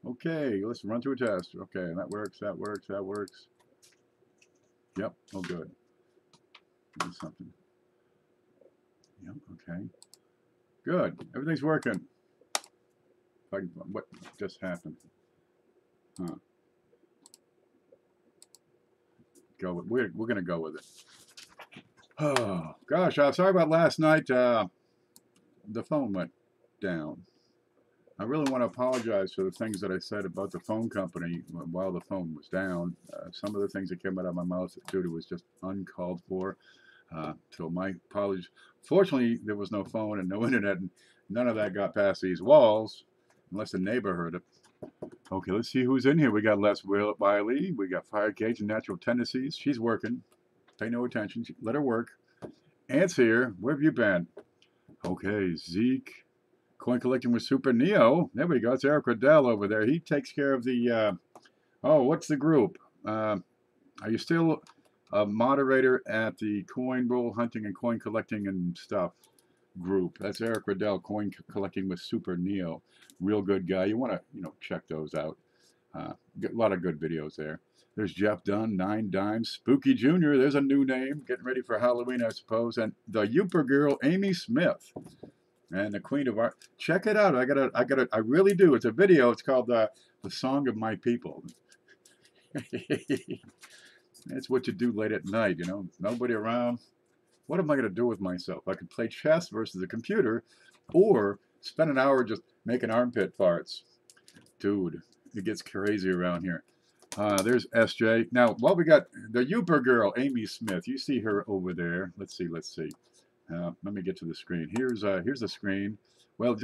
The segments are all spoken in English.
Okay, let's run through a test. Okay, that works, that works, that works. Yep, oh good. Do something. Yep, okay. Good, everything's working. What just happened? Huh. We're gonna go with it. Oh, gosh, sorry about last night. The phone went down. I really want to apologize for the things that I said about the phone company while the phone was down. Some of the things that came out of my mouth, dude, it was just uncalled for. So my apologies. Fortunately, there was no phone and no internet, and none of that got past these walls, unless the neighbor heard it. Okay, let's see who's in here. We got Les Wiley. We got Fire Cage and Natural Tendencies. She's working. Pay no attention. Let her work. Ant's here. Where have you been? Okay, Zeke. Coin collecting with Super Neo. There we go. It's Eric Riddell over there. He takes care of the. Oh, what's the group? Are you still a moderator at the coin roll hunting and coin collecting and stuff group? That's Eric Riddell, coin collecting with Super Neo. Real good guy. You want to check those out. Get a lot of good videos there. There's Jeff Dunn, 9 Dimes, Spooky Jr. There's a new name. Getting ready for Halloween, I suppose. And the Youper girl, Amy Smith. And the Queen of Art. Check it out. I really do. It's a video. It's called The Song of My People. That's what you do late at night, Nobody around. What am I going to do with myself? I could play chess versus a computer, or spend an hour just making armpit farts. Dude, it gets crazy around here. There's SJ. Now, what we got? The Youper girl, Amy Smith. You see her over there. Let's see. Let me get to the screen. Here's the screen. Well,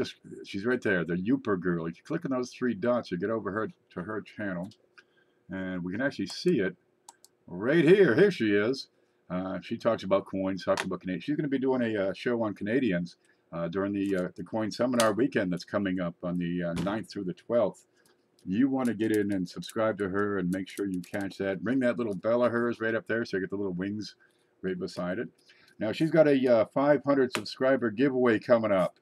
she's right there, the Youper girl. If you click on those 3 dots, you get over to her channel, and we can actually see it right here. Here she is. She talks about coins, talks about Canadian. She's going to be doing a show on Canadians during the coin seminar weekend that's coming up on the 9th through the 12th. You want to get in and subscribe to her and make sure you catch that. Ring that little bell of hers right up there so you get the little wings right beside it. Now, she's got a 500 subscriber giveaway coming up.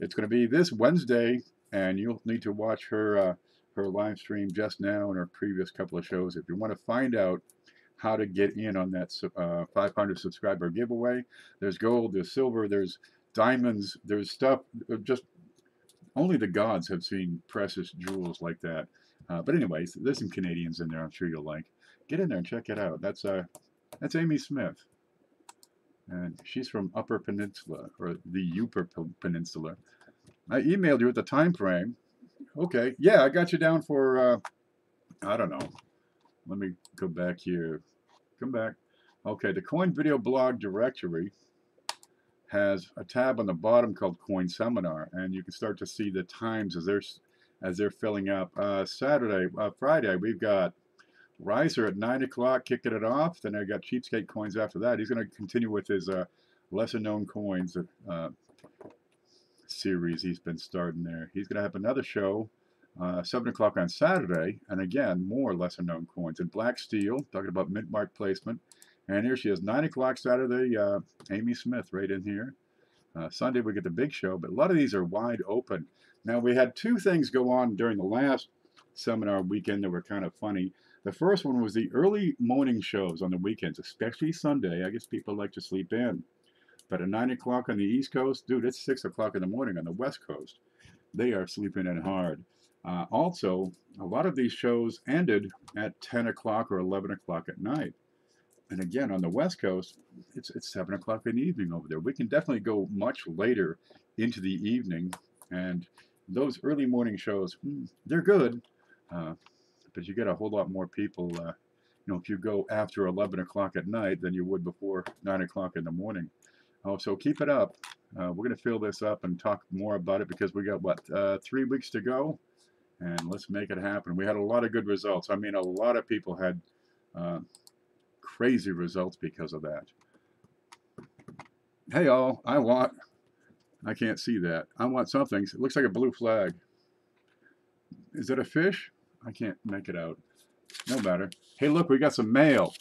It's going to be this Wednesday, and you'll need to watch her live stream just now and her previous couple of shows if you want to find out how to get in on that 500 subscriber giveaway. There's gold, there's silver, there's diamonds, there's stuff. Just only the gods have seen precious jewels like that. But anyways, there's some Canadians in there I'm sure you'll like. Get in there and check it out. That's Amy Smith. And she's from Upper Peninsula, or the Youper Peninsula. I emailed you at the time frame. Okay, yeah, I got you down for, I don't know. Let me go back here. Come back. Okay, the Coin Video Blog Directory has a tab on the bottom called Coin Seminar, and you can start to see the times as they're filling up. Friday, we've got Riser at 9 o'clock, kicking it off. Then I got Cheapskate Coins after that. He's going to continue with his lesser-known coins series he's been starting there. He's going to have another show 7 o'clock on Saturday, and again, more lesser-known coins. And Black Steel, talking about mint mark placement. And here she is, 9 o'clock Saturday, Amy Smith right in here. Sunday we get the big show, but a lot of these are wide open. Now, we had 2 things go on during the last seminar weekend that were kind of funny. The first one was the early morning shows on the weekends, especially Sunday. I guess people like to sleep in. But at 9 o'clock on the East Coast, dude, it's 6 o'clock in the morning on the West Coast. They are sleeping in hard. Also, a lot of these shows ended at 10 o'clock or 11 o'clock at night. And again, on the West Coast, it's 7 o'clock in the evening over there. We can definitely go much later into the evening. And those early morning shows, they're good. But you get a whole lot more people, if you go after 11 o'clock at night than you would before 9 o'clock in the morning. So keep it up. We're going to fill this up and talk more about it because we got, 3 weeks to go? And let's make it happen. We had a lot of good results. I mean, a lot of people had crazy results because of that. Hey, all, I can't see that. I want something. It looks like a blue flag. Is it a fish? I can't make it out. No matter. Hey, look, we got some mail.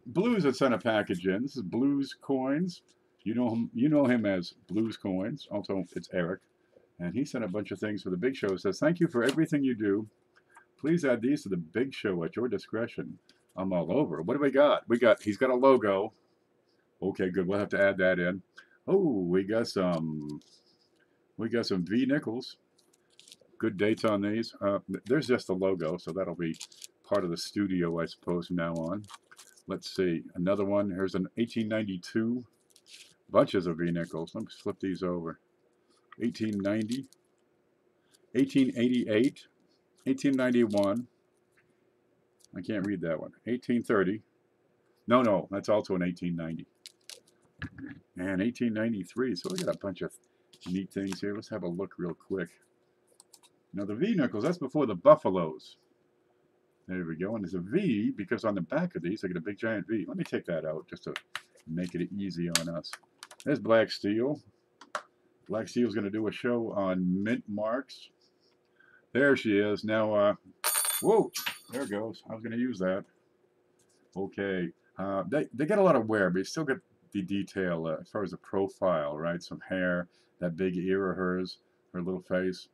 Blues had sent a package in. This is Blues Coins. You know him as Blues Coins. Also, it's Eric. And he sent a bunch of things for the big show. It says, thank you for everything you do. Please add these to the big show at your discretion. I'm all over. What do we got? He's got a logo. Okay, good. We'll have to add that in. Oh, we got some V nickels. Good dates on these. There's just the logo, so that'll be part of the studio, I suppose, from now on. Let's see. Another one. Here's an 1892. Bunches of V nickels. Let me flip these over. 1890. 1888. 1891. I can't read that one. 1830. No, that's also an 1890. And 1893. So we got a bunch of neat things here. Let's have a look real quick. Now the V nickels, that's before the buffaloes. There we go. And there's a V because on the back of these, I get a big giant V. Let me take that out just to make it easy on us. There's Black Steel. Black Steel's going to do a show on mint marks. There she is. Now, whoa, there it goes. I was going to use that. Okay. They get a lot of wear, but you still get the detail as far as the profile, right? Some hair, that big ear of hers, her little face.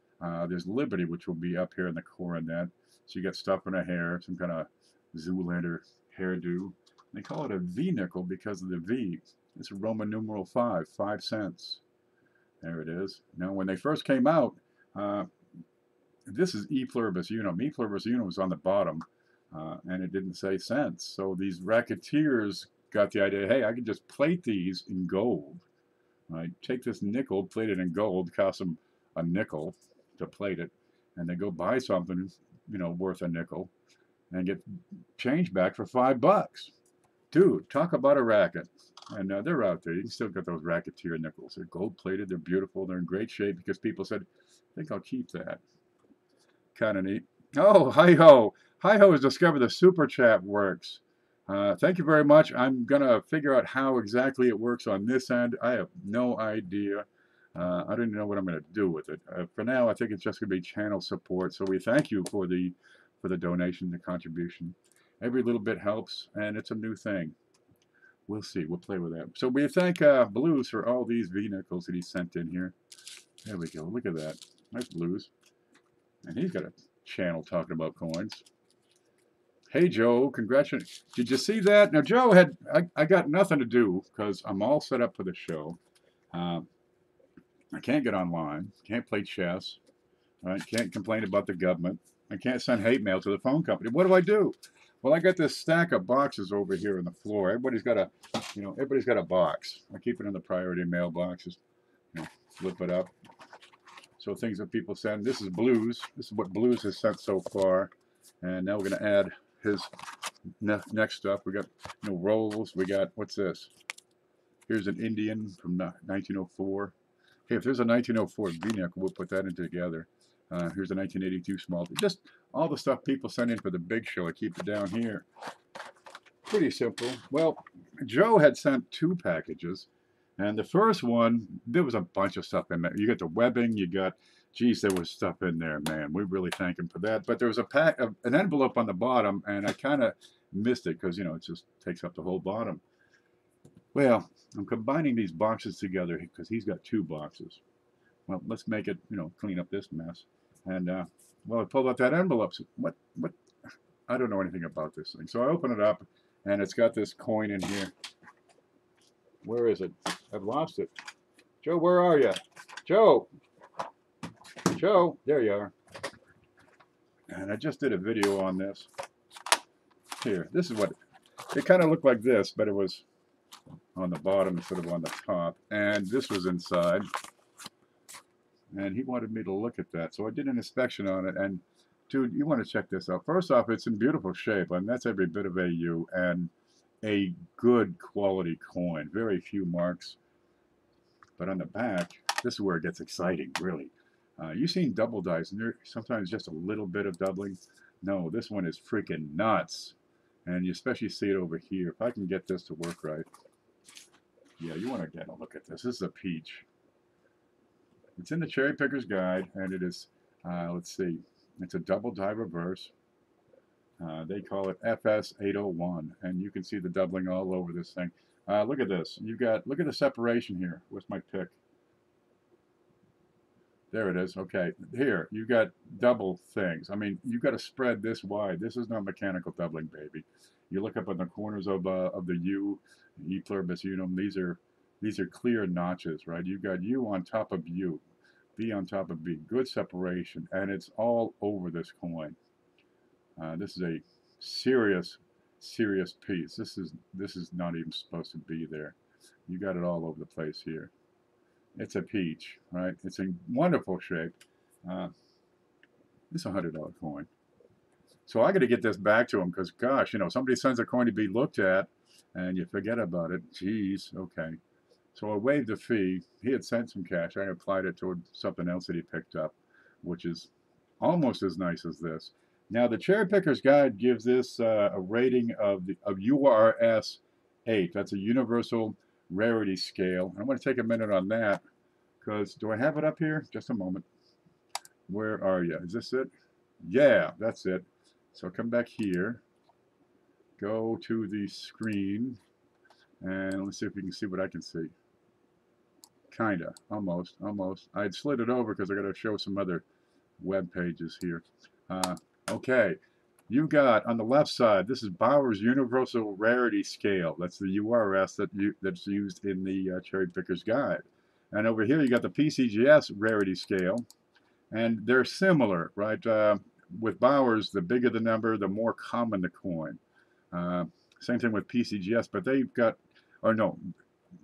There's Liberty, which will be up here in the core in that. So you got stuff in her hair, some kind of Zoolander hairdo. They call it a V nickel because of the V. It's a Roman numeral 5 cents. There it is. Now, when they first came out, this is E pluribus unum. E pluribus unum was on the bottom, and it didn't say cents. So these racketeers got the idea, hey, I can just plate these in gold. Right? Take this nickel, plate it in gold, cost them a nickel to plate it, and they go buy something, worth a nickel, and get change back for $5. Dude, talk about a racket. And they're out there. You can still get those racketeer nickels. They're gold-plated. They're beautiful. They're in great shape because people said, I think I'll keep that. Kind of neat. Oh, hi-ho. Hi-ho has discovered the super chat works. Thank you very much. I'm going to figure out how exactly it works on this end. I have no idea. I don't even know what I'm going to do with it. For now, I think it's just going to be channel support. So we thank you for the donation, the contribution. Every little bit helps, and it's a new thing. We'll see. We'll play with that. So we thank Blues for all these V-nickels that he sent in here. There we go. Look at that. Nice Blues. And he's got a channel talking about coins. Hey, Joe. Congratulations. Did you see that? Now, Joe had... I got nothing to do because I'm all set up for the show. I can't get online. Can't play chess. Right? Can't complain about the government. I can't send hate mail to the phone company. What do I do? Well, I got this stack of boxes over here on the floor. Everybody's got a box. I keep it in the priority mailboxes. Flip it up. So things that people send. This is Blues. This is what Blues has sent so far. And now we're going to add his next stuff. We got rolls. We got, what's this? Here's an Indian from 1904. Hey, if there's a 1904 V-neck, we'll put that in together. Here's a 1982 small. Just all the stuff people send in for the big show. I keep it down here. Pretty simple. Well, Joe had sent 2 packages. And the first one, there was a bunch of stuff in there. You got the webbing. You got, geez, there was stuff in there, man. We really thank him for that. But there was an envelope on the bottom, and I kind of missed it because, it just takes up the whole bottom. Well, I'm combining these boxes together because he's got 2 boxes. Well, let's make it, clean up this mess. And, well, I pulled out that envelope. What? I don't know anything about this thing. So I open it up, and it's got this coin in here. Where is it? I've lost it. Joe, where are you? Joe! Joe! There you are. And I just did a video on this. Here, this is what... It kind of looked like this, but it was on the bottom instead of on the top. And this was inside. And he wanted me to look at that. So I did an inspection on it. And, dude, you want to check this out. First off, it's in beautiful shape. And that's every bit of AU. And a good quality coin. Very few marks. But on the back, this is where it gets exciting, really. You've seen double dice, and there's sometimes just a little bit of doubling. No, this one is freaking nuts. And you especially see it over here. If I can get this to work right. Yeah, you want to get a look at this. This is a peach. It's in the Cherry Picker's Guide, and it is, let's see, it's a double die reverse. They call it FS801, and you can see the doubling all over this thing. Look at this. Look at the separation here. Where's my pick? There it is. Okay, here you got double things. I mean, you got to spread this wide. This is not mechanical doubling, baby. You look up in the corners of the U, E pluribus unum. These are clear notches, right? You got U on top of U, B on top of B. Good separation, and it's all over this coin. This is a serious, serious piece. This is not even supposed to be there. You got it all over the place here. It's a peach, right? It's a wonderful shape. It's a $100 coin. So I got to get this back to him because, gosh, you know, somebody sends a coin to be looked at, and you forget about it. Jeez, okay. So I waived the fee. He had sent some cash. I applied it toward something else that he picked up, which is almost as nice as this. Now the Cherry Picker's Guide gives this a rating of URS 8. That's a universal rarity scale. I'm going to take a minute on that because do I have it up here? Just a moment. Where are you? Is this it? Yeah, that's it. So come back here, go to the screen, and let's see if we can see what I can see. Kinda, almost. I'd slid it over because I got to show some other web pages here. Okay, you got on the left side, this is Bauer's Universal Rarity Scale. That's the URS that's used in the Cherry Picker's Guide. And over here you got the PCGS Rarity Scale, and they're similar, right? With Bauer's, the bigger the number, the more common the coin. Same thing with PCGS, but they've got, or no,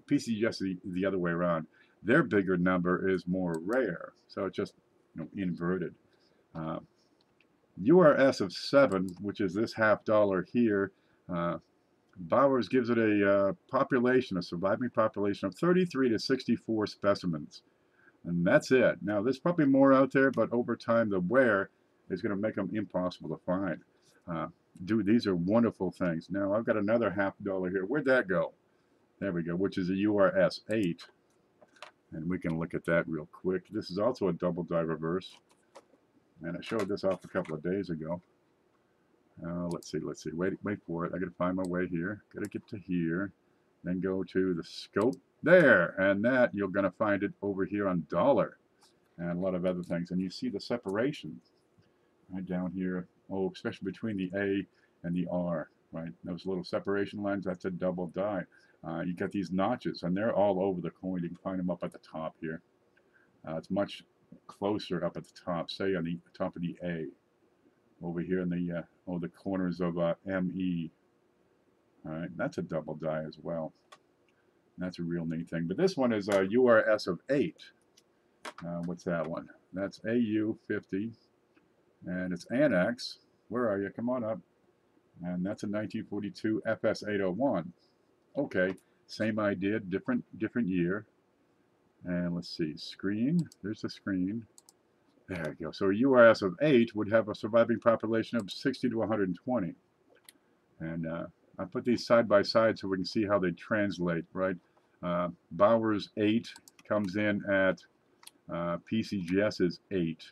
PCGS is the other way around. Their bigger number is more rare, so it's just, you know, inverted. URS of 7, which is this $50 here, Bowers gives it a population, a surviving population of 33 to 64 specimens. And that's it. Now, there's probably more out there, but over time, the wear is going to make them impossible to find. Dude, these are wonderful things. Now, I've got another $50 here. Where'd that go? There we go, which is a URS 8. And we can look at that real quick. This is also a double die reverse. And I showed this off a couple of days ago. Let's see. Wait for it. I got to find my way here. Got to get to here. Then go to the scope. There. And that, you're going to find it over here on dollar. And a lot of other things. And you see the separation right down here. Oh, especially between the A and the R. Right? Those little separation lines, that's a double die. You got these notches, and they're all over the coin. You can find them up at the top here. It's much closer up at the top, say on the top of the A, over here in the corners of ME. All right, that's a double die as well. That's a real neat thing. But this one is a URS of 8. What's that one? That's AU 50, and it's Annex. Where are you? Come on up. And that's a 1942 FS 801. Okay, same idea, different year. And let's see, screen. There's the screen. There we go. So a URS of 8 would have a surviving population of 60 to 120. And I put these side by side so we can see how they translate, right? Bowers 8 comes in at PCGS's 8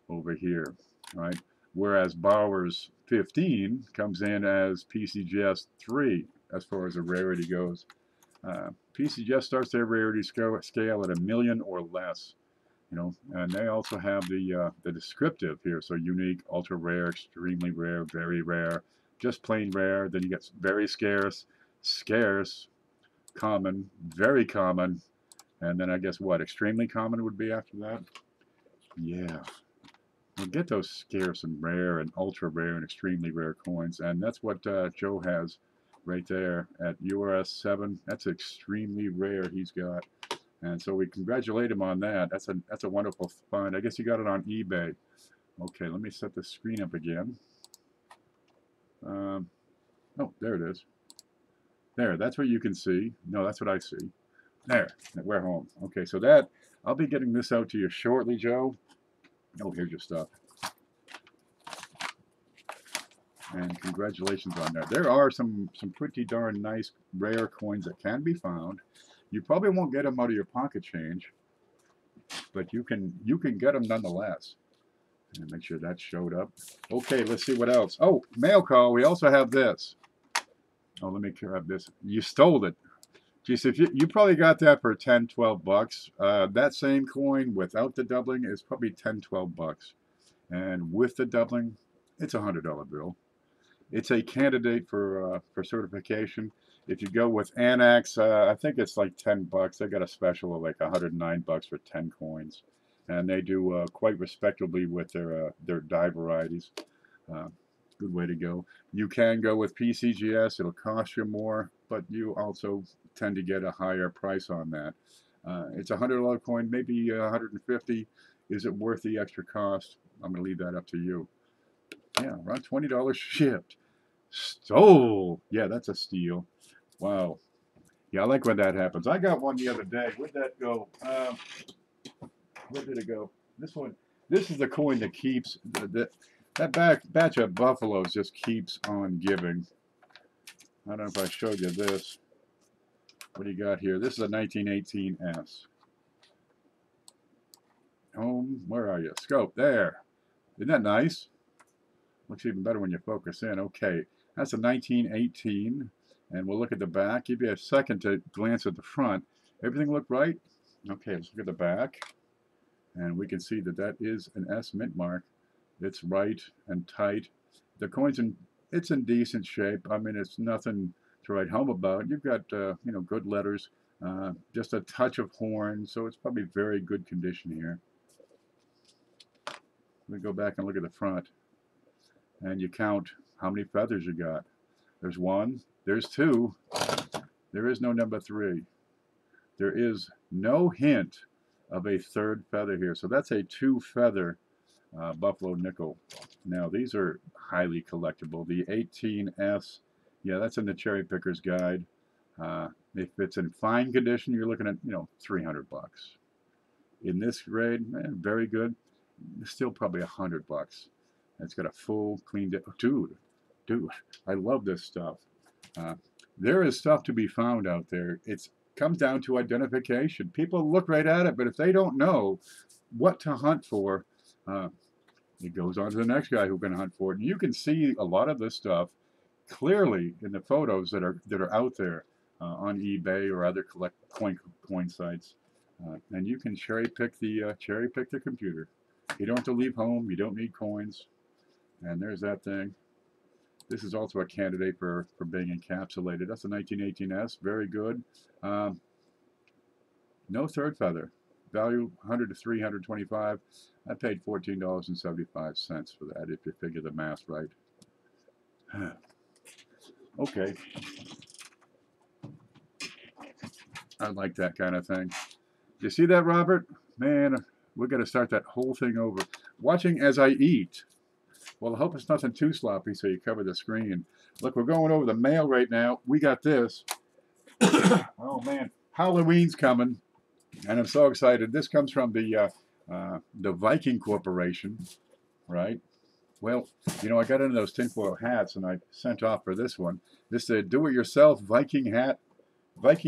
over here, right? Whereas Bowers 15 comes in as PCGS 3 as far as the rarity goes. PCGS starts their rarity scale at $1 million or less, you know, and they also have the descriptive here, so unique, ultra rare, extremely rare, very rare, just plain rare. Then you get very scarce, scarce, common, very common, and then I guess what, extremely common would be after that. Yeah. We'll get those scarce and rare and ultra rare and extremely rare coins, and that's what Joe has right there at URS 7. That's extremely rare he's got, and so we congratulate him on that. That's a wonderful find. I guess he got it on eBay. Okay, let me set the screen up again. Oh, there it is. There, that's what you can see. No, that's what I see. There, we're home. Okay, so that, I'll be getting this out to you shortly, Joe. Oh, here's your stuff. And congratulations on that. There are some pretty darn nice rare coins that can be found. You probably won't get them out of your pocket change, but you can get them nonetheless. And make sure that showed up. Okay, let's see what else. Oh, mail call. We also have this. Oh, let me grab this. You stole it. Geez, if you probably got that for 10, 12 bucks. That same coin without the doubling is probably 10, 12 bucks. And with the doubling, it's a $100 bill. It's a candidate for certification. If you go with Annex, I think it's like 10 bucks. They got a special of like 109 bucks for 10 coins. And they do quite respectably with their die varieties. Good way to go. You can go with PCGS. It'll cost you more, but you also tend to get a higher price on that. It's a $100 coin, maybe 150. Is it worth the extra cost? I'm going to leave that up to you. Yeah, around $20 shipped. Stole. Yeah, that's a steal. Wow. Yeah, I like when that happens. I got one the other day. Where'd that go? Where did it go? This one. This is the coin that keeps that batch of buffaloes just keeps on giving. I don't know if I showed you this. What do you got here? This is a 1918S. Home, where are you? Scope, there. Isn't that nice? Looks even better when you focus in. Okay, that's a 1918. And we'll look at the back. Give you a second to glance at the front. Everything look right? Okay, let's look at the back. And we can see that that is an S mint mark. It's right and tight. The coin's it's in decent shape. I mean, it's nothing to write home about. You've got you know, good letters, just a touch of horn, so it's probably very good condition here. We go back and look at the front, and you count how many feathers you got. There's one. There's two. There is no number 3. There is no hint of a third feather here. So that's a 2-feather buffalo nickel. Now these are highly collectible. The 18S, yeah, that's in the Cherry Picker's Guide. If it's in fine condition, you're looking at, you know, 300 bucks. In this grade, very good. Still probably 100 bucks. It's got a full clean. Dude, I love this stuff. There is stuff to be found out there. It comes down to identification. People look right at it, but if they don't know what to hunt for, it goes on to the next guy who can hunt for it. And you can see a lot of this stuff clearly in the photos that are out there on eBay or other coin sites. And you can cherry pick the computer. You don't have to leave home. You don't need coins. And there's that thing. This is also a candidate for being encapsulated. That's a 1918S. Very good. No third feather. Value 100 to 325. I paid $14.75 for that, if you figure the math right. Okay. I like that kind of thing. You see that, Robert? Man, we're going to start that whole thing over. Watching as I eat. Well, I hope it's nothing too sloppy so you cover the screen. Look, we're going over the mail right now. We got this. Oh, man. Halloween's coming, and I'm so excited. This comes from the Viking Corporation, right? Well, you know, I got into those tinfoil hats, and I sent off for this one. This is a do-it-yourself Viking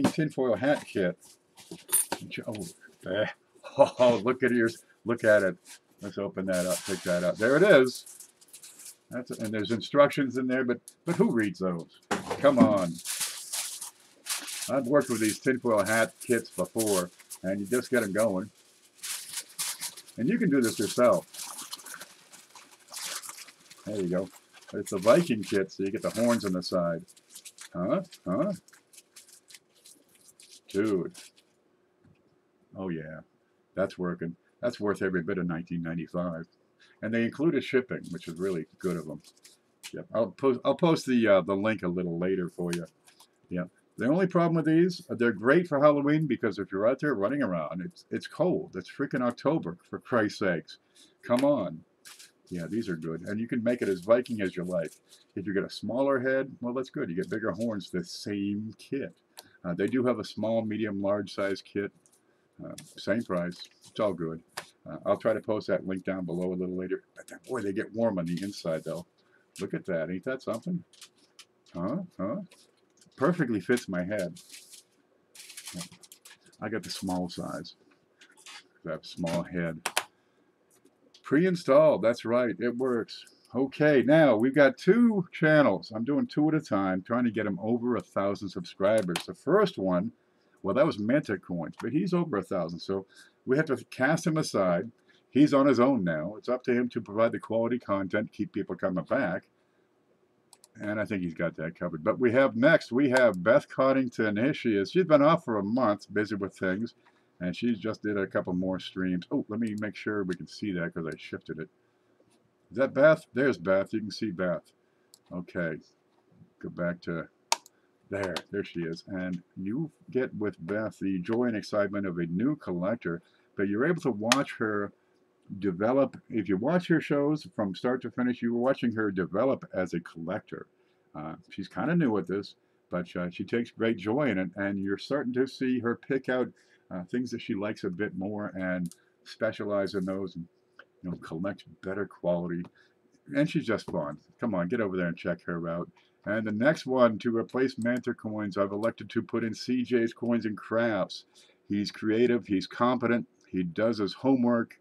tinfoil hat kit. Oh, look at yours. Look at it. Let's open that up. Pick that up. There it is. And there's instructions in there, but who reads those? Come on. I've worked with these tinfoil hat kits before, and you just get them going. And you can do this yourself. There you go. It's a Viking kit, so you get the horns on the side. Huh? Dude. Oh, yeah. That's working. That's worth every bit of $19.95. And they included shipping, which is really good of them. Yep. I'll post the link a little later for you. Yeah. The only problem with these, they're great for Halloween because if you're out there running around, it's cold. It's freaking October, for Christ's sakes. Come on. Yeah, these are good. And you can make it as Viking as you like. If you get a smaller head, well, that's good. You get bigger horns, the same kit. They do have a small, medium, large size kit. Same price. It's all good. I'll try to post that link down below a little later. But boy, they get warm on the inside, though. Look at that. Ain't that something? Huh? Perfectly fits my head. I got the small size. I have a small head. Pre-installed. That's right. It works. Okay, now we've got 2 channels. I'm doing 2 at a time, trying to get them over 1,000 subscribers. The first one Well, that was Manta coins, but he's over 1,000. So we have to cast him aside. He's on his own now. It's up to him to provide the quality content, keep people coming back. And I think he's got that covered. But we have next, we have Beth Coddington. Here she is. She's been off for a month, busy with things. And she's just did a couple more streams. Oh, let me make sure we can see that because I shifted it. Is that Beth? There's Beth. You can see Beth. Okay. Go back to there. There she is. And you get with Beth the joy and excitement of a new collector. But you're able to watch her develop. If you watch her shows from start to finish, you were watching her develop as a collector. She's kind of new at this, but she takes great joy in it, and you're starting to see her pick out things that she likes a bit more and specialize in those, and collect better quality. And she's just fun. Come on, get over there and check her out. And the next one, to replace Manta coins, I've elected to put in CJ's Coins and Crafts. He's creative, he's competent, he does his homework.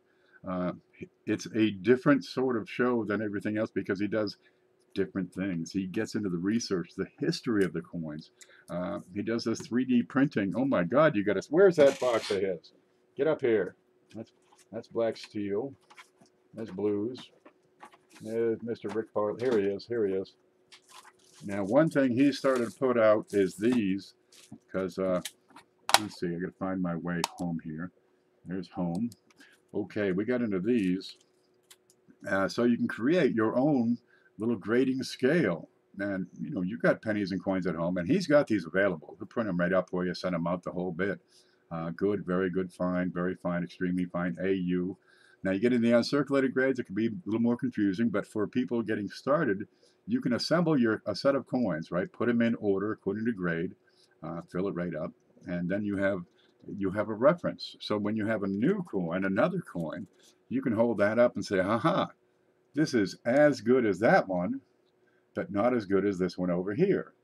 It's a different sort of show than everything else because he does different things. He gets into the research, the history of the coins. He does this 3D printing. Oh my God, you got us. Where's that box of his? Get up here. That's black steel. That's blues. There's Mr. Rick Hart. Here he is. Here he is. Now, one thing he started to put out is these, because let's see. I got to find my way home here. There's home. Okay, we got into these. So you can create your own little grading scale. And, you've got pennies and coins at home, and he's got these available. He'll print them right up for you, send them out the whole bit. Good, very good, fine, very fine, extremely fine, AU. Now, you get in the uncirculated grades, it can be a little more confusing, but for people getting started, you can assemble a set of coins, right? Put them in order according to grade, fill it right up, and then you have a reference. So when you have a new coin, another coin, you can hold that up and say, haha, this is as good as that one, but not as good as this one over here.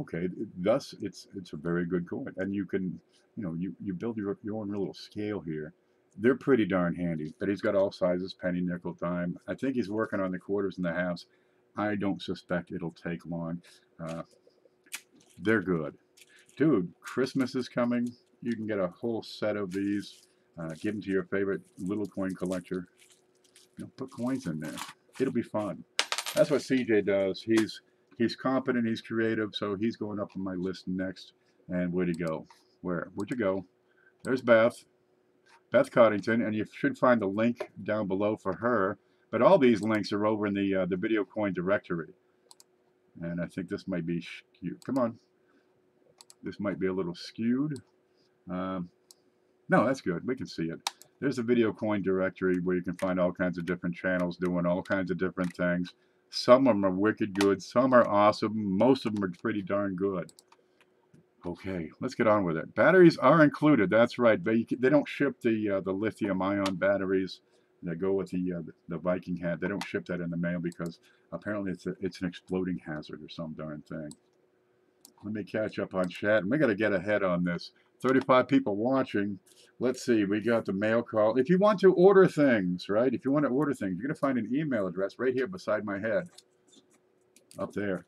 Okay, thus it's a very good coin. And you can, you build your own little scale here. They're pretty darn handy, but he's got all sizes, penny, nickel, dime. I think he's working on the quarters and the halves. I don't suspect it'll take long. They're good. Dude, Christmas is coming. You can get a whole set of these. Give them to your favorite little coin collector. Put coins in there. It'll be fun. That's what CJ does. He's competent. He's creative. So he's going up on my list next. And where'd he go? Where'd you go? There's Beth Coddington, and you should find the link down below for her. But all these links are over in the video coin directory. And I think this might be skewed. Come on. This might be a little skewed. No, that's good. We can see it. There's a video coin directory where you can find all kinds of different channels doing all kinds of different things. Some of them are wicked good. Some are awesome. Most of them are pretty darn good. Okay, let's get on with it. Batteries are included. That's right. They don't ship the lithium-ion batteries that go with the Viking hat. They don't ship that in the mail because apparently it's an exploding hazard or some darn thing. Let me catch up on chat. And we got to get ahead on this. 35 people watching. Let's see. We got the mail call. If you want to order things, right? If you want to order things, you're going to find an email address right here beside my head. Up there.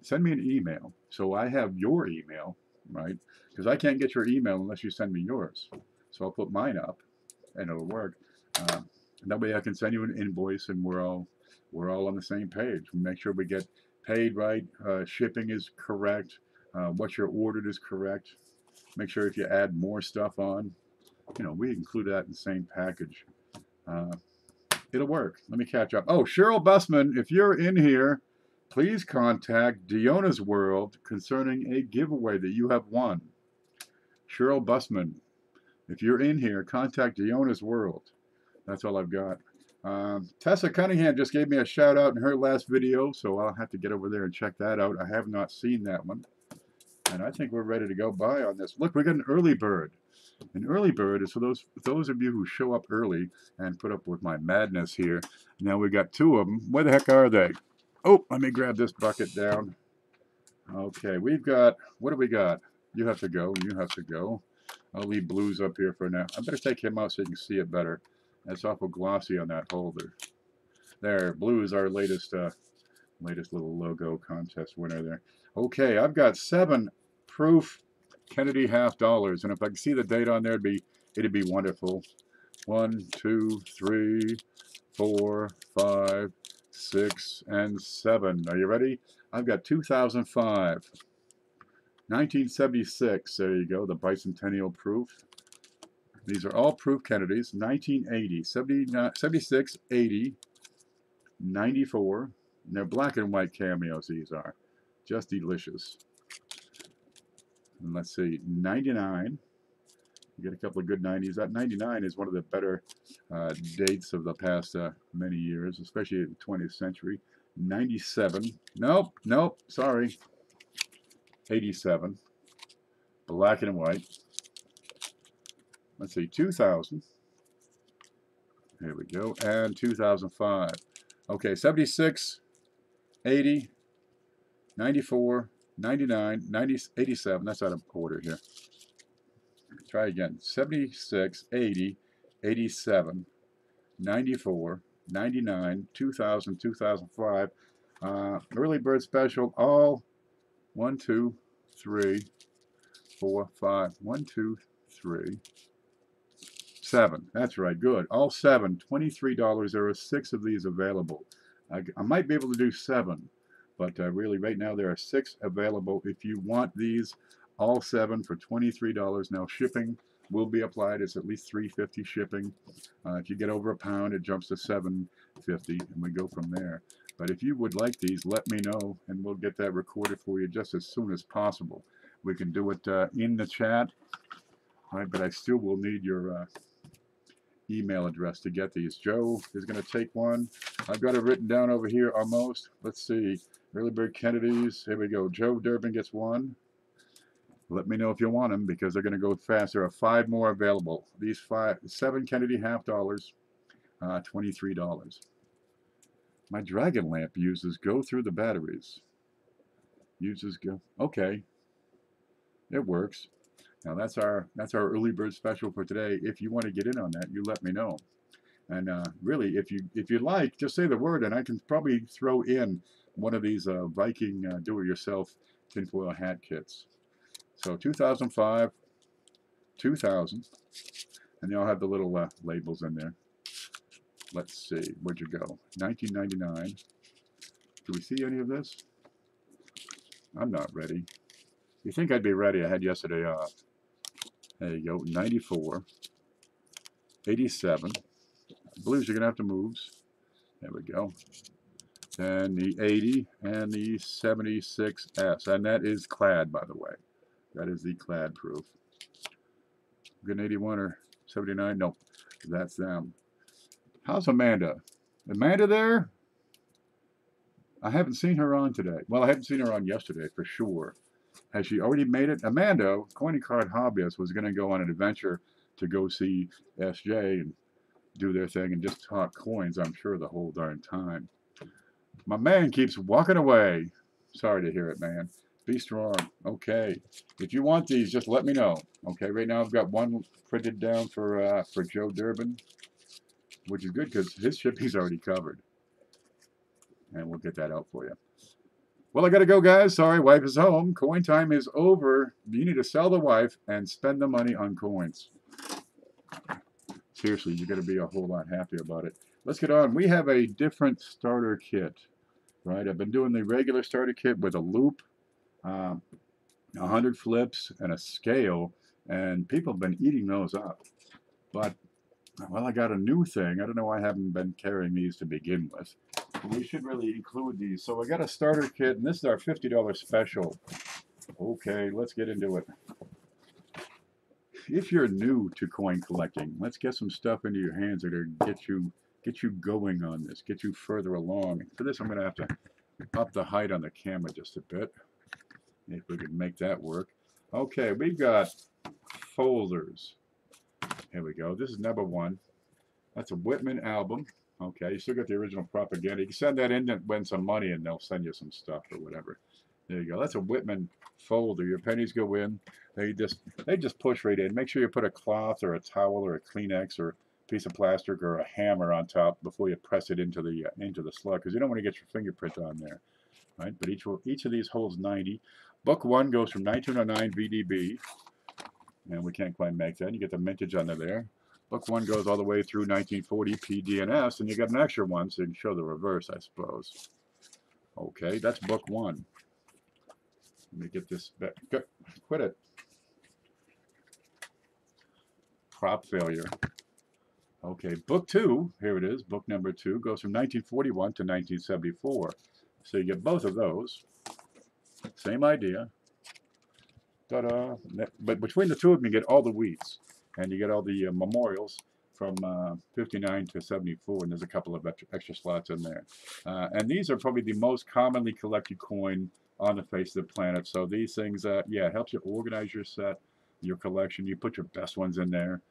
Send me an email. So I have your email, right? Because I can't get your email unless you send me yours. So I'll put mine up, and it'll work. That way I can send you an invoice, and we're all on the same page. We make sure we get paid right. Shipping is correct. What you're ordered is correct. Make sure if you add more stuff on, we include that in the same package. It'll work. Let me catch up. Oh, Cheryl Bussman, if you're in here, please contact Diona's World concerning a giveaway that you have won. Cheryl Bussman, if you're in here, contact Diona's World. That's all I've got. Tessa Cunningham just gave me a shout out in her last video, so I'll have to get over there and check that out. I have not seen that one. And I think we're ready to go by on this. Look, we got an early bird. An early bird is for those of you who show up early and put up with my madness here. Now we got two of them. Where the heck are they? Oh, let me grab this bucket down. Okay, we've got, what do we got? You have to go. You have to go. I'll leave Blues up here for now. I better take him out so you can see it better. That's awful glossy on that holder. There, Blues, our latest little logo contest winner there. Okay, I've got 7 proof Kennedy $50. And if I could see the date on there, it'd be wonderful. 1, 2, 3, 4, 5, 6, and 7. Are you ready? I've got 2005. 1976, there you go, the bicentennial proof. These are all proof Kennedys. 1980, 76, 80, 94. And they're black and white cameos, these are. Just delicious. And let's see, 99. You get a couple of good 90s. That 99 is one of the better dates of the past many years, especially in the 20th century. 97. Nope, sorry. 87. Black and white. Let's see, 2000. Here we go. And 2005. Okay, 76, 80, 94, 99, 90, 87. That's out of order here. Try again. 76, 80, 87, 94, 99, 2000, 2005. Early bird special. All 1, 2, 3, 4, 5. 1, 2, 3, 7. That's right. Good. All 7. $23. There are 6 of these available. I might be able to do 7, but really right now there are 6 available. If you want these, all 7 for $23. Now shipping will be applied. It's at least $3.50 shipping. If you get over a pound, it jumps to $7.50, and we go from there. But if you would like these, let me know, and we'll get that recorded for you just as soon as possible. We can do it in the chat, right? But I still will need your email address to get these. Joe is going to take one. I've got it written down over here almost. Let's see. Early Bird Kennedys. Here we go. Joe Durbin gets one. Let me know if you want them because they're going to go fast. There are 5 more available. These 7 Kennedy $50, $23. My dragon lamp uses go through the batteries. Uses go. Okay. It works. Now that's our early bird special for today. If you want to get in on that, you let me know. And really, if you like, just say the word, and I can probably throw in one of these Viking do-it-yourself tinfoil hat kits. So 2005, 2000, and they all have the little labels in there. Let's see, where'd you go? 1999. Do we see any of this? I'm not ready. You think I'd be ready? I had yesterday off. There you go. 94, 87. Blues, you're gonna have to move. There we go. And the 80 and the 76S, and that is clad, by the way. That is the clad proof. Good 81 or 79? Nope, that's them. How's Amanda? Amanda there? I haven't seen her on today. Well, I haven't seen her on yesterday for sure. Has she already made it? Amanda, Coin Card Hobbyist, was going to go on an adventure to go see SJ and do their thing and just talk coins, I'm sure, the whole darn time. My man keeps walking away. Sorry to hear it, man. Be strong. Okay. If you want these, just let me know. Okay. Right now I've got one printed down for Joe Durbin, which is good because his shipping's already covered. And we'll get that out for you. Well, I got to go, guys. Sorry, wife is home. Coin time is over. You need to sell the wife and spend the money on coins. Seriously, you're going to be a whole lot happier about it. Let's get on. We have a different starter kit, right? I've been doing the regular starter kit with a loop, 100 flips, and a scale, and people have been eating those up. But, well, I got a new thing. I don't know why I haven't been carrying these to begin with. We should really include these. So I got a starter kit, and this is our $50 special. Okay, let's get into it. If you're new to coin collecting, let's get some stuff into your hands that are get you going on this, get you further along. For this, I'm going to have to up the height on the camera just a bit, if we can make that work. Okay, we've got folders. Here we go. This is number 1. That's a Whitman album. Okay, you still got the original propaganda. You can send that in and win some money, and they'll send you some stuff or whatever. There you go. That's a Whitman folder. Your pennies go in. They just push right in. Make sure you put a cloth or a towel or a Kleenex or a piece of plastic or a hammer on top before you press it into the slug, because you don't want to get your fingerprint on there, right? But each of these holds 90. Book 1 goes from 1909 VDB, and we can't quite make that. You get the mintage under there. Book 1 goes all the way through 1940 PDNS, and you got an extra one, so you can show the reverse, I suppose. Okay, that's book 1. Let me get this back. Quit it. Crop failure. Okay, book 2, here it is. Book number 2 goes from 1941 to 1974. So you get both of those. Same idea. Ta-da. But between the two of them, you get all the wheats. And you get all the memorials from 59 to 74. And there's a couple of extra slots in there. And these are probably the most commonly collected coin on the face of the planet. So these things, yeah, it helps you organize your set, your collection. You put your best ones in there.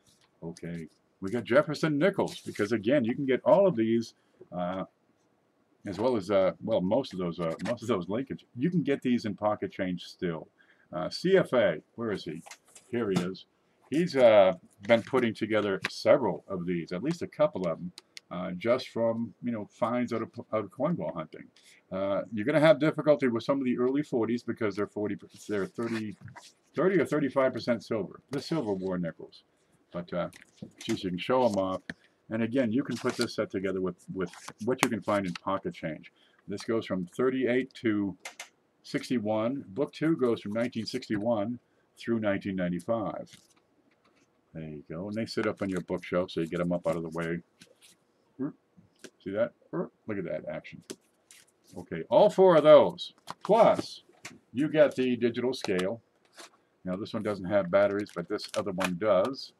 Okay. We got Jefferson nickels, because again, you can get all of these, as well as well, most of those linkage. You can get these in pocket change still. CFA, where is he? Here he is. He's been putting together several of these, at least a couple of them, just from finds out of coin ball hunting. You're going to have difficulty with some of the early 40s because they're 30 or 35% silver. The Silver War nickels. But geez, you can show them off. And again, you can put this set together with what you can find in pocket change. This goes from 38 to 61. Book 2 goes from 1961 through 1995. There you go. And they sit up on your bookshelf, so you get them up out of the way. See that? Look at that action. Okay, all 4 of those. Plus, you get the digital scale. Now, this one doesn't have batteries, but this other one does.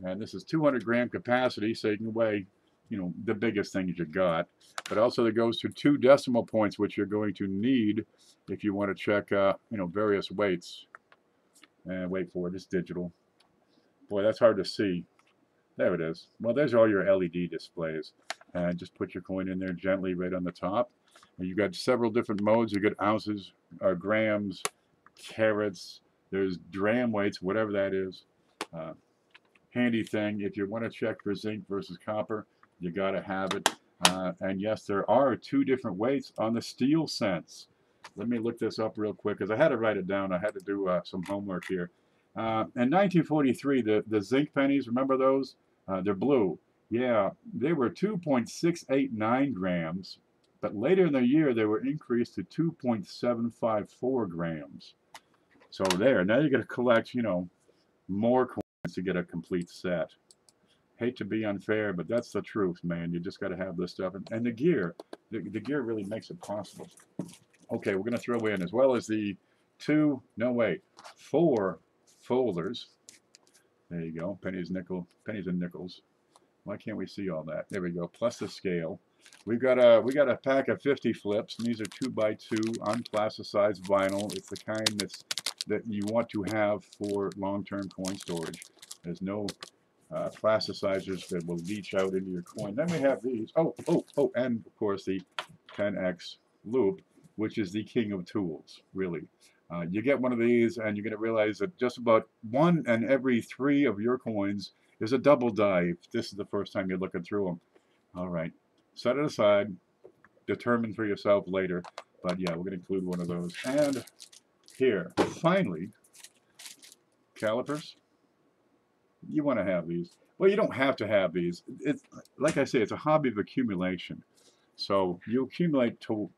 And this is 200 gram capacity, so you can weigh, the biggest things you got. But also it goes to 2 decimal points, which you're going to need if you want to check, various weights. And wait for it, it's digital. Boy, that's hard to see. There it is. Well, there's all your LED displays. And just put your coin in there gently right on the top. And you've got several different modes. You got ounces, grams, carats. There's dram weights, whatever that is. Handy thing, if you want to check for zinc versus copper, you got to have it. And yes, there are 2 different weights on the steel cents. Let me look this up real quick, because I had to write it down. I had to do some homework here. In 1943, the zinc pennies, remember those? They're blue. Yeah, they were 2.689 grams, but later in the year, they were increased to 2.754 grams. So there, now you're going to collect, more coins to get a complete set. Hate to be unfair, but that's the truth, man. You just got to have this stuff. And the gear, the gear really makes it possible. Okay, we're going to throw in, as well as the 4 folders. There you go, pennies and nickels. Why can't we see all that? There we go, plus the scale. We got a pack of 50 flips, and these are 2x2 unplasticized vinyl. It's the kind that you want to have for long-term coin storage. There's no plasticizers that will leach out into your coin. Then we have these. Oh, and of course the 10x loop, which is the king of tools, really. You get one of these, and you're going to realize that just about 1 in every 3 of your coins is a double die. This is the first time you're looking through them. All right, set it aside. Determine for yourself later. But yeah, we're going to include one of those. And here, finally, calipers. You want to have these. Well, you don't have to have these. It's like I say, it's a hobby of accumulation. So you accumulate all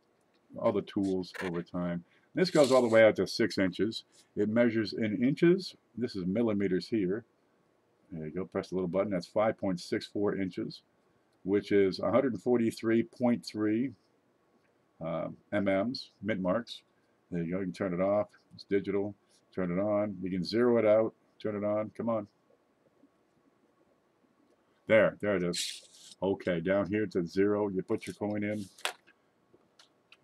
the tools over time. This goes all the way out to 6 inches. It measures in inches. This is millimeters here. There you go. Press the little button. That's 5.64 inches, which is 143.3 mm's, mint marks. There you go. You can turn it off. It's digital. Turn it on. You can zero it out. Turn it on. Come on. There it is. Okay, down here to 0, you put your coin in,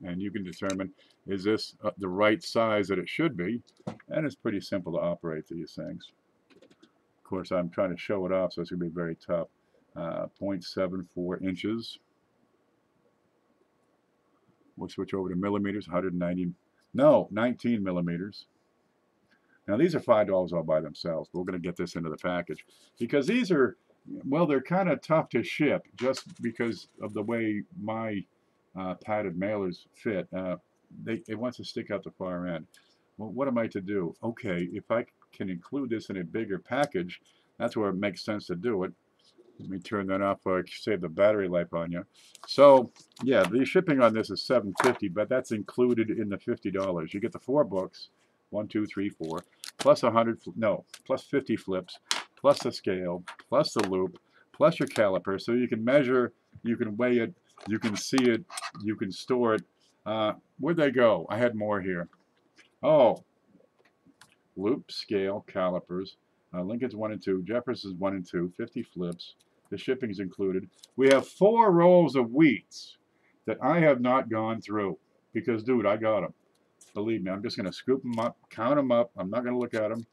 and you can determine, is this the right size that it should be? And it's pretty simple to operate these things. Of course, I'm trying to show it off, so it's going to be very tough. 0.74 inches. We'll switch over to millimeters, 19 millimeters. Now, these are $5 all by themselves, but we're going to get this into the package, because these are, well, they're kind of tough to ship just because of the way my padded mailers fit. it wants to stick out the far end. Well, what am I to do? Okay, if I can include this in a bigger package, that's where it makes sense to do it. Let me turn that off so I save the battery life on you. So, yeah, the shipping on this is $7.50, but that's included in the $50. You get the 4 books, 1, 2, 3, 4, plus 100, no, plus 50 flips, plus the scale, plus the loop, plus your caliper, so you can measure, you can weigh it, you can see it, you can store it. Where'd they go? I had more here. Oh, loop, scale, calipers. Lincoln's 1 and 2, Jefferson's 1 and 2, 50 flips. The shipping's included. We have 4 rolls of wheats that I have not gone through because, dude, I got them. Believe me, I'm just going to scoop them up, count them up. I'm not going to look at them.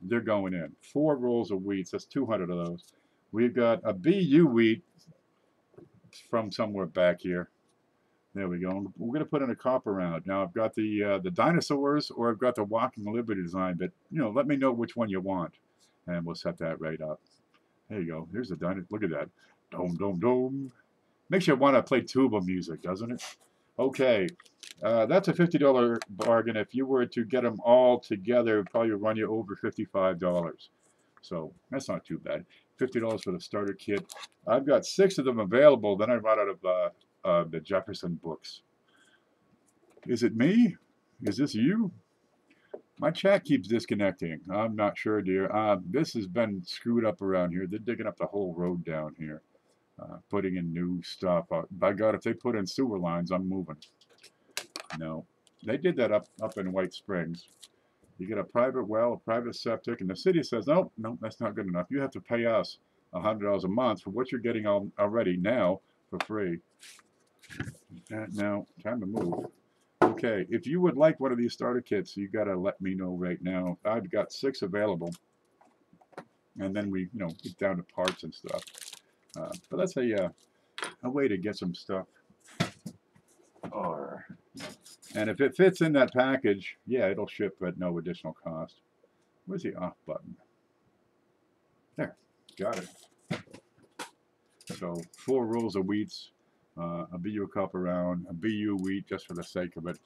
They're going in. 4 rolls of wheats. That's 200 of those. We've got a BU wheat from somewhere back here. There we go. We're going to put in a copper round. Now I've got the dinosaurs, or I've got the Walking Liberty design, but let me know which one you want, and we'll set that right up. There you go. Here's the dinosaur. Look at that. Dome, dome, dome. Makes you want to play tuba music, doesn't it? Okay, that's a $50 bargain. If you were to get them all together, it would probably run you over $55. So that's not too bad. $50 for the starter kit. I've got 6 of them available. Then I run out of the Jefferson books. Is it me? Is this you? My chat keeps disconnecting. I'm not sure, dear. This has been screwed up around here. They're digging up the whole road down here, putting in new stuff. By God, if they put in sewer lines, I'm moving. No, they did that up in White Springs. You get a private well, a private septic, and the city says, no, that's not good enough. You have to pay us $100 a month for what you're getting already now for free. Now, time to move. Okay, if you would like one of these starter kits, you got to let me know right now. I've got 6 available, and then we, get down to parts and stuff. But that's a way to get some stuff. And if it fits in that package, yeah, it'll ship at no additional cost. Where's the off button? There, got it. So 4 rolls of wheats, a BU cup around, a BU wheat just for the sake of it.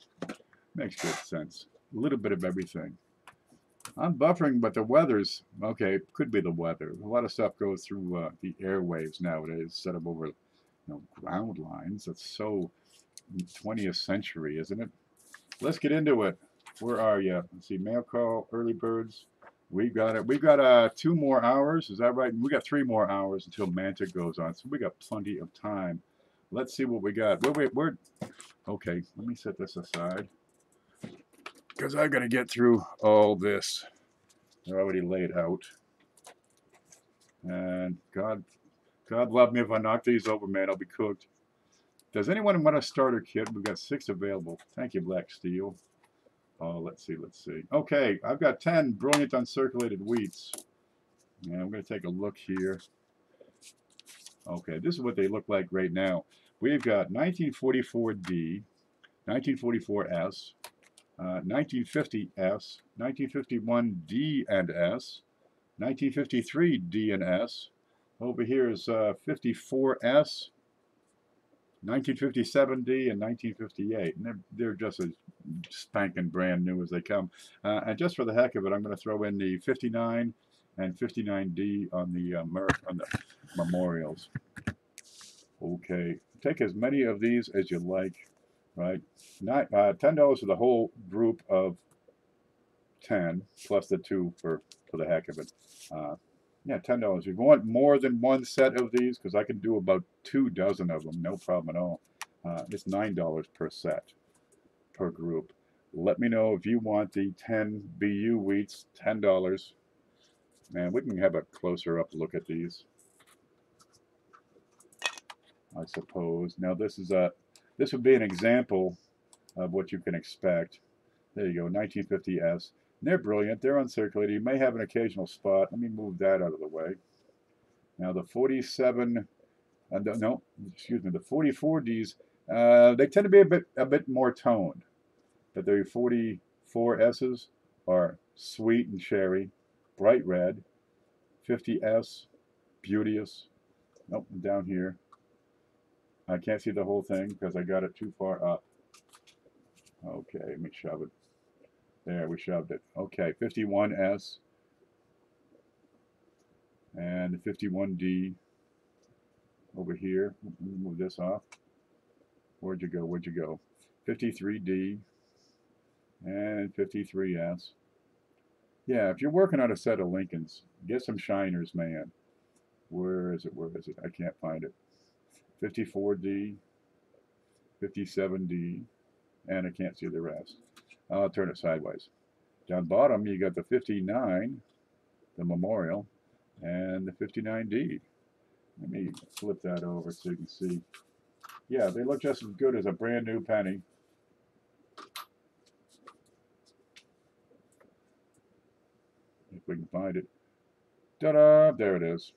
Makes good sense. A little bit of everything. I'm buffering, but the weather's, okay, could be the weather. A lot of stuff goes through the airwaves nowadays instead of over ground lines. That's so 20th century, isn't it? Let's get into it. Where are you? Let's see, mail call, early birds. We got it. We've got 2 more hours. Is that right? We got 3 more hours until Manta goes on, so we got plenty of time. Let's see what we got. Wait. Okay, let me set this aside because I got to get through all this. They're already laid out. And God love me if I knock these over, man. I'll be cooked. Does anyone want a starter kit? We've got 6 available. Thank you, Black Steel. Oh, let's see. Okay, I've got 10 brilliant uncirculated wheats. And I'm going to take a look here. Okay, this is what they look like right now. We've got 1944D, 1944S, 1950S, 1951D and S, 1953D and S. Over here is 54S, 1957D, and 1958. And they're just as spanking brand new as they come. And just for the heck of it, I'm going to throw in the 59 and 59D on the memorials. Okay, take as many of these as you like, right? $10 for the whole group of 10, plus the 2 for the heck of it. Yeah, $10. If you want more than 1 set of these, because I can do about 2 dozen of them, no problem at all. It's $9 per set, per group. Let me know if you want the 10 BU wheats, $10. Man, we can have a closer up look at these, I suppose. Now this would be an example of what you can expect. There you go, 1950S. They're brilliant. They're uncirculated. You may have an occasional spot. Let me move that out of the way. Now the 47, the 44Ds, they tend to be a bit more toned. But the 44S's are sweet and cherry, bright red. 50S, beauteous. Nope, down here. I can't see the whole thing because I got it too far up. Okay, let me shove it. There, we shoved it. Okay, 51S and the 51D over here. Move this off. Where'd you go? Where'd you go? 53D and 53S. Yeah, if you're working on a set of Lincolns, get some shiners, man. Where is it? Where is it? I can't find it. 54D, 57D, and I can't see the rest. I'll turn it sideways. Down bottom, you got the 59, the Memorial, and the 59D. Let me flip that over so you can see. Yeah, they look just as good as a brand new penny. If we can find it. Ta-da! There it is.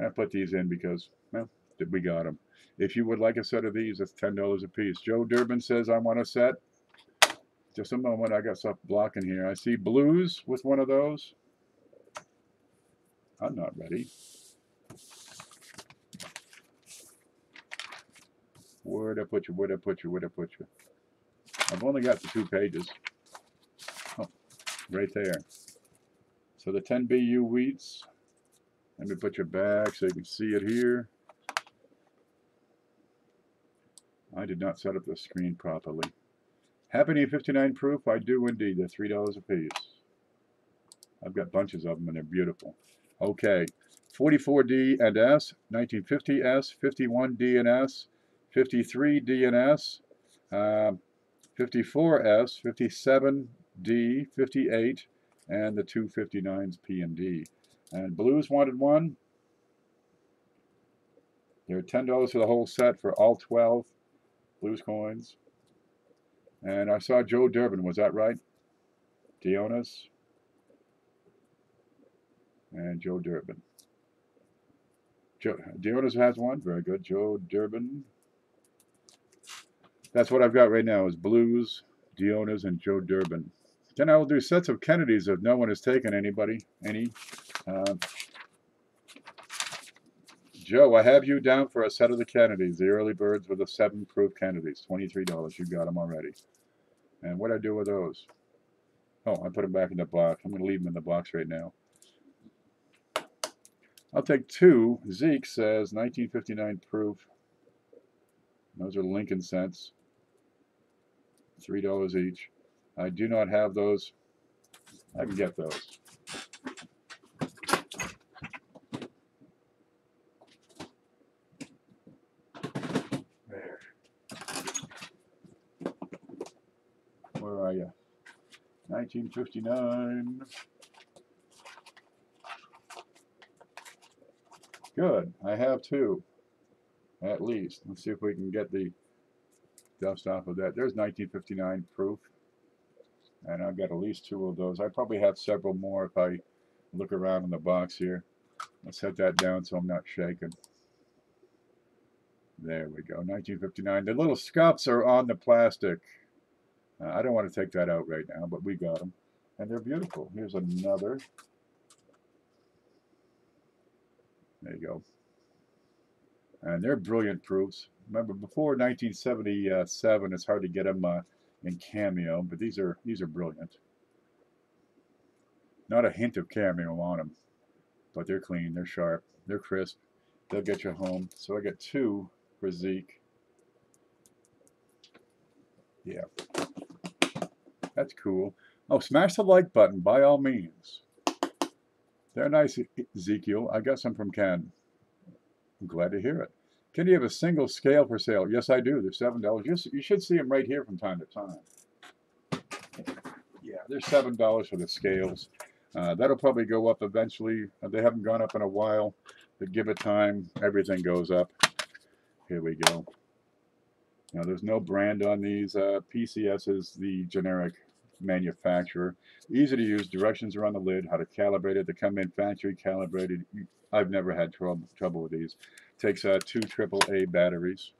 I put these in because, well, we got them. If you would like a set of these, it's $10 a piece. Joe Durbin says, I want a set. Just a moment, I got stuff blocking here. I see blues with one of those. I'm not ready. Where'd I put you? Where'd I put you? Where'd I put you? I've only got the 2 pages. Oh, right there. So the 10 BU wheats. Let me put you back so you can see it here. I did not set up the screen properly. Happening 59 proof, I do indeed. They're $3 a piece. I've got bunches of them and they're beautiful. Okay, 44D and S, 1950S, 51D and S, 53D and S, 54S, 57D, 58, and the 259s P and D. And blues wanted one. They're $10 for the whole set for all 12 blues coins. And I saw Joe Durbin, was that right? Dionis and Joe Durbin. Dionis has one, very good. Joe Durbin. That's what I've got right now is blues, Dionis, and Joe Durbin. Then I will do sets of Kennedys if no one has taken any. Joe, I have you down for a set of the Kennedys, the early birds with the 7 proof Kennedys, $23. You got them already. And what do I do with those? Oh, I put them back in the box. I'm going to leave them in the box right now. I'll take 2. Zeke says 1959 proof. Those are Lincoln cents. $3 each. I do not have those. I can get those. There. Where are you? 1959. Good. I have 2. At least. Let's see if we can get the dust off of that. There's 1959 proof. And I've got at least 2 of those. I probably have several more if I look around in the box here. Let's set that down so I'm not shaking. There we go. 1959. The little scuffs are on the plastic. I don't want to take that out right now, but we got them. And they're beautiful. Here's another. There you go. And they're brilliant proofs. Remember, before 1977, it's hard to get them in cameo, but these are brilliant. Not a hint of cameo on them, but they're clean, they're sharp, they're crisp. They'll get you home. So I got 2 for Zeke. Yeah, that's cool. Oh, smash the like button by all means. They're nice, Ezekiel. I got some from Ken. I'm glad to hear it. Can you have a single scale for sale? Yes, I do. They're $7. You should see them right here from time to time. Yeah, they're $7 for the scales. That'll probably go up eventually. They haven't gone up in a while, but give it time. Everything goes up. Here we go. Now, there's no brand on these. PCS is the generic manufacturer. Easy to use. Directions are on the lid. How to calibrate it. They come in factory calibrated. I've never had trouble with these. Takes 2 AAA batteries.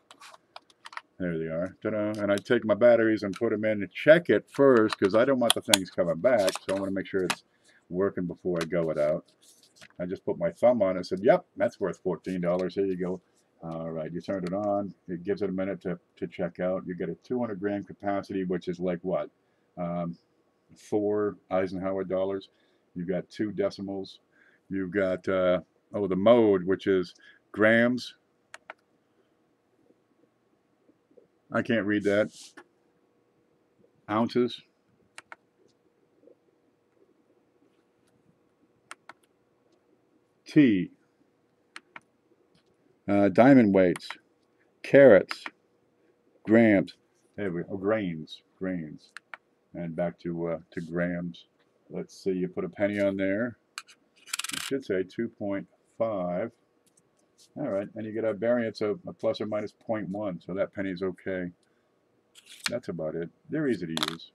There they are. Ta-da. And I take my batteries and put them in and check it first because I don't want the things coming back. So I want to make sure it's working before I go it out. I just put my thumb on it and said, yep, that's worth $14. Here you go. All right, you turn it on. It gives it a minute to check out. You get a 200 gram capacity, which is like what? Um, 4 Eisenhower dollars. You've got 2 decimals. You've got, oh, the mode, which is grams. I can't read that. Ounces. T. Diamond weights. Carats. Grams. There we go. Grains. And back to grams. Let's see. You put a penny on there. It should say 2.5. All right, and you get a variance of a plus or minus 0.1, so that penny's okay. That's about it. They're easy to use.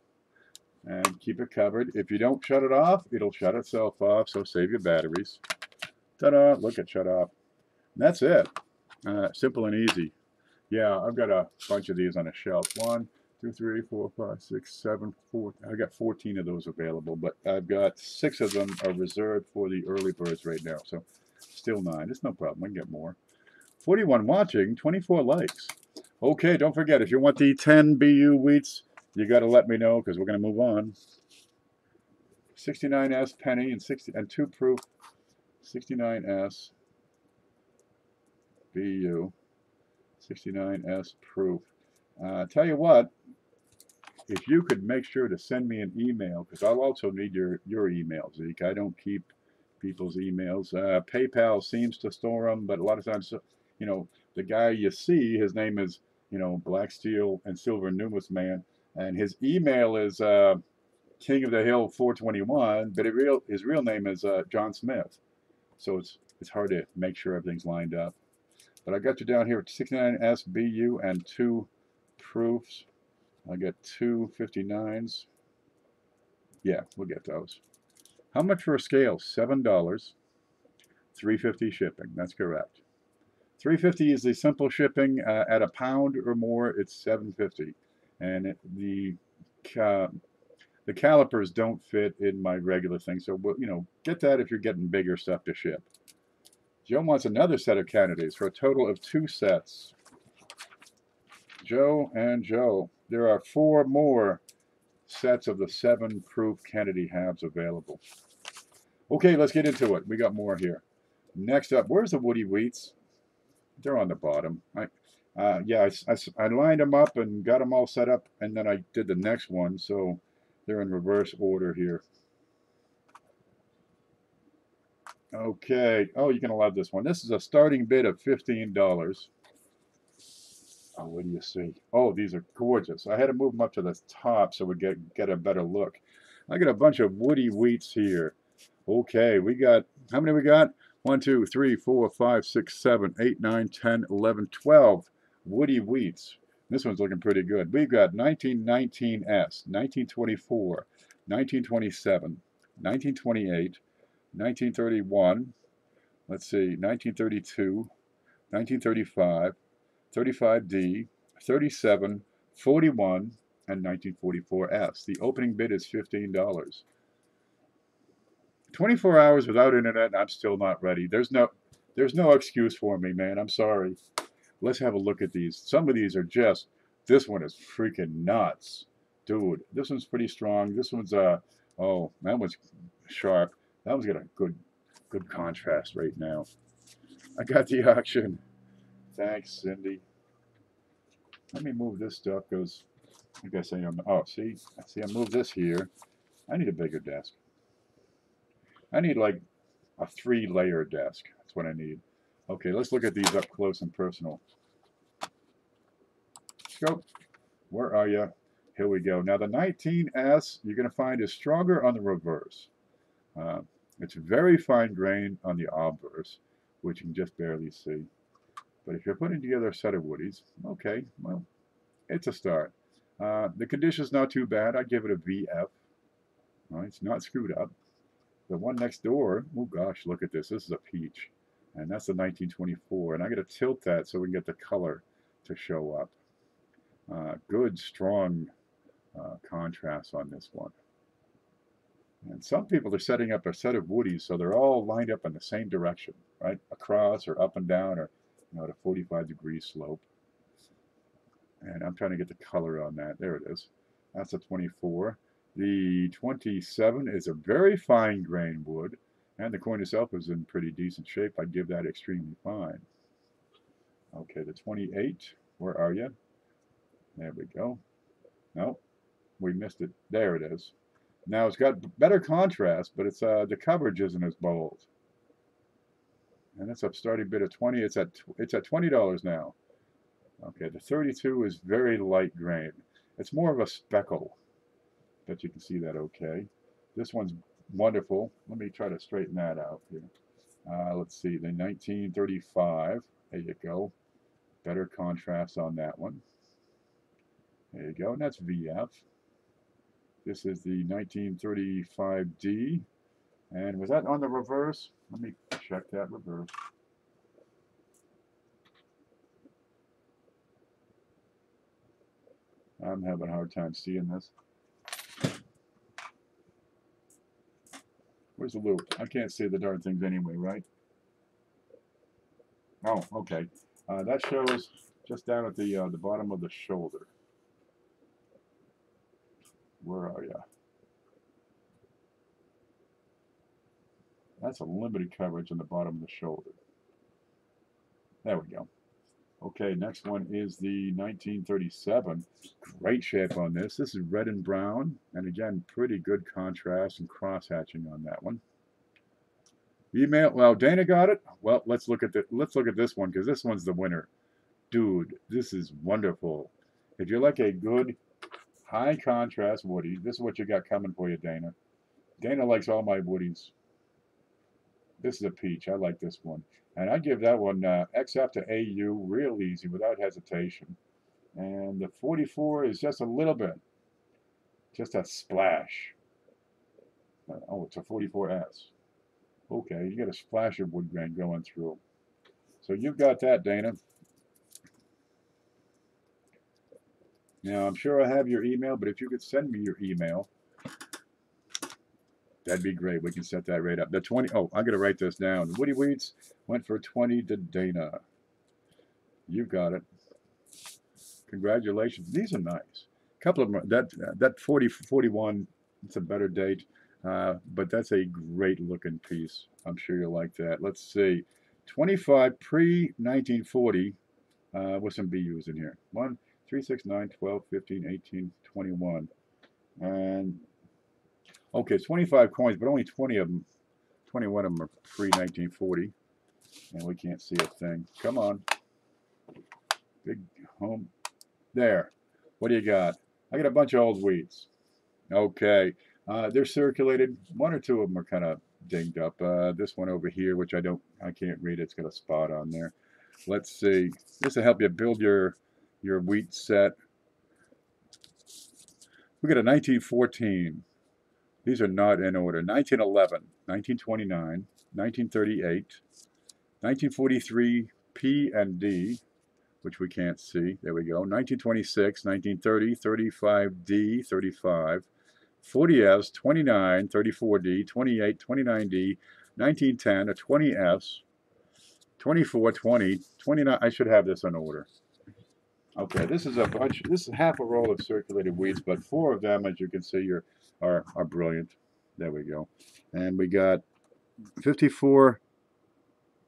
And keep it covered. If you don't shut it off, it'll shut itself off, so save your batteries. Ta-da! Look, it shut off. And that's it. Simple and easy. Yeah, I've got a bunch of these on a shelf. 1, 2, 3, 4, 5, 6, 7, 4. I've got 14 of those available, but I've got 6 of them are reserved for the early birds right now. So still 9. It's no problem. I can get more. 41 watching, 24 likes. Okay, don't forget, if you want the 10 BU wheats, you got to let me know because we're going to move on. 69S penny and 2 proof. 69S BU. 69S proof. Tell you what, if you could make sure to send me an email, because I'll also need your email, Zeke. I don't keep people's emails. PayPal seems to store them, but a lot of times, you know, the guy you see, his name is, you know, Black Steel and Silver Numerous Man, and his email is King of the Hill 421, but his real name is John Smith. So it's hard to make sure everything's lined up. But I got you down here at 69S BU and 2 proofs. I got 2 59s. Yeah, we'll get those. How much for a scale? $7. $3.50 shipping. That's correct. $3.50 is the simple shipping. At a pound or more, it's $7.50. And the calipers don't fit in my regular thing. So, you know, get that if you're getting bigger stuff to ship. Joe wants another set of candidates for a total of 2 sets. Joe and Joe. There are 4 more sets of the 7 proof Kennedy halves available. Okay, let's get into it. We got more here. Next up, where's the Woody Wheats? They're on the bottom. Yeah, I lined them up and got them all set up, and then I did the next one, so they're in reverse order here. Okay. Oh, you're going to love this one. This is a starting bid of $15. Oh, what do you see? Oh, these are gorgeous. I had to move them up to the top so we get a better look. I got a bunch of Woody Wheats here. Okay, we got, how many we got? 1, 2, 3, 4, 5, 6, 7, 8, 9, 10, 11, 12 Woody Wheats. This one's looking pretty good. We've got 1919S, 1924, 1927, 1928, 1931, let's see, 1932, 1935, 35D, 37, 41, and 1944S. The opening bid is $15. 24 hours without internet, I'm still not ready. There's no excuse for me, man. I'm sorry. Let's have a look at these. Some of these are just, this one is freaking nuts. Dude, this one's pretty strong. This one's, oh, that one's sharp. That one's got a good contrast right now. I got the auction. Thanks, Cindy. Let me move this stuff because I guess I am. Oh, see, I moved this here. I need a bigger desk. I need like a 3-layer desk. That's what I need. Okay, let's look at these up close and personal. Go. Where are you? Here we go. Now the 19S you're going to find is stronger on the reverse. It's very fine grain on the obverse, which you can just barely see. But if you're putting together a set of Woodies, okay, well, it's a start. The condition's not too bad. I'd give it a VF. All right, it's not screwed up. The one next door, oh gosh, look at this. This is a peach. And that's the 1924. And I got to tilt that so we can get the color to show up. Good, strong contrast on this one. And some people are setting up a set of Woodies so they're all lined up in the same direction, right? Across or up and down or At a 45-degree slope. And I'm trying to get the color on that. There it is. That's a 24. The 27 is a very fine grain wood, and the coin itself is in pretty decent shape. I'd give that extremely fine. Okay, the 28, where are you? There we go. No, we missed it. There it is. Now it's got better contrast, but it's the coverage isn't as bold. And it's a starting bid of 20. It's at $20 now. Okay, the 32 is very light grain. It's more of a speckle. Bet you can see that okay. This one's wonderful. Let me try to straighten that out here. Let's see, the 1935. There you go. Better contrast on that one. There you go, and that's VF. This is the 1935D. And was that on the reverse? Let me check that reverse. I'm having a hard time seeing this. Where's the loop? I can't see the darn things anyway, right? Oh, okay. That shows just down at the bottom of the shoulder. Where are you? That's a limited coverage on the bottom of the shoulder. There we go. Okay, next one is the 1937. Great shape on this. This is red and brown, and again, pretty good contrast and cross-hatching on that one. Email. Well, Dana got it. Well, let's look at this one, because this one's the winner. Dude, this is wonderful. If you like a good high contrast woody, this is what you got coming for you, Dana. Dana likes all my woodies. This is a peach. I like this one. And I give that one XF to AU real easy without hesitation. And the 44 is just a little bit. Just a splash. Oh, it's a 44S. Okay, you got a splash of wood grain going through. So you've got that, Dana. Now, I'm sure I have your email, but if you could send me your email, that'd be great. We can set that right up. The 20, oh, I'm going to write this down. Woody Weeds went for 20 to Dana. You got it. Congratulations. These are nice. A couple of them, that 41, it's a better date, but that's a great looking piece. I'm sure you'll like that. Let's see. 25 pre-1940 with some BUs in here. 1, 3, 6, 9, 12, 15, 18, 21. And okay, 25 coins, but only 21 of them are pre-1940. And we can't see a thing. Come on. Big home. There. What do you got? I got a bunch of old weeds. Okay. They're circulated. One or two of them are kind of dinged up. This one over here, which I can't read. It's got a spot on there. Let's see. This will help you build your wheat set. We got a 1914. These are not in order. 1911, 1929, 1938, 1943 P and D, which we can't see. There we go. 1926, 1930, 35D, 35, 40Fs, 29, 34D, 28, 29D, 1910, a 20Fs, 24, 20, 29. I should have this in order. Okay, this is a bunch. This is half a roll of circulated weeds, but 4 of them, as you can see, are brilliant. There we go. And we got 54S,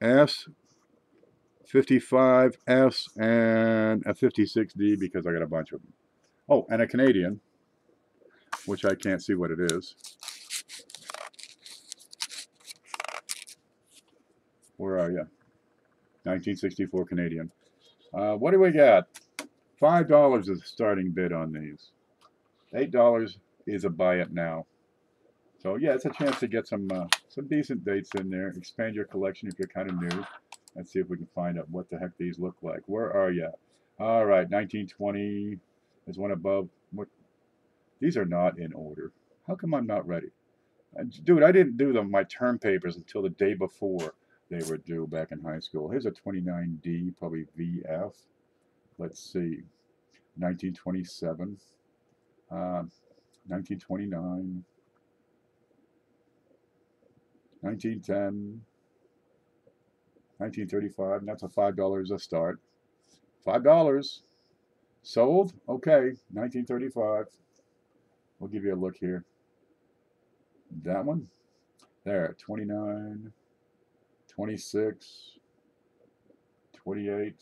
55S, and a 56D because I got a bunch of them. Oh, and a Canadian, which I can't see what it is. Where are you? 1964 Canadian. What do we got? $5 is the starting bid on these. $8 is a buy it now. So yeah, it's a chance to get some decent dates in there. Expand your collection if you're kind of new. Let's see if we can find out what the heck these look like. Where are you? All right, 1920 is one above. What? These are not in order. How come I'm not ready? Dude, I didn't do my term papers until the day before they were due back in high school. Here's a 29D, probably VF. Let's see, 1927, 1929, 1910, 1935, and that's a $5 a start. $5 sold. Okay, 1935. We'll give you a look here. That one there, 29, 26, 28,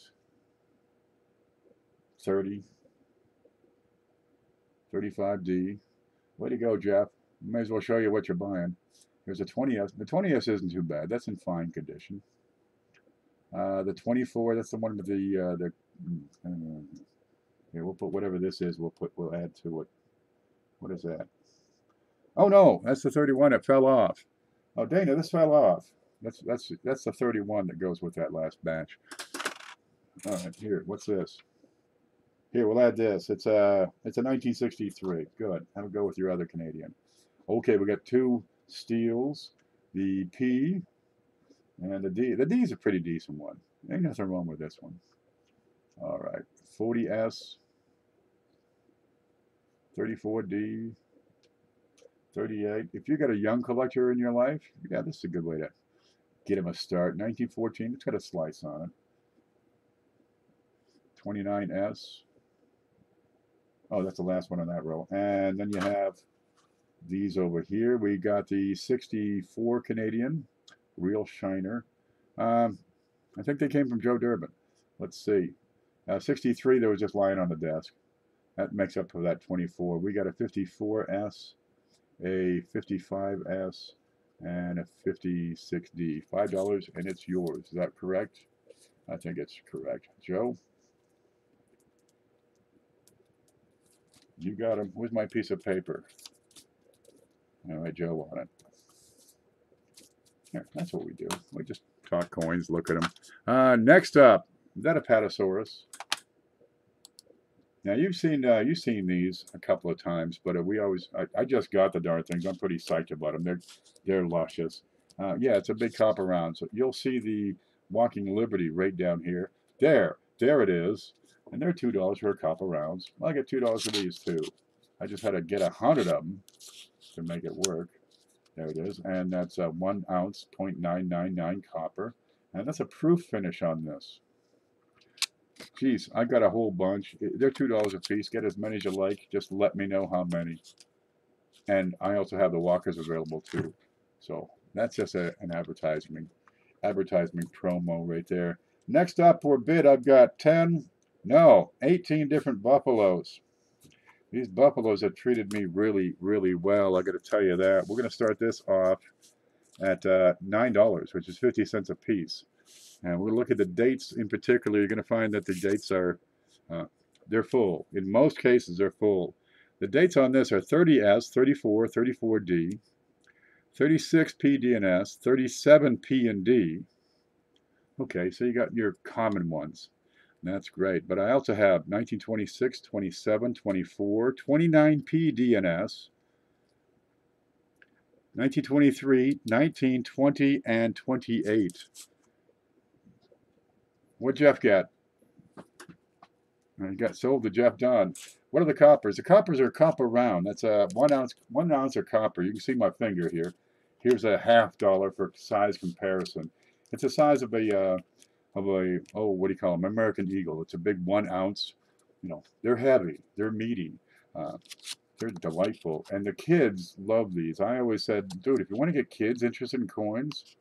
30, 35D. Way to go, Jeff. May as well show you what you're buying. Here's a 20S. The 20S isn't too bad. That's in fine condition. The 24, that's the one with the here, we'll put whatever this is, we'll add to it. What is that? Oh no, that's the 31. It fell off. Oh, Dana, this fell off. That's the 31 that goes with that last batch. All right, here, what's this? Here, we'll add this. It's a 1963. Good. Have a go with your other Canadian. Okay, we got two steels, the P and the D. The D is a pretty decent one. Ain't nothing wrong with this one. All right, 40S, 34D, 38. If you got a young collector in your life, yeah, this is a good way to get him a start. 1914, it's got a slice on it. 29S. Oh, that's the last one on that row. And then you have these over here. We got the 64 Canadian, real shiner. I think they came from Joe Durbin. Let's see. 63, that was just lying on the desk. That makes up for that 24. We got a 54S, a 55S, and a 56D. $5, and it's yours. Is that correct? I think it's correct. Joe? You got him. Where's my piece of paper? All right, Joe on it. Here, that's what we do. We just talk coins, look at them. Next up, is that a Patasaurus? Now you've seen these a couple of times, but I just got the darn things. I'm pretty psyched about them. They're luscious. Yeah, it's a big copper round. So you'll see the Walking Liberty right down here. There it is. And they're $2 for a copper rounds. Well, I get $2 for these too. I just had to get 100 of them to make it work. There it is. And that's a 1 ounce, 0.999 copper. And that's a proof finish on this. Geez, I got a whole bunch. They're $2 a piece. Get as many as you like. Just let me know how many. And I also have the walkers available too. So that's just an advertisement promo right there. Next up for bid, I've got 18 different buffaloes. These buffaloes have treated me really, really well. I got to tell you that. We're going to start this off at $9, which is 50 cents a piece. And we're going to look at the dates in particular. You're going to find that the dates are, they're full. In most cases, they're full. The dates on this are 30S, 34, 34D, 36 PD and S, 37 P and D. Okay, so you got your common ones. That's great. But I also have 1926, 27, 24, 29 P, D, and S, 1923, 19, 20, and 28. What Jeff got? I got sold to Jeff Dunn. What are the coppers? The coppers are copper round. That's a 1 ounce of copper. You can see my finger here. Here's a $1/2 for size comparison. It's the size of a what do you call them? American Eagle. It's a big 1 ounce. You know, they're heavy. They're meaty. They're delightful. And the kids love these. I always said, dude, if you want to get kids interested in coins,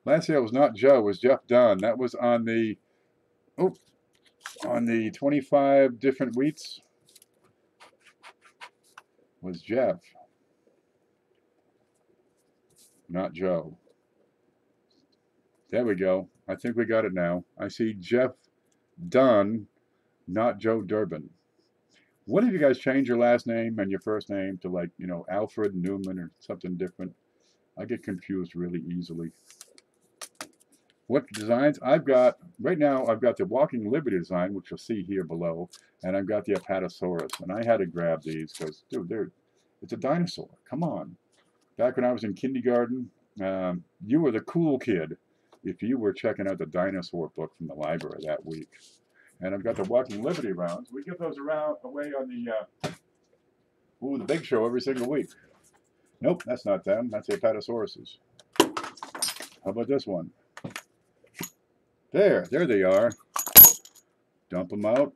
last year it was not Joe, it was Jeff Dunn. That was on the 25 different wheats. Was Jeff, not Joe. There we go. I think we got it now. I see Jeff Dunn, not Joe Durbin. What if you guys change your last name and your first name to, like, you know, Alfred Newman or something different? I get confused really easily. What designs? I've got, right now, I've got the Walking Liberty design, which you'll see here below, and I've got the Apatosaurus. And I had to grab these because, dude, it's a dinosaur. Come on. Back when I was in kindergarten, you were the cool kid if you were checking out the dinosaur book from the library that week. And I've got the Walking Liberty rounds. We give those away on the big show every single week. Nope, that's not them. That's the Apatosauruses. How about this one? There they are. Dump them out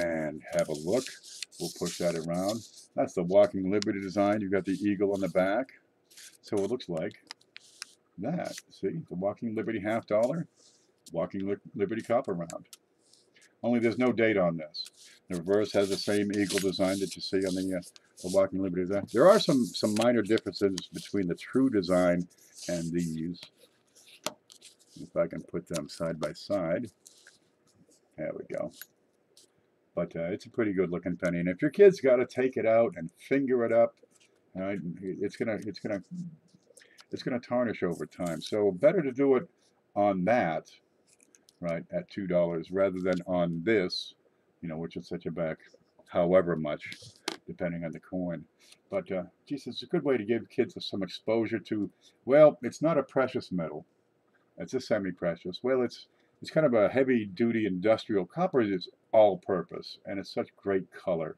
and have a look. We'll push that around. That's the Walking Liberty design. You've got the eagle on the back. So it looks like that. See, the Walking Liberty $50, Walking Liberty copper round. Only there's no date on this. The reverse has the same eagle design that you see on the Walking Liberty design. There are some minor differences between the true design and these. If I can put them side by side. There we go. But it's a pretty good looking penny. And if your kid's got to take it out and finger it up, it's gonna tarnish over time. So better to do it on that, right, at $2 rather than on this, you know, which will set you back however much, depending on the coin. But geez, it's a good way to give kids some exposure to, well, it's not a precious metal. It's a semi-precious. Well, it's kind of a heavy-duty industrial. Copper is all-purpose, and it's such great color.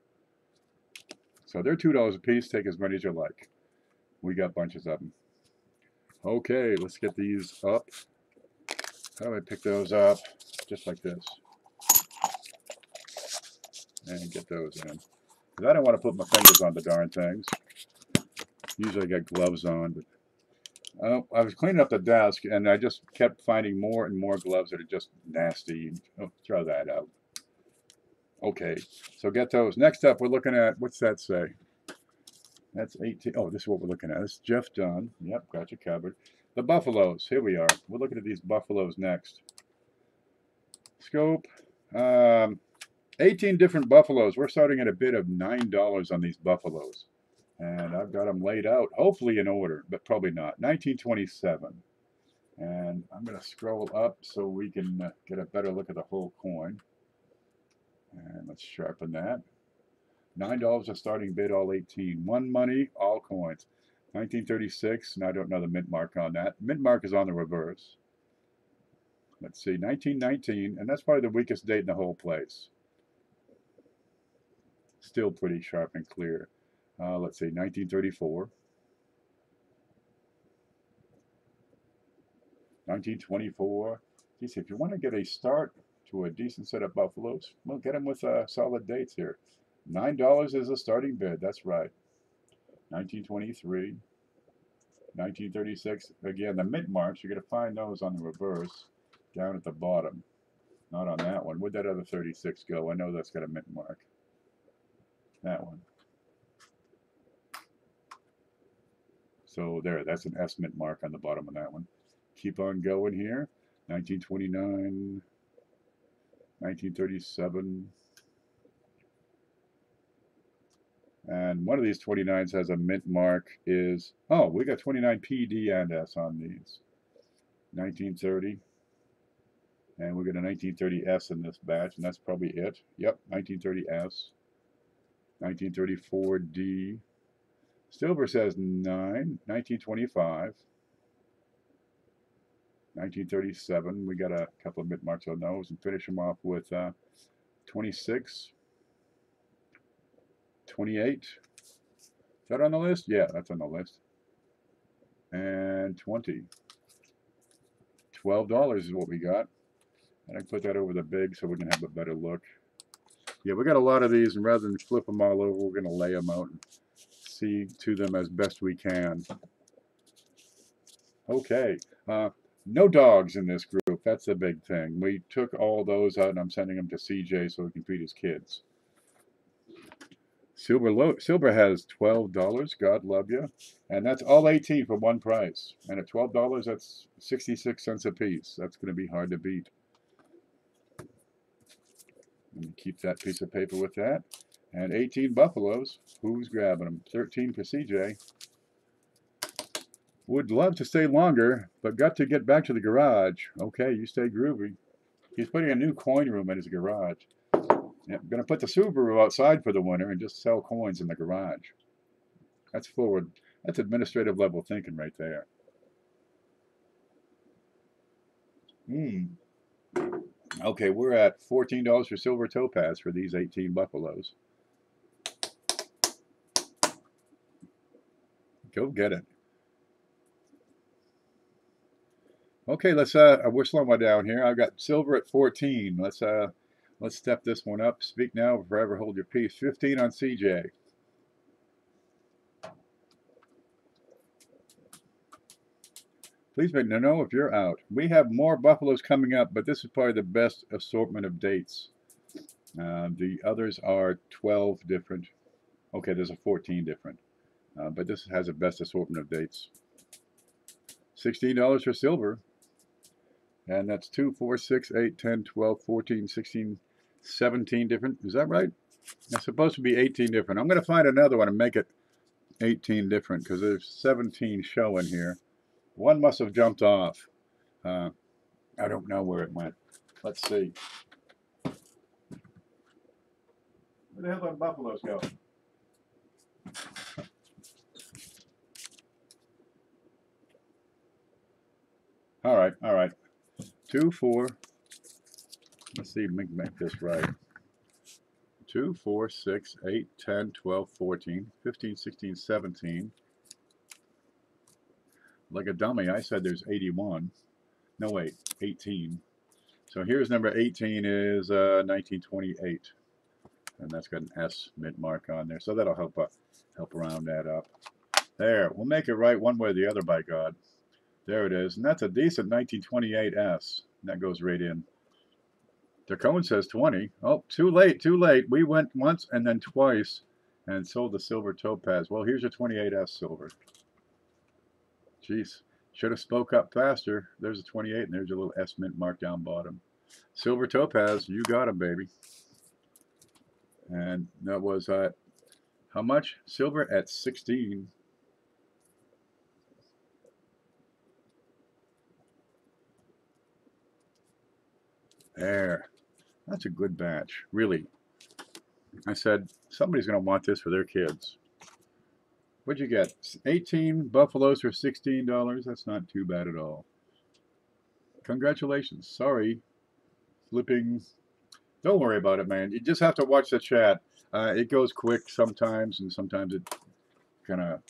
So they're $2 a piece. Take as many as you like. We got bunches of them. Okay, let's get these up. How do I pick those up? Just like this. And get those in. Because I don't want to put my fingers on the darn things. Usually I got gloves on, but I was cleaning up the desk, and I just kept finding more and more gloves that are just nasty. Oh, throw that out. Okay, so get those. Next up, we're looking at, what's that say? That's 18. Oh, this is what we're looking at. This is Jeff Dunn. Yep, got you covered. The Buffaloes. Here we are. We're looking at these Buffaloes next. Scope. 18 different Buffaloes. We're starting at a bid of $9 on these Buffaloes. And I've got them laid out, hopefully in order, but probably not. 1927. And I'm going to scroll up so we can get a better look at the whole coin. And let's sharpen that. $9 a starting bid, all 18. One money, all coins. 1936, and I don't know the mint mark on that. Mint mark is on the reverse. Let's see, 1919, and that's probably the weakest date in the whole place. Still pretty sharp and clear. Let's see, 1934. 1924. Geez, if you want to get a start to a decent set of Buffaloes, well, get them with solid dates here. $9 is a starting bid, that's right. 1923. 1936. Again, the mint marks, you're going to find those on the reverse down at the bottom. Not on that one. Where'd that other 36 go? I know that's got a mint mark. That one. So there, that's an S mint mark on the bottom of that one. Keep on going here. 1929, 1937. And one of these 29s has a mint mark is, oh, we got 29 PD and S on these. 1930. And we got a 1930S in this batch, and that's probably it. Yep, 1930S. 1934D. Silver says 9. 1925. 1937. We got a couple of mint marks on those, and finish them off with 26. 28. Is that on the list? Yeah, that's on the list. And 20. $12 is what we got. And I put that over the big so we can have a better look. Yeah, we got a lot of these, and rather than flip them all over, we're going to lay them out and see to them as best we can. Okay. No dogs in this group. That's the big thing. We took all those out, and I'm sending them to CJ so he can feed his kids. Silver has $12. God love you. And that's all 18 for one price. And at $12, that's 66 cents a piece. That's going to be hard to beat. Let me keep that piece of paper with that. And 18 Buffaloes. Who's grabbing them? 13 for CJ. Would love to stay longer, but got to get back to the garage. Okay, you stay groovy. He's putting a new coin room in his garage. Yeah, I'm going to put the Subaru outside for the winter and just sell coins in the garage. That's forward. That's administrative level thinking right there. Okay, we're at $14 for silver topaz for these 18 Buffaloes. Go get it. Okay, we're slowing down here. I've got silver at 14. Let's step this one up. Speak now or forever hold your peace. 15 on CJ. Please make no know if you're out. We have more buffaloes coming up, but this is probably the best assortment of dates. The others are 12 different. Okay, there's a 14 different, but this has the best assortment of dates. $16 for silver, and that's 2, 4, 6, 8, 10, 12, 14, 16, 17 different. Is that right? It's supposed to be 18 different. I'm going to find another one and make it 18 different because there's 17 showing here. One must have jumped off. I don't know where it went. Let's see. Where the hell did buffaloes go? All right, all right. 2, 4. Let's see, make this right. 2, 4, 6, 8, 10, 12, 14, 15, 16, 17. Like a dummy, I said there's 81. No, wait, 18. So here's number 18 is 1928. And that's got an S mint mark on there. So that'll help round that up. There, we'll make it right one way or the other, by God. There it is. And that's a decent 1928 S. That goes right in. The cone says 20. Oh, too late, too late. We went once and then twice and sold the silver topaz. Well, here's your 28S silver. Jeez, should have spoke up faster. There's a 28 and there's your little S mint mark down bottom. Silver topaz, you got him, baby. And that was how much? Silver at 16. There. That's a good batch, really. I said, somebody's going to want this for their kids. What'd you get? 18 buffaloes for $16. That's not too bad at all. Congratulations. Sorry. Flipping. Don't worry about it, man. You just have to watch the chat. It goes quick sometimes, and sometimes it kind of,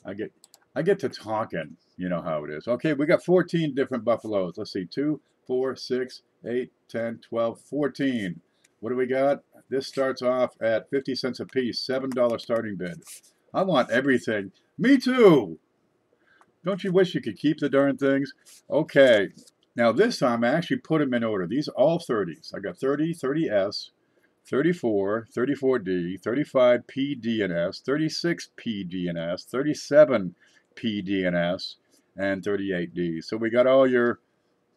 I get to talking. You know how it is. Okay, we got 14 different buffaloes. Let's see. 2, 4, 6, 8, 10, 12, 14. What do we got? This starts off at 50 cents a piece. $7 starting bid. I want everything. Me too. Don't you wish you could keep the darn things? Okay. Now this time I actually put them in order. These are all 30s. I got 30, 30S, 34, 34D, 35 PD and S, 36 PD and S, 37 PD and S, and 38D. So we got all your,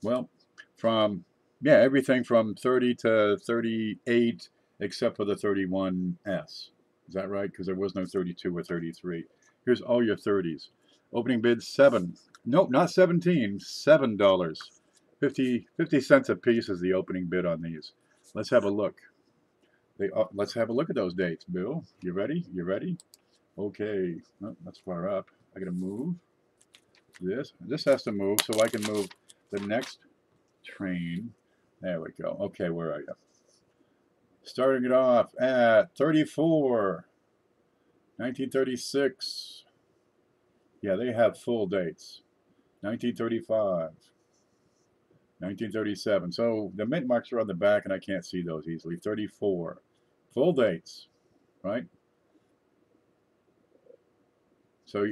well, from, yeah, everything from 30 to 38 except for the 31S. Is that right? Because there was no 32 or 33. Here's all your 30s. Opening bid 7. Nope, not 17. $7. 50 cents a piece is the opening bid on these. Let's have a look. Let's have a look at those dates, Bill. You ready? You ready? Okay. Oh, that's far up. I gotta move this. This has to move so I can move the next train. There we go. Okay, where are you? Starting it off at 34. 1936. Yeah, they have full dates. 1935. 1937. So the mint marks are on the back and I can't see those easily. 34. Full dates, right? So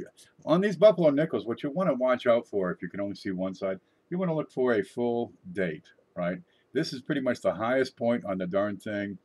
on these Buffalo nickels, what you want to watch out for, if you can only see one side, you want to look for a full date, right? This is pretty much the highest point on the darn thing.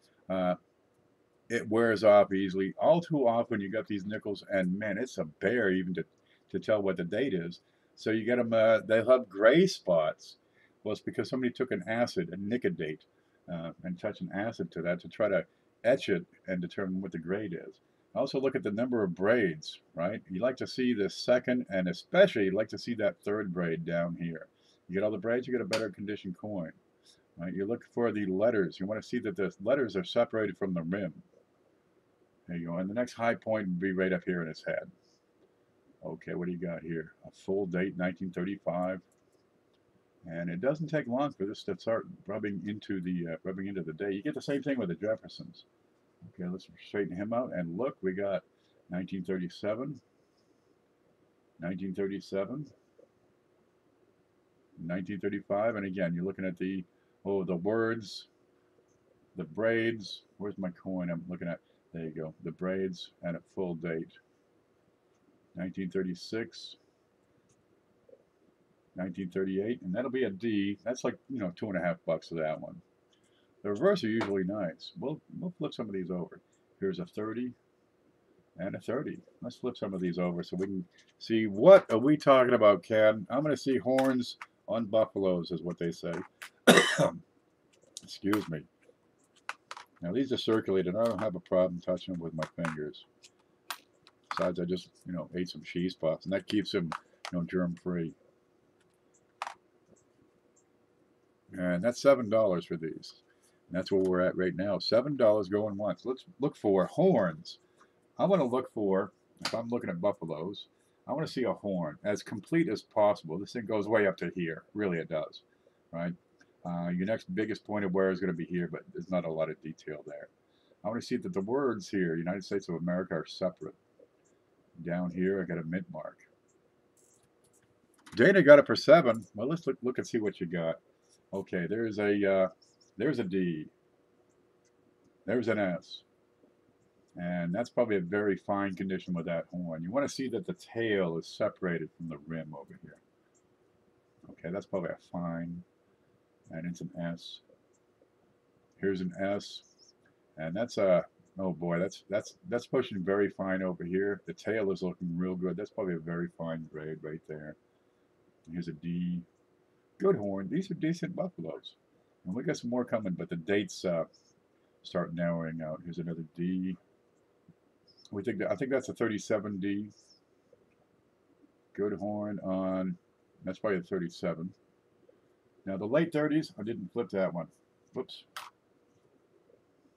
It wears off easily. All too often you got these nickels, and man, it's a bear even to tell what the date is. So you get them, they'll have gray spots. Well, it's because somebody took an acid, a nicodate, and touched an acid to that to try to etch it and determine what the grade is. Also look at the number of braids, right? You like to see the second, and especially you like to see that third braid down here. You get all the braids, you get a better conditioned coin. Right? You look for the letters. You want to see that the letters are separated from the rim. There you go. And the next high point would be right up here in its head. Okay, what do you got here? A full date, 1935. And it doesn't take long for this to start rubbing into the day. You get the same thing with the Jeffersons. Okay, let's straighten him out. And look, we got 1937, 1937, 1935. And again, you're looking at the, oh, the words, the braids. Where's my coin I'm looking at? There you go. The braids and a full date. 1936. 1938, and that'll be a D. That's like, you know, $2.50 for that one. The reverse are usually nice. We'll flip some of these over. Here's a 30 and a 30. Let's flip some of these over so we can see what are we talking about, Ken. I'm going to see horns on buffaloes, is what they say. Excuse me. Now these are circulated. I don't have a problem touching them with my fingers. Besides, I just, you know, ate some cheese puffs, and that keeps them, you know, germ free. And that's $7 for these. And that's where we're at right now. $7 going once. Let's look for horns. I want to look for, if I'm looking at buffaloes, I want to see a horn as complete as possible. This thing goes way up to here. Really, it does. Right? Your next biggest point of wear is going to be here, but there's not a lot of detail there. I want to see that the words here, United States of America, are separate. Down here, I got a mint mark. Dana got it for 7. Well, let's look and see what you got. Okay, there's a D. There's an S. And that's probably a very fine condition with that horn. You want to see that the tail is separated from the rim over here. Okay, that's probably a fine. And it's an S. Here's an S. And that's a, oh boy, that's pushing very fine over here. The tail is looking real good. That's probably a very fine grade right there. Here's a D. Good horn. These are decent buffaloes. And we got some more coming, but the dates start narrowing out. Here's another D. I think that's a 37D. Good horn on, that's probably a 37. Now the late 30s, I didn't flip that one. Whoops.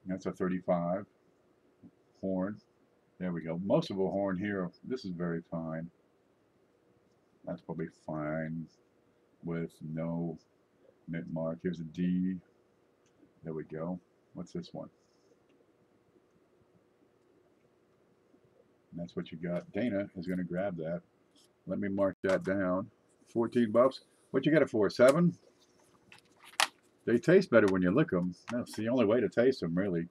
That's a 35 horn. There we go. Most of a horn here. This is very fine. That's probably fine with no mint mark. Here's a D. There we go. What's this one? And that's what you got. Dana is going to grab that. Let me mark that down. 14 bucks. What you got it for? 7? They taste better when you lick them. That's the only way to taste them, really.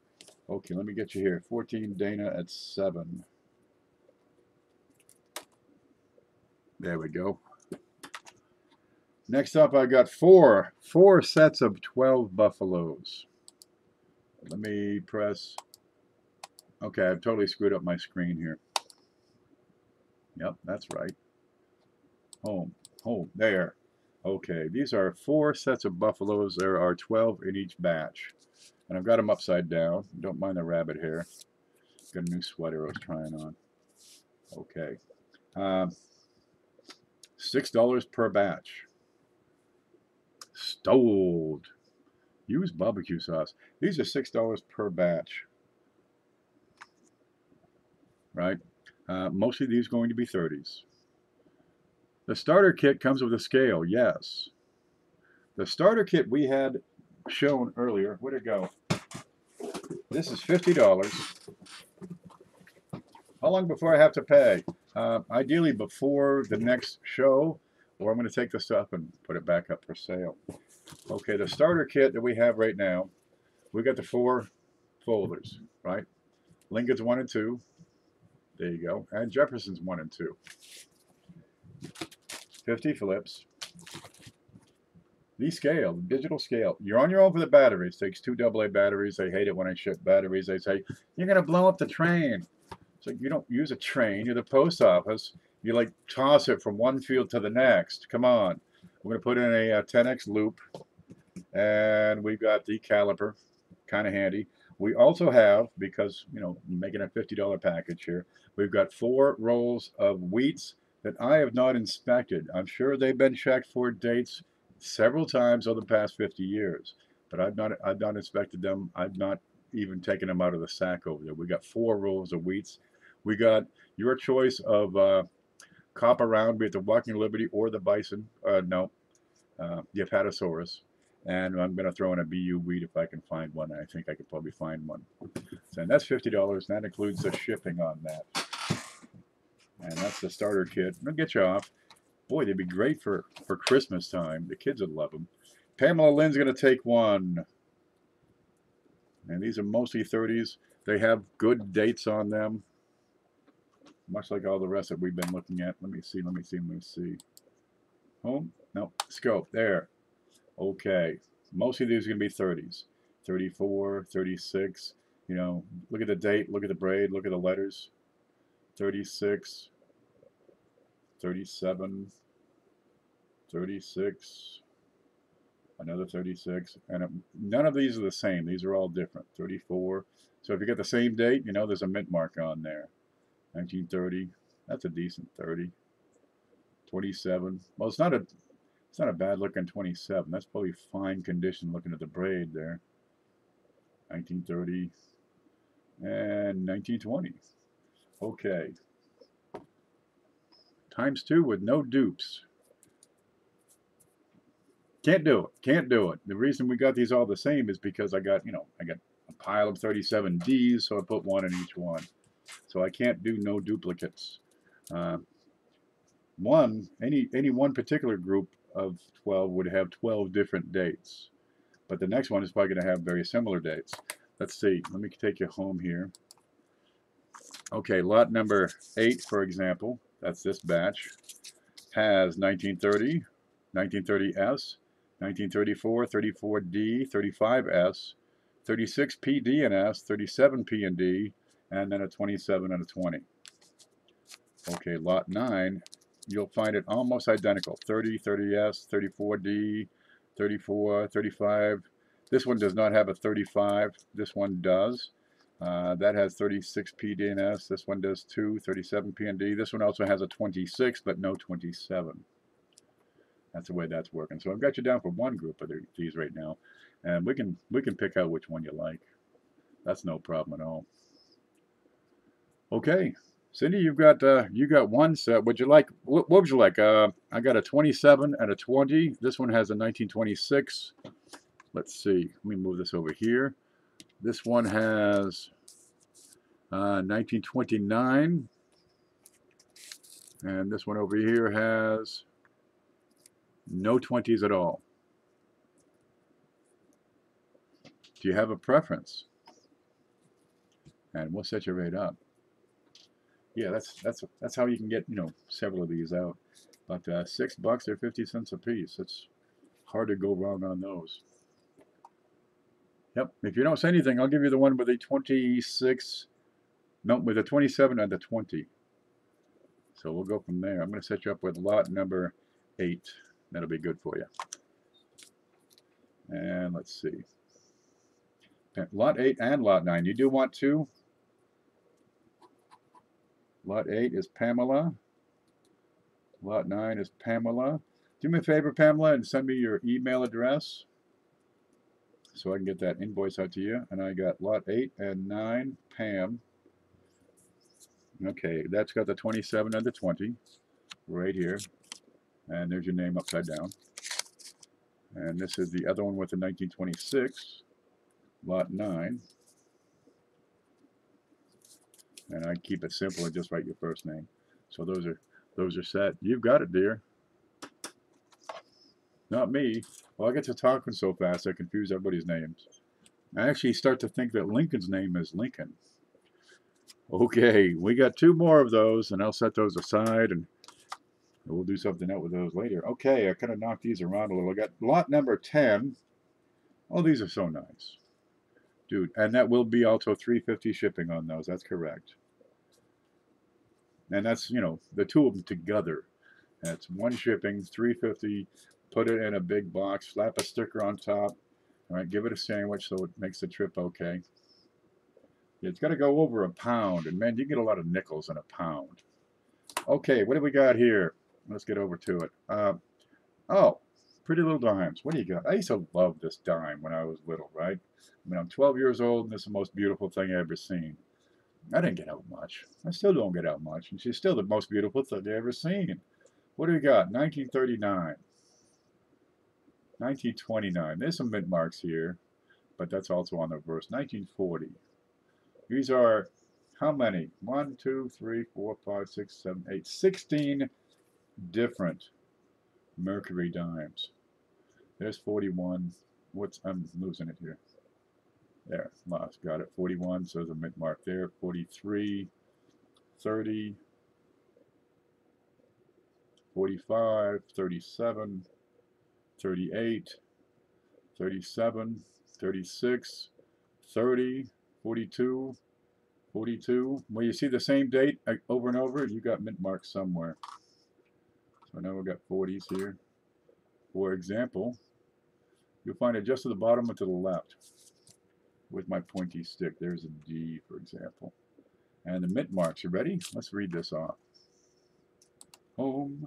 Okay, let me get you here. 14 Dana at 7. There we go. Next up, I got four sets of 12 buffaloes. Let me press. Okay, I've totally screwed up my screen here. Yep, that's right. Home, there. Okay, these are 4 sets of buffaloes. There are 12 in each batch. And I've got them upside down. Don't mind the rabbit hair. Got a new sweater I was trying on. Okay. $6 per batch. Stoled. Use barbecue sauce. These are $6 per batch. Right? Most of these going to be 30s. The starter kit comes with a scale, yes. The starter kit we had shown earlier, where'd it go? This is $50. How long before I have to pay? Ideally before the next show, or I'm going to take the stuff and put it back up for sale. Okay, the starter kit that we have right now, we got the 4 folders, right? Lincoln's 1 and 2. There you go. And Jefferson's 1 and 2. 50 flips. The scale, the digital scale. You're on your own for the batteries. It takes 2 AA batteries. They hate it when I ship batteries. They say, you're going to blow up the train. So you don't use a train. You're the post office. You like toss it from one field to the next. Come on. We're going to put in a 10X loop. And we've got the caliper. Kind of handy. We also have, because, you know, making a $50 package here, we've got 4 rolls of wheats that I have not inspected. I'm sure they've been checked for dates several times over the past 50 years, but I've not inspected them. I've not even taken them out of the sack over there. We got 4 rolls of wheats. We got your choice of copper round, be it the Walking Liberty or the Bison. The Apatosaurus. And I'm going to throw in a BU wheat if I can find one. I think I could probably find one. So, and that's $50. And that includes the shipping on that. And that's the starter kit. It'll get you off. Boy, they'd be great for Christmas time. The kids would love them. Pamela Lynn's going to take one. And these are mostly 30s. They have good dates on them, much like all the rest that we've been looking at. Let me see. Home? No, scope. There. Okay. Most of these are going to be 30s. 34, 36. You know, look at the date, look at the braid, look at the letters. 36, 37, 36, another 36. And none of these are the same. These are all different. 34. So if you get the same date, you know, there's a mint mark on there. 1930. That's a decent 30. 27. Well, it's not a bad looking 27. That's probably fine condition looking at the braid there. 1930 and 1920. Okay. ×2 with no dupes. Can't do it. Can't do it. The reason we got these all the same is because I got a pile of 37Ds, so I put one in each one. So I can't do no duplicates. Any one particular group of 12 would have 12 different dates. But the next one is probably going to have very similar dates. Let's see. Let me take you home here. Okay, lot number 8, for example, that's this batch, has 1930, 1930S, 1934, 34D, 35S, 36P, D, and S, 37P and D, and then a 27 and a 20. Okay, lot 9, you'll find it almost identical. 30, 30S, 34D, 34, 35. This one does not have a 35. This one does. That has 36P, D, and S. This one does too. 37P and D. This one also has a 26, but no 27. That's the way that's working. So I've got you down for one group of these right now, and we can pick out which one you like. That's no problem at all. Okay, Cindy, you got one set. Would you like? What would you like? I got a 27 and a 20. This one has a 1926. Let's see. Let me move this over here. This one has 1929. And this one over here has no 20s at all. Do you have a preference? And we'll set your rate up. Yeah, that's how you can get, you know, several of these out. But $6 or 50 cents a piece. It's hard to go wrong on those. Yep. If you don't say anything, I'll give you the one with the 26. No, with the 27 and the 20. So we'll go from there. I'm going to set you up with lot number 8. That'll be good for you. And let's see. Lot 8 and lot 9. You do want two? Lot 8 is Pamela. Lot 9 is Pamela. Do me a favor, Pamela, and send me your email address so I can get that invoice out to you. And I got lot 8 and 9, Pam. Okay, that's got the 27 and the 20 right here. And there's your name upside down. And this is the other one with the 1926, lot 9. And I keep it simple and just write your first name. So those are set. You've got it, dear. Not me. Well, I get to talking so fast I confuse everybody's names. I actually start to think that Lincoln's name is Lincoln. Okay, we got 2 more of those, and I'll set those aside, and we'll do something out with those later. Okay, I kind of knocked these around a little. I got lot number 10. Oh, these are so nice. Dude, and that will be also $3.50 shipping on those. That's correct. And that's, you know, the 2 of them together. That's one shipping, $3.50. Put it in a big box, slap a sticker on top. All right, give it a sandwich so it makes the trip okay. It's got to go over £1, and man, you get a lot of nickels in £1. Okay, what do we got here? Let's get over to it. Oh, Pretty Little Dimes. What do you got? I used to love this dime when I was little, right? I mean, I'm 12 years old, and this is the most beautiful thing I've ever seen. I didn't get out much. I still don't get out much, and she's still the most beautiful thing I've ever seen. What do we got? 1939. 1929. There's some mint marks here, but that's also on the reverse. 1940. These are how many? 1, 2, 3, 4, 5, 6, 7, 8, 16 different Mercury dimes. There's 41. I'm losing it here. There, lost, got it. 41, so there's a mint mark there. 43, 30, 45, 37, 38, 37, 36, 30, 42, 42. Well, you see the same date over and over, you got mint marks somewhere. So now we've got 40s here. For example, you'll find it just to the bottom and to the left with my pointy stick. There's a D, for example. And the mint marks, you ready? Let's read this off. Home.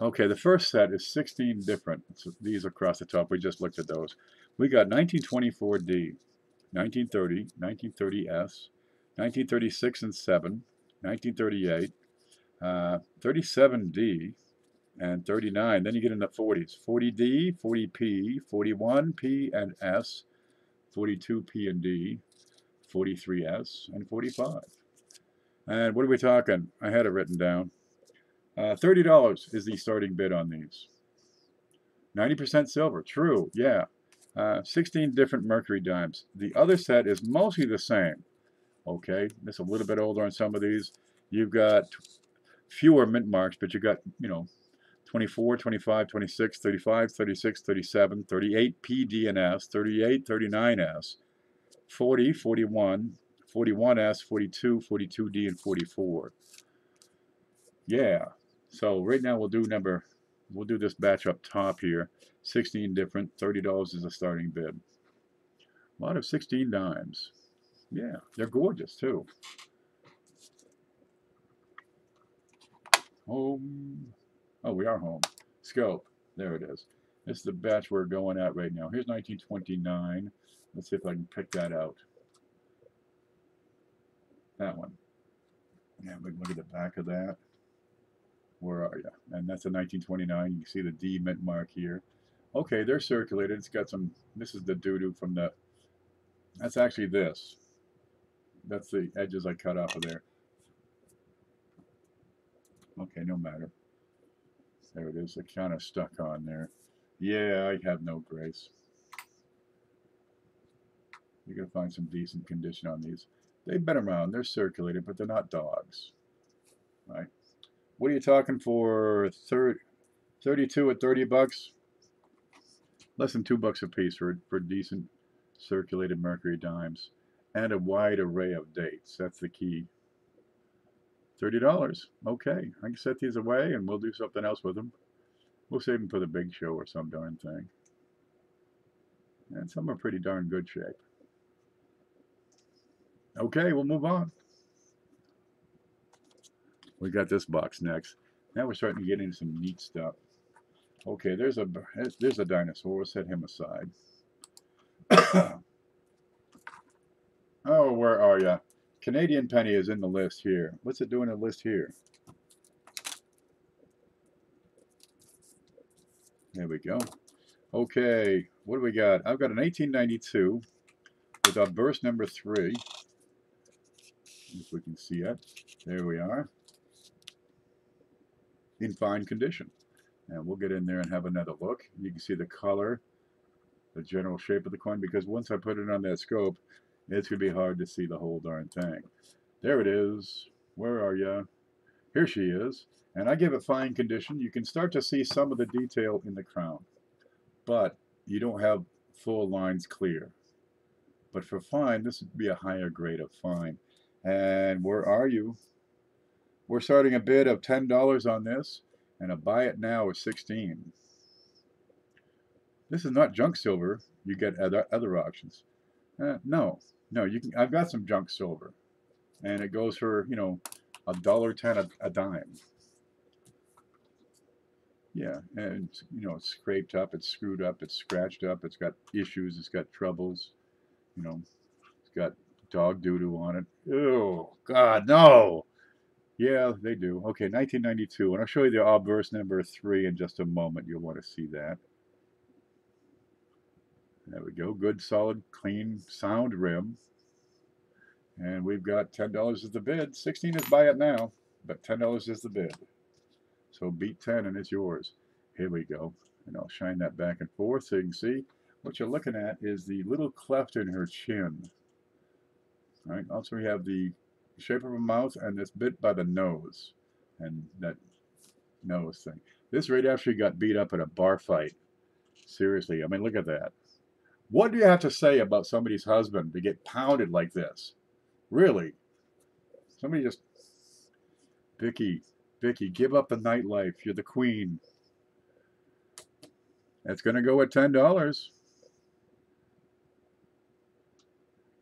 Okay, the first set is 16 different. So these across the top, we just looked at those. We got 1924D, 1930, 1930S, 1936 and 7, 1938, 37D, and 39. Then you get into 40s. 40D, 40P, 41P and S, 42P and D, 43S, and 45. And what are we talking? I had it written down. $30 is the starting bid on these. 90% silver. True, yeah. 16 different Mercury dimes. The other set is mostly the same. Okay, it's a little bit older on some of these. You've got fewer mint marks, but you got, 24, 25, 26, 35, 36, 37, 38 P, D, and S, 38, 39S, 40, 41, 41S, 42, 42D, and 44. Yeah. So right now we'll do this batch up top here. 16 different, $30 is a starting bid. A lot of 16 dimes. Yeah, they're gorgeous too. Home. Oh, we are home. Scope. There it is. This is the batch we're going at right now. Here's 1929. Let's see if I can pick that out. That one. Yeah, we can look at the back of that. Where are you? And that's a 1929. You can see the D mint mark here. Okay, they're circulated. It's got some, this is the doo-doo from the, that's actually this. That's the edges I cut off of there. Okay, no matter. There it is. It kind of stuck on there. Yeah, I have no grace. You're going to find some decent condition on these. They've been around. They're circulated, but they're not dogs. Right? What are you talking for? 32 at 30 bucks? Less than $2 a piece for decent circulated Mercury dimes. And a wide array of dates. That's the key. $30. Okay, I can set these away and we'll do something else with them. We'll save them for the big show or some darn thing. And some are pretty darn good shape. Okay, we'll move on. We got this box next. Now we're starting to get into some neat stuff. Okay, there's a dinosaur. We'll set him aside. Oh, where are ya? Canadian penny is in the list here. What's it doing in the list here? There we go. Okay, what do we got? I've got an 1892 with our burst number 3. If we can see it. There we are. In fine condition. And we'll get in there and have another look. You can see the color, the general shape of the coin, because once I put it on that scope, it's going to be hard to see the whole darn thing. There it is. Where are you? Here she is. And I give it fine condition. You can start to see some of the detail in the crown, but you don't have full lines clear. But for fine, this would be a higher grade of fine. And where are you? We're starting a bid of $10 on this, and a buy it now is $16. This is not junk silver. You get other auctions. No, you can. I've got some junk silver, and it goes for $1.10 a dime. Yeah, and it's scraped up, it's screwed up, it's scratched up, it's got issues, it's got troubles. It's got dog doo-doo on it. Oh God, no. Yeah, they do. Okay, 1992, and I'll show you the obverse number 3 in just a moment. You'll want to see that. There we go. Good, solid, clean, sound rim. And we've got $10 as the bid. $16 is buy it now, but $10 is the bid. So beat 10 and it's yours. Here we go. And I'll shine that back and forth so you can see. What you're looking at is the little cleft in her chin. Right. Also, we have the shape of her mouth and this bit by the nose, and that nose thing. This right after she got beat up at a bar fight. Seriously, I mean, look at that. What do you have to say about somebody's husband to get pounded like this? Really? Somebody just, Vicky, give up the nightlife. You're the queen. It's going to go at $10.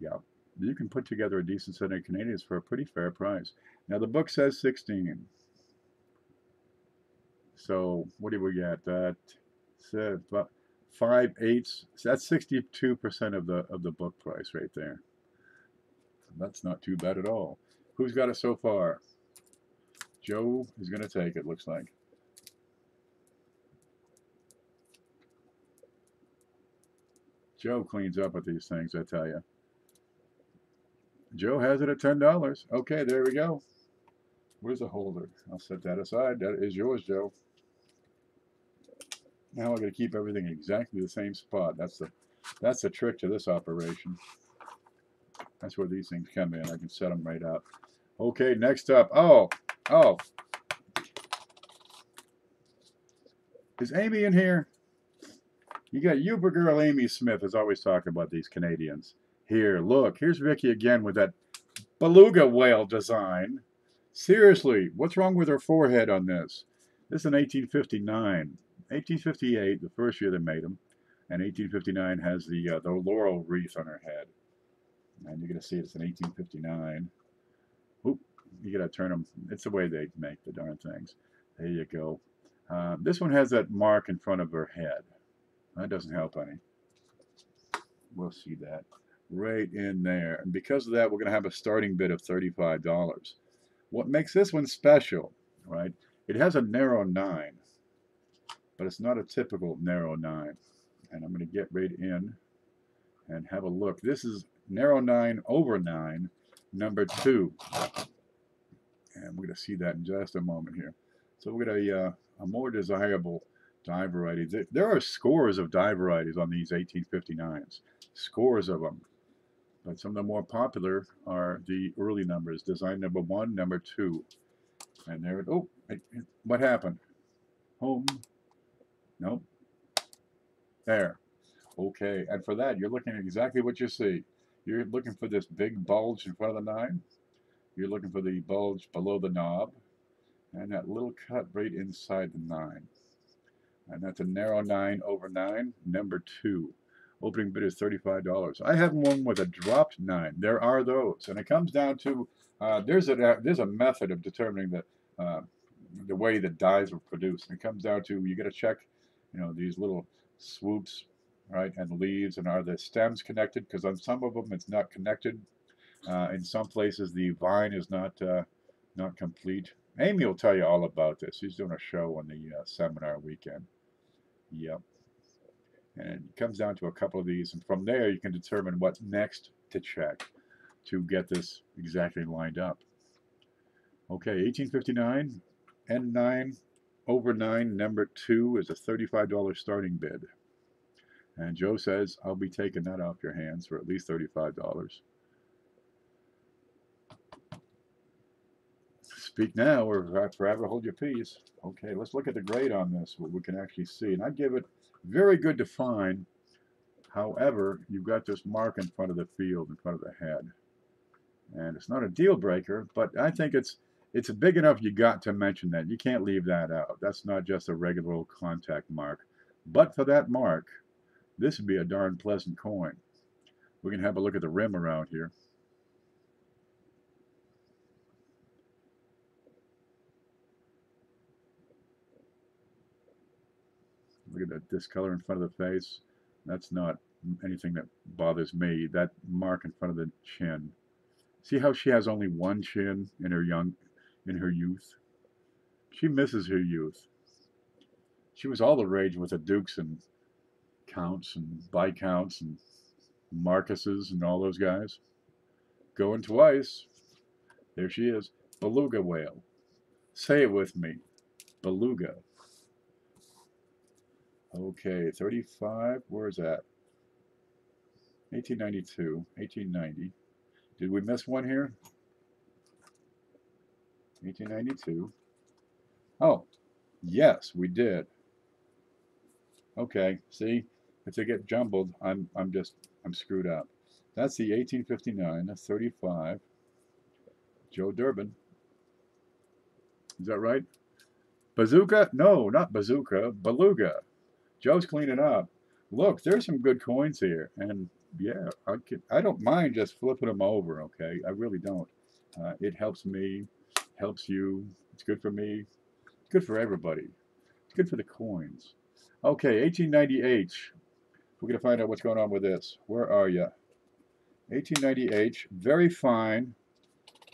Yeah. You can put together a decent set of Canadians for a pretty fair price. Now, the book says 16. So, what do we got? That 5/8. So that's 62% of the book price right there. That's not too bad at all. Who's got it so far? Joe is going to take it, looks like. Joe cleans up with these things, I tell you. Joe has it at $10. Okay, there we go. Where's the holder? I'll set that aside. That is yours, Joe. Now I'm going to keep everything exactly the same spot. That's the trick to this operation. That's where these things come in. I can set them right up. Okay, next up. Oh. Is Amy in here? You got Uber girl Amy Smith is always talking about these Canadians. Here, look. Here's Vicky again with that beluga whale design. Seriously, what's wrong with her forehead on this? This is in 1859. 1858, the first year they made them, and 1859 has the laurel wreath on her head. And you're going to see it's in 1859. Oop, you got to turn them. It's the way they make the darn things. There you go. This one has that mark in front of her head. That doesn't help any. We'll see that right in there. And because of that, we're going to have a starting bid of $35. What makes this one special, right? It has a narrow 9, but it's not a typical narrow 9. And I'm going to get right in and have a look. This is narrow 9 over 9, number 2. And we're going to see that in just a moment here. So we're going to a more desirable die variety. There are scores of die varieties on these 1859s. Scores of them. But some of the more popular are the early numbers. Design number 1, number 2. And there, oh, what happened? Home. Nope. There. Okay, and for that, you're looking at exactly what you see. You're looking for this big bulge in front of the 9. You're looking for the bulge below the knob. And that little cut right inside the 9. And that's a narrow 9 over 9, number 2. Opening bid is $35. I have one with a dropped 9. There are those. And it comes down to, there's a method of determining the way the dies are produced. And it comes down to, you got to check, these little swoops, right, and leaves, and are the stems connected? Because on some of them it's not connected. In some places the vine is not complete. Amy will tell you all about this. She's doing a show on the seminar weekend. Yep. And it comes down to a couple of these, and from there you can determine what next to check to get this exactly lined up. Okay, 1859, N9 over 9, number 2 is a $35 starting bid. And Joe says, I'll be taking that off your hands for at least $35. Speak now or forever hold your peace. Okay, let's look at the grade on this, what we can actually see. And I give it very good to find. However, you've got this mark in front of the field, in front of the head. And it's not a deal breaker, but I think it's big enough you got to mention that. You can't leave that out. That's not just a regular old contact mark. But for that mark, this would be a darn pleasant coin. We can have a look at the rim around here. Look at that discolor in front of the face. That's not anything that bothers me. That mark in front of the chin. See how she has only one chin in her youth? She misses her youth. She was all the rage with the dukes and counts and viscounts and marquises and all those guys. Going twice. There she is. Beluga whale. Say it with me. Beluga. Okay, 35. Where's that? 1892, 1890. Did we miss one here? 1892. Oh, yes, we did. Okay, see, if they get jumbled, I'm screwed up. That's the 1859. That's 35. Joe Durbin. Is that right? Bazooka? No, not bazooka. Beluga. Joe's cleaning up. Look, there's some good coins here, and yeah, I don't mind just flipping them over. Okay, I really don't. It helps me, helps you. It's good for me. It's good for everybody. It's good for the coins. Okay, 1898. We're gonna find out what's going on with this. Where are you? 1898. Very fine,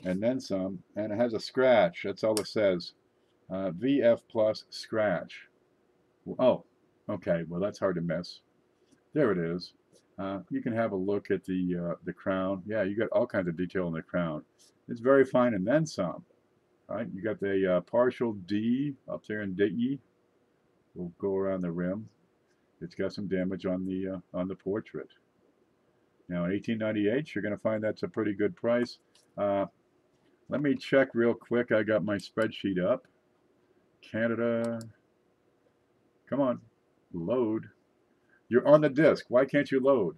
and then some, and it has a scratch. That's all it says. VF plus scratch. Oh, okay. Well, that's hard to miss. There it is. You can have a look at the crown. Yeah, you got all kinds of detail in the crown. It's very fine, and then some. Right? You got the partial D up there in D. We'll go around the rim. It's got some damage on the portrait. Now, in 1898, you're going to find that's a pretty good price. Let me check real quick. I got my spreadsheet up. Canada. Come on, load. You're on the disk. Why can't you load?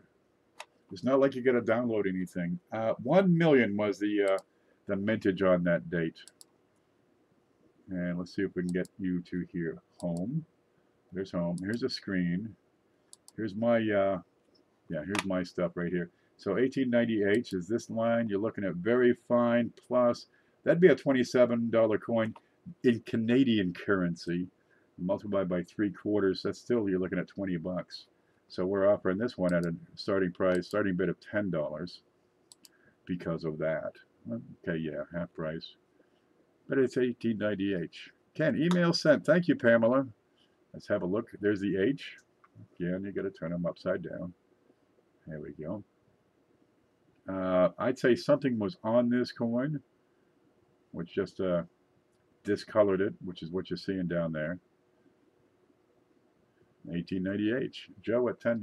It's not like you got to download anything. 1 million was the mintage on that date. And let's see if we can get you to here. Home. There's home. Here's the screen. Here's my here's my stuff right here. So 1898 is this line. You're looking at very fine plus. That'd be a $27 coin in Canadian currency. Multiplied by 3/4. That's still, you're looking at 20 bucks. So we're offering this one at a starting bid of $10 because of that. Okay, yeah, half price. But it's 1898. Ken, email sent. Thank you, Pamela. Let's have a look. There's the H. Again, you got to turn them upside down. There we go. I'd say something was on this coin, which just discolored it, which is what you're seeing down there. 1898. Joe at $10.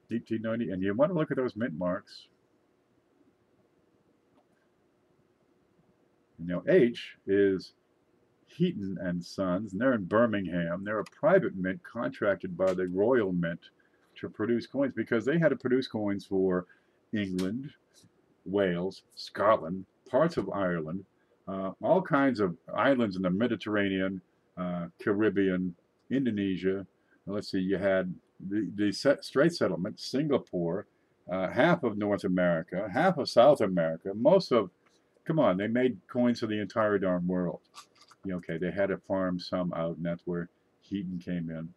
1890, and you want to look at those mint marks. Now H is Heaton and Sons, and they're in Birmingham. They're a private mint contracted by the Royal Mint to produce coins because they had to produce coins for England, Wales, Scotland, parts of Ireland, all kinds of islands in the Mediterranean, Caribbean, Indonesia. Let's see, you had the Strait Settlement, Singapore, half of North America, half of South America, most of, come on, they made coins for the entire darn world. Okay, they had to farm some out, and that's where Heaton came in.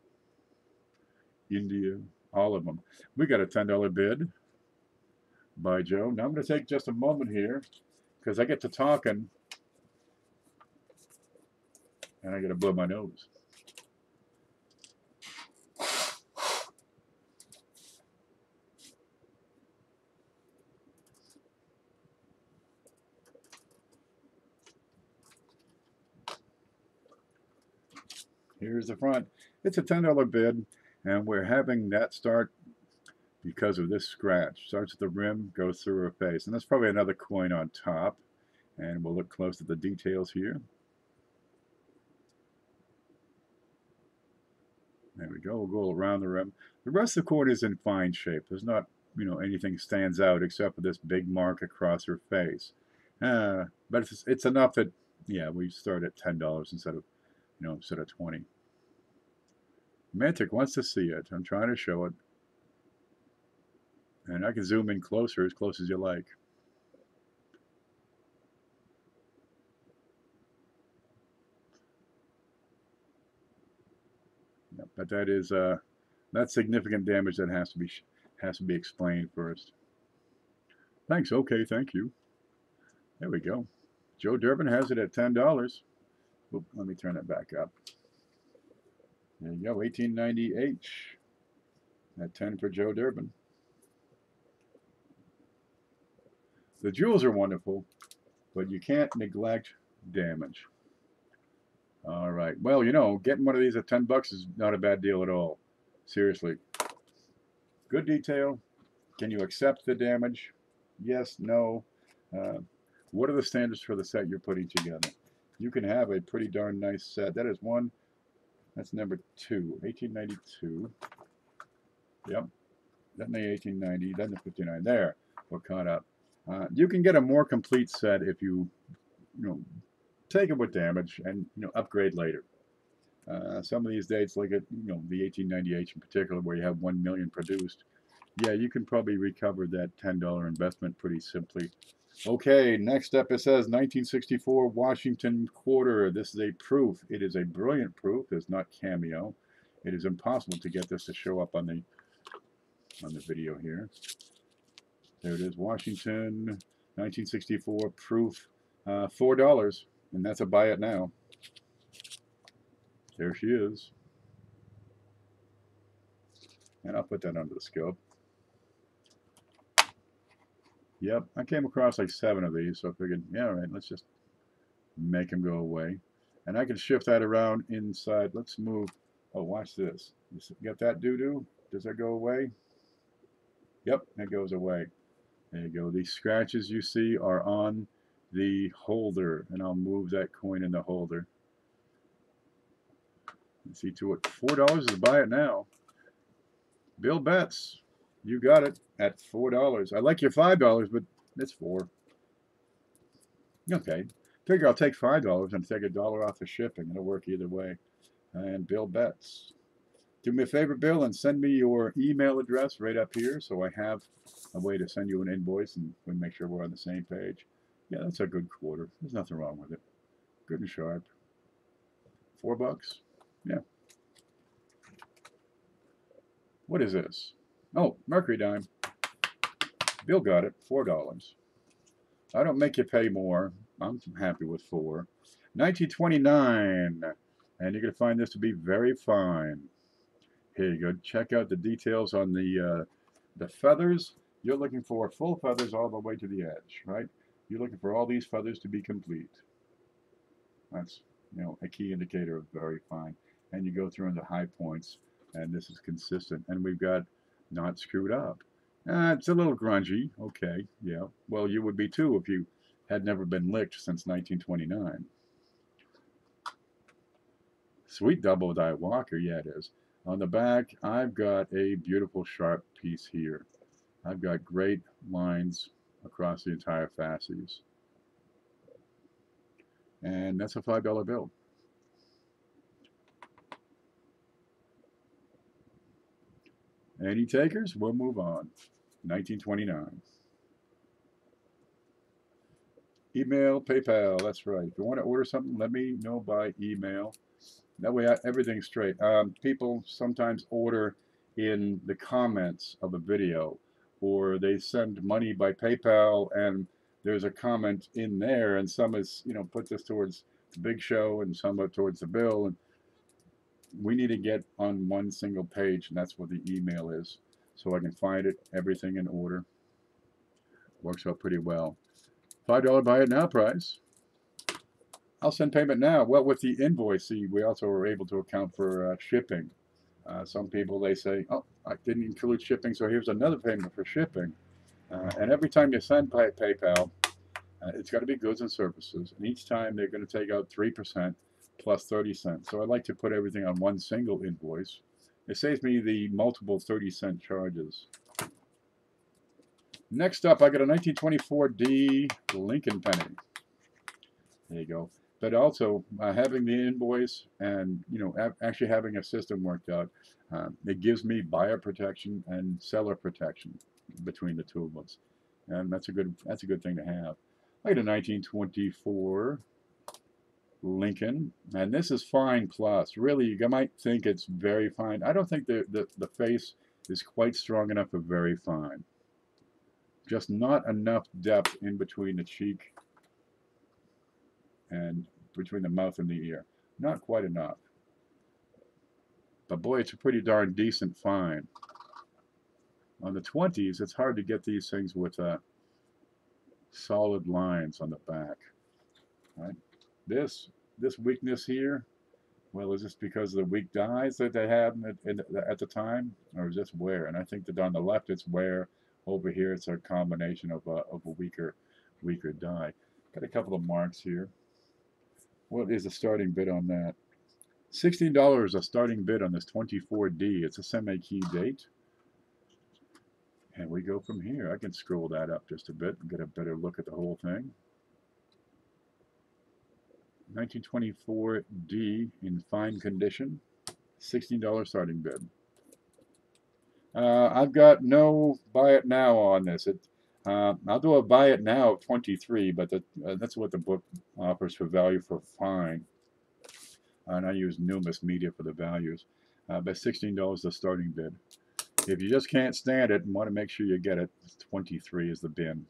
India, all of them. We got a $10 bid by Joe. Now I'm going to take just a moment here because I get to talking and I got to blow my nose. Here's the front. It's a $10 bid, and we're having that start because of this scratch. Starts at the rim, goes through her face. And that's probably another coin on top. And we'll look close at the details here. There we go. We'll go around the rim. The rest of the coin is in fine shape. There's not, anything stands out except for this big mark across her face. But it's enough that, yeah, we start at $10 instead of 20. Mantic wants to see it. I'm trying to show it. And I can zoom in closer, as close as you like. Yeah, but that is that's significant damage that has to be explained first. Thanks. Okay, thank you. There we go. Joe Durbin has it at $10. Oop, let me turn it back up. There you go, 1898 at 10 for Joe Durbin. The jewels are wonderful, but you can't neglect damage. All right. Well, you know, getting one of these at 10 bucks is not a bad deal at all. Seriously. Good detail. Can you accept the damage? Yes, no. Uh, what are the standards for the set you're putting together? You can have a pretty darn nice set. That is one. That's number 2, 1892. Yep. Then the 1890. Then the 59. There. We're caught up. You can get a more complete set if you take it with damage and upgrade later. Some of these dates, like the 1898 in particular, where you have 1 million produced, yeah, you can probably recover that $10 investment pretty simply. Okay, next up it says 1964 Washington quarter. This is a proof. It is a brilliant proof. It's not Cameo. It is impossible to get this to show up on the video here. There it is, Washington 1964 proof, $4, and that's a buy it now. There she is. And I'll put that under the scope. Yep, I came across like 7 of these, so I figured, yeah, all right, let's just make them go away. And I can shift that around inside. Let's move. Oh, watch this. You get that doo-doo? Does that go away? Yep, it goes away. There you go. These scratches you see are on the holder, and I'll move that coin in the holder. Let's see to it. $4 is buy it now. Bill Betts, you got it at $4. I like your $5, but it's $4. Okay. Figure I'll take $5 and take $1 off the shipping. It'll work either way. And Bill Betts. Do me a favor, Bill, and send me your email address right up here so I have a way to send you an invoice and we make sure we're on the same page. Yeah, that's a good quarter. There's nothing wrong with it. Good and sharp. $4? Yeah. What is this? Oh, Mercury dime. Bill got it, $4. I don't make you pay more. I'm happy with $4. 1929, and you're going to find this to be very fine. Here you go. Check out the details on the feathers. You're looking for full feathers all the way to the edge, right? You're looking for all these feathers to be complete. That's a key indicator of very fine. And you go through into high points, and this is consistent. And we've got not screwed up. It's a little grungy. Okay, yeah. Well, you would be too if you had never been licked since 1929. Sweet double die walker, yeah it is. On the back, I've got a beautiful sharp piece here. I've got great lines across the entire fasces. And that's a $5 bill. Any takers? We'll move on. 1929. Email, PayPal, that's right. If you want to order something, let me know by email. That way everything's straight. People sometimes order in the comments of a video, or they send money by PayPal and there's a comment in there, and some is, put this towards the big show and some towards the bill. And we need to get on one single page, and that's what the email is. So I can find it, everything in order. Works out pretty well. $5 buy it now price. I'll send payment now. Well, with the invoice, see, we also are able to account for shipping. Some people, they say, oh, I didn't include shipping, so here's another payment for shipping. And every time you send by PayPal, it's got to be goods and services. And each time they're going to take out 3% plus 30 cents. So I like to put everything on one single invoice. It saves me the multiple 30-cent charges. Next up, I got a 1924 D Lincoln penny. There you go. But also having the invoice and actually having a system worked out, it gives me buyer protection and seller protection between the two of us, and that's a good thing to have. I got a 1924 Lincoln, and this is fine plus. Really, you might think it's very fine. I don't think the face is quite strong enough for very fine. Just not enough depth in between the cheek and between the mouth and the ear. Not quite enough. But boy, it's a pretty darn decent fine. On the 20s, it's hard to get these things with solid lines on the back. Right? This weakness here, well, is this because of the weak dies that they had at the time, or is this wear? And I think that on the left it's wear. Over here it's a combination of a weaker die. Got a couple of marks here. What is the starting bid on that? $16 a starting bid on this 24D. It's a semi-key date. And we go from here. I can scroll that up just a bit and get a better look at the whole thing. 1924D in fine condition. $16 starting bid. I've got no buy it now on this. I'll do a buy it now of 23, but that's what the book offers for value for fine. And I use Numis Media for the values. But $16 the starting bid. If you just can't stand it and want to make sure you get it, 23 is the bin.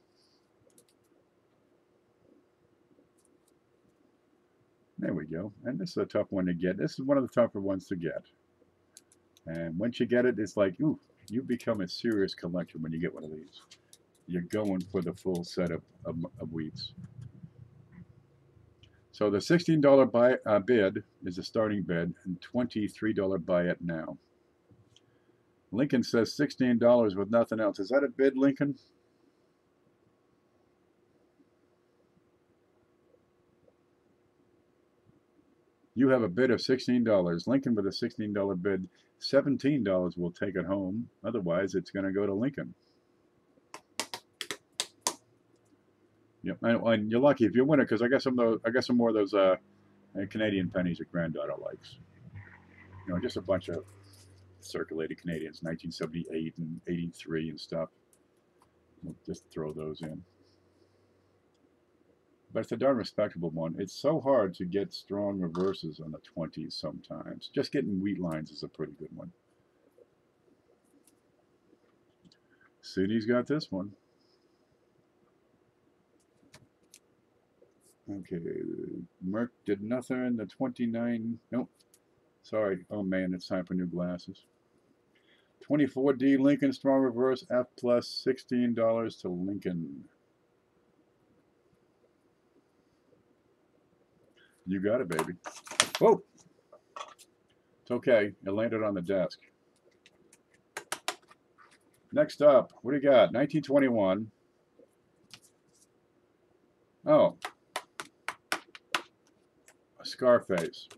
There we go. And this is a tough one to get. This is one of the tougher ones to get. And once you get it, it's like, ooh, you become a serious collector when you get one of these. You're going for the full set of wheats. So the $16 bid is the starting bid, and $23 buy it now. Lincoln says $16 with nothing else. Is that a bid, Lincoln? You have a bid of $16. Lincoln with a $16 bid. $17 will take it home. Otherwise, it's going to go to Lincoln. Yep, and you're lucky if you win it, because I got some more of those Canadian pennies that granddaughter likes. You know, just a bunch of circulated Canadians, 1978 and 83 and stuff. We'll just throw those in. But it's a darn respectable one. It's so hard to get strong reverses on the 20s sometimes. Just getting wheat lines is a pretty good one. Sydney's got this one. Okay, Merck did nothing. The 29, nope. Sorry. Oh man, it's time for new glasses. 24D Lincoln strong reverse F plus $16 to Lincoln. You got it, baby. Whoa! It's okay. It landed on the desk. Next up, what do you got? 1921. Oh. Scarface.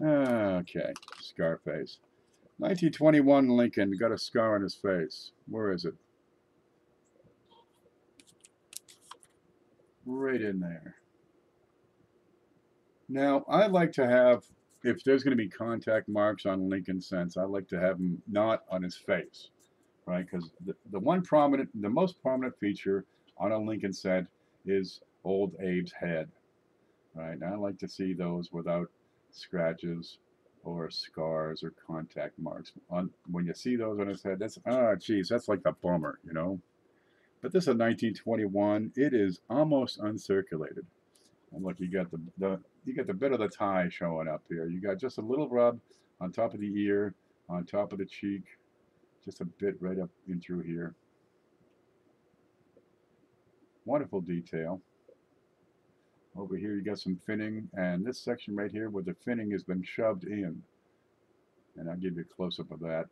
Okay, Scarface. 1921 Lincoln got a scar on his face. Where is it? Right in there. Now, I like to have, if there's going to be contact marks on Lincoln cents, I like to have them not on his face, right? Because the most prominent feature on a Lincoln cent is old Abe's head, right? And I like to see those without scratches or scars or contact marks. When you see those on his head, that's, geez, that's like a bummer, you know? But this is a 1921. It is almost uncirculated. And look, you got the bit of the tie showing up here. You got just a little rub on top of the ear, on top of the cheek, just a bit right up in through here. Wonderful detail. Over here you got some finning, and this section right here where the finning has been shoved in. And I'll give you a close-up of that.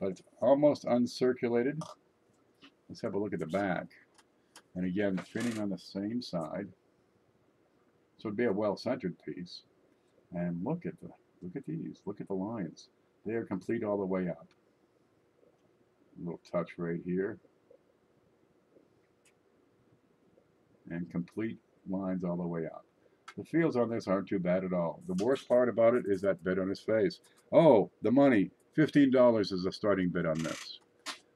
But it's almost uncirculated. Let's have a look at the back. And again, finning on the same side. So it'd be a well-centered piece. And look at these. Look at the lines. They are complete all the way up. A little touch right here. And complete lines all the way up. The feels on this aren't too bad at all. The worst part about it is that bid on his face. Oh, the money. $15 is the starting bid on this.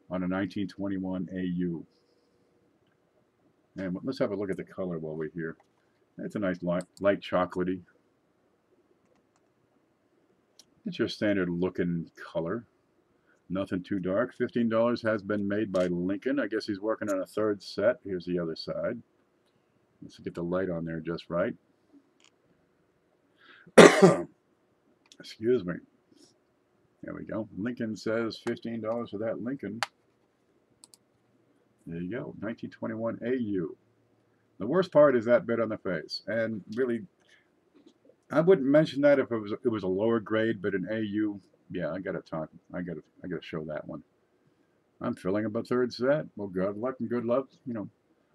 On a 1921 AU. And let's have a look at the color while we're here. It's a nice light chocolatey. It's your standard looking color. Nothing too dark. $15 has been made by Lincoln. I guess he's working on a third set. Here's the other side. Let's get the light on there just right. Excuse me. There we go. Lincoln says $15 for that Lincoln. There you go. 1921 AU. The worst part is that bit on the face. And really, I wouldn't mention that if it was a lower grade, but an AU, yeah, I gotta show that one. I'm filling up a third set. Well, good luck and good luck, you know.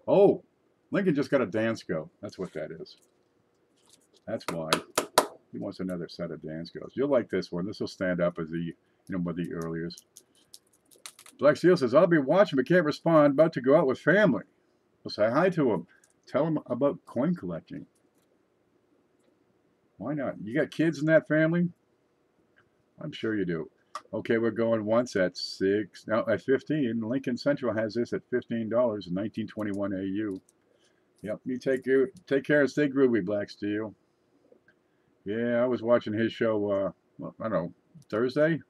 Oh, Lincoln just got a dance go. That's what that is. That's why he wants another set of dance goes. You'll like this one. This will stand up as one of the earliest. Black Steel says, I'll be watching but can't respond. About to go out with family. We'll say hi to him. Tell him about coin collecting. Why not? You got kids in that family? I'm sure you do. Okay, we're going once at 6. Now at 15. Lincoln Central has this at $15 in 1921 AU. Yep, you take care and stay groovy, Black Steel. Yeah, I was watching his show, well, I don't know, Thursday?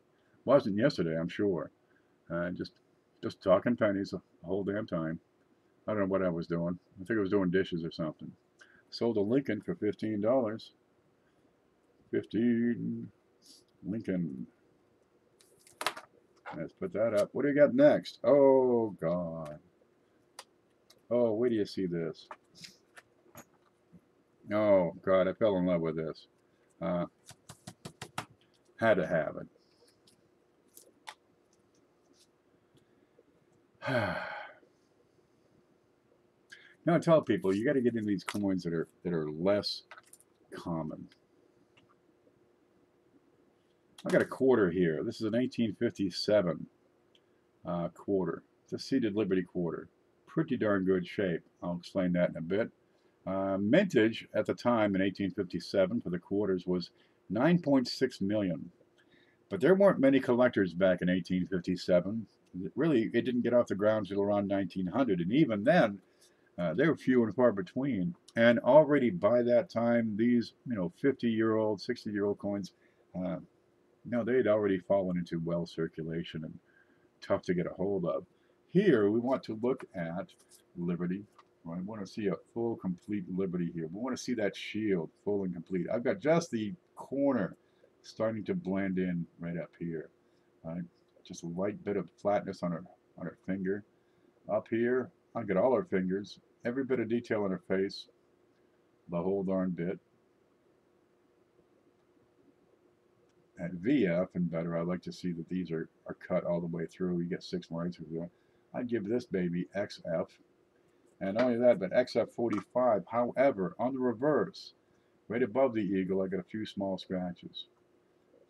Wasn't yesterday, I'm sure. Just talking pennies the whole damn time. I don't know what I was doing. I think I was doing dishes or something. Sold a Lincoln for $15. 15 Lincoln. Let's put that up. What do you got next? Oh, God. Oh, wait till you see this. Oh, God, I fell in love with this. Had to have it. Now I tell people you got to get into these coins that are less common. I got a quarter here. This is an 1857 quarter. It's a seated Liberty quarter. Pretty darn good shape. I'll explain that in a bit. Mintage at the time in 1857 for the quarters was 9.6 million. But there weren't many collectors back in 1857. It didn't get off the ground until around 1900, and even then, they were few and far between. And already by that time, these 50-year-old, 60-year-old coins, they'd already fallen into well circulation and tough to get a hold of. Here, we want to look at Liberty. I want to see a full, complete Liberty here. We want to see that shield full and complete. I've got just the corner starting to blend in right up here. Right? Just a light bit of flatness on her finger. Up here, I've got all her fingers, every bit of detail on her face, the whole darn bit. At VF and better, I like to see that these are cut all the way through. You get 6 lines through. I'd give this baby XF. And not only that, but XF45. However, on the reverse, right above the eagle, I got a few small scratches.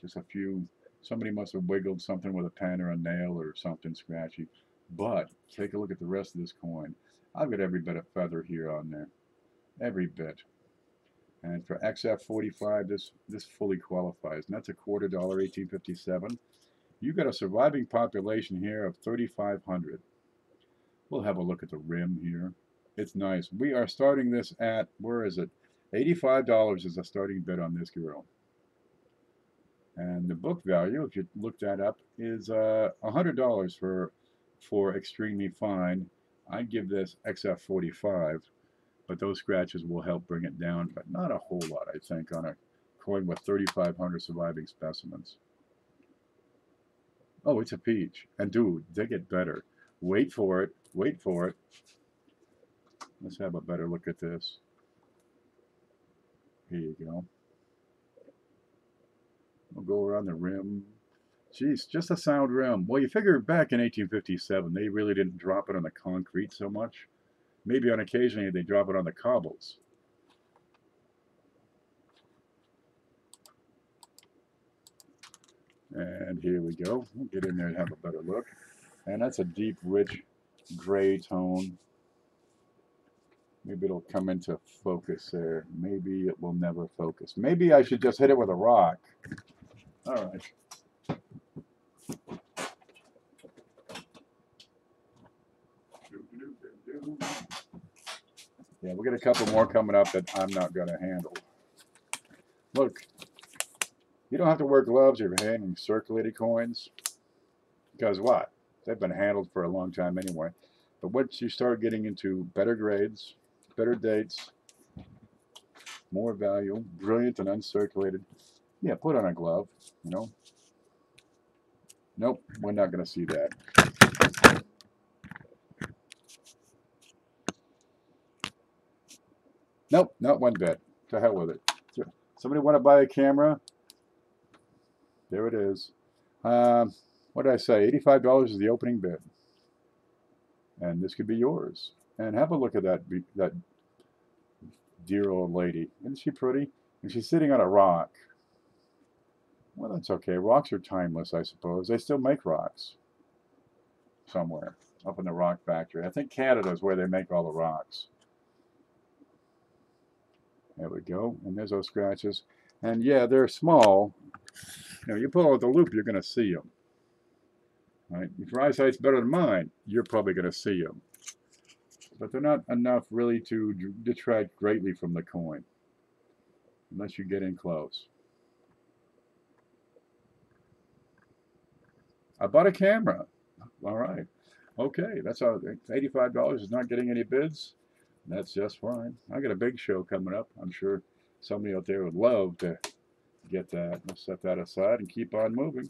Just a few. Somebody must have wiggled something with a pen or a nail or something scratchy. But take a look at the rest of this coin. I've got every bit of feather here on there. Every bit. And for XF45, this fully qualifies. And that's a $quarter, 1857. You've got a surviving population here of 3,500. We'll have a look at the rim here. It's nice. We are starting this at, where is it? $85 is a starting bid on this girl. And the book value, if you look that up, is $100 for extremely fine. I'd give this XF45, but those scratches will help bring it down, but not a whole lot, I think, on a coin with 3,500 surviving specimens. Oh, it's a peach. And dude, they get better. Wait for it. Wait for it. Let's have a better look at this. Here you go. We'll go around the rim. Geez, just a sound rim. Well, you figure back in 1857, they really didn't drop it on the concrete so much. Maybe on occasion they drop it on the cobbles. And here we go. We'll get in there and have a better look. And that's a deep, rich gray tone. Maybe it'll come into focus there. Maybe it will never focus. Maybe I should just hit it with a rock. All right. Yeah, we'll get a couple more coming up that I'm not going to handle. Look, you don't have to wear gloves if you're handling circulated coins. Because what? They've been handled for a long time anyway. But once you start getting into better grades, better dates, more value, brilliant and uncirculated, yeah, put on a glove, you know. Nope, we're not going to see that. Nope, not one bit. To hell with it. Somebody want to buy a camera? There it is. What did I say? $85 is the opening bid. And this could be yours. And have a look at that dear old lady. Isn't she pretty? And she's sitting on a rock. Well, that's okay. Rocks are timeless, I suppose. They still make rocks somewhere up in the rock factory. I think Canada is where they make all the rocks. There we go. And there's those scratches. And yeah, they're small. You know, you pull out the loop, you're going to see them. Right? If your eyesight's better than mine, you're probably going to see them. But they're not enough really to detract greatly from the coin, unless you get in close. I bought a camera. All right. Okay, that's how $85 is not getting any bids. That's just fine. I got a big show coming up. I'm sure somebody out there would love to get that. Let's set that aside and keep on moving.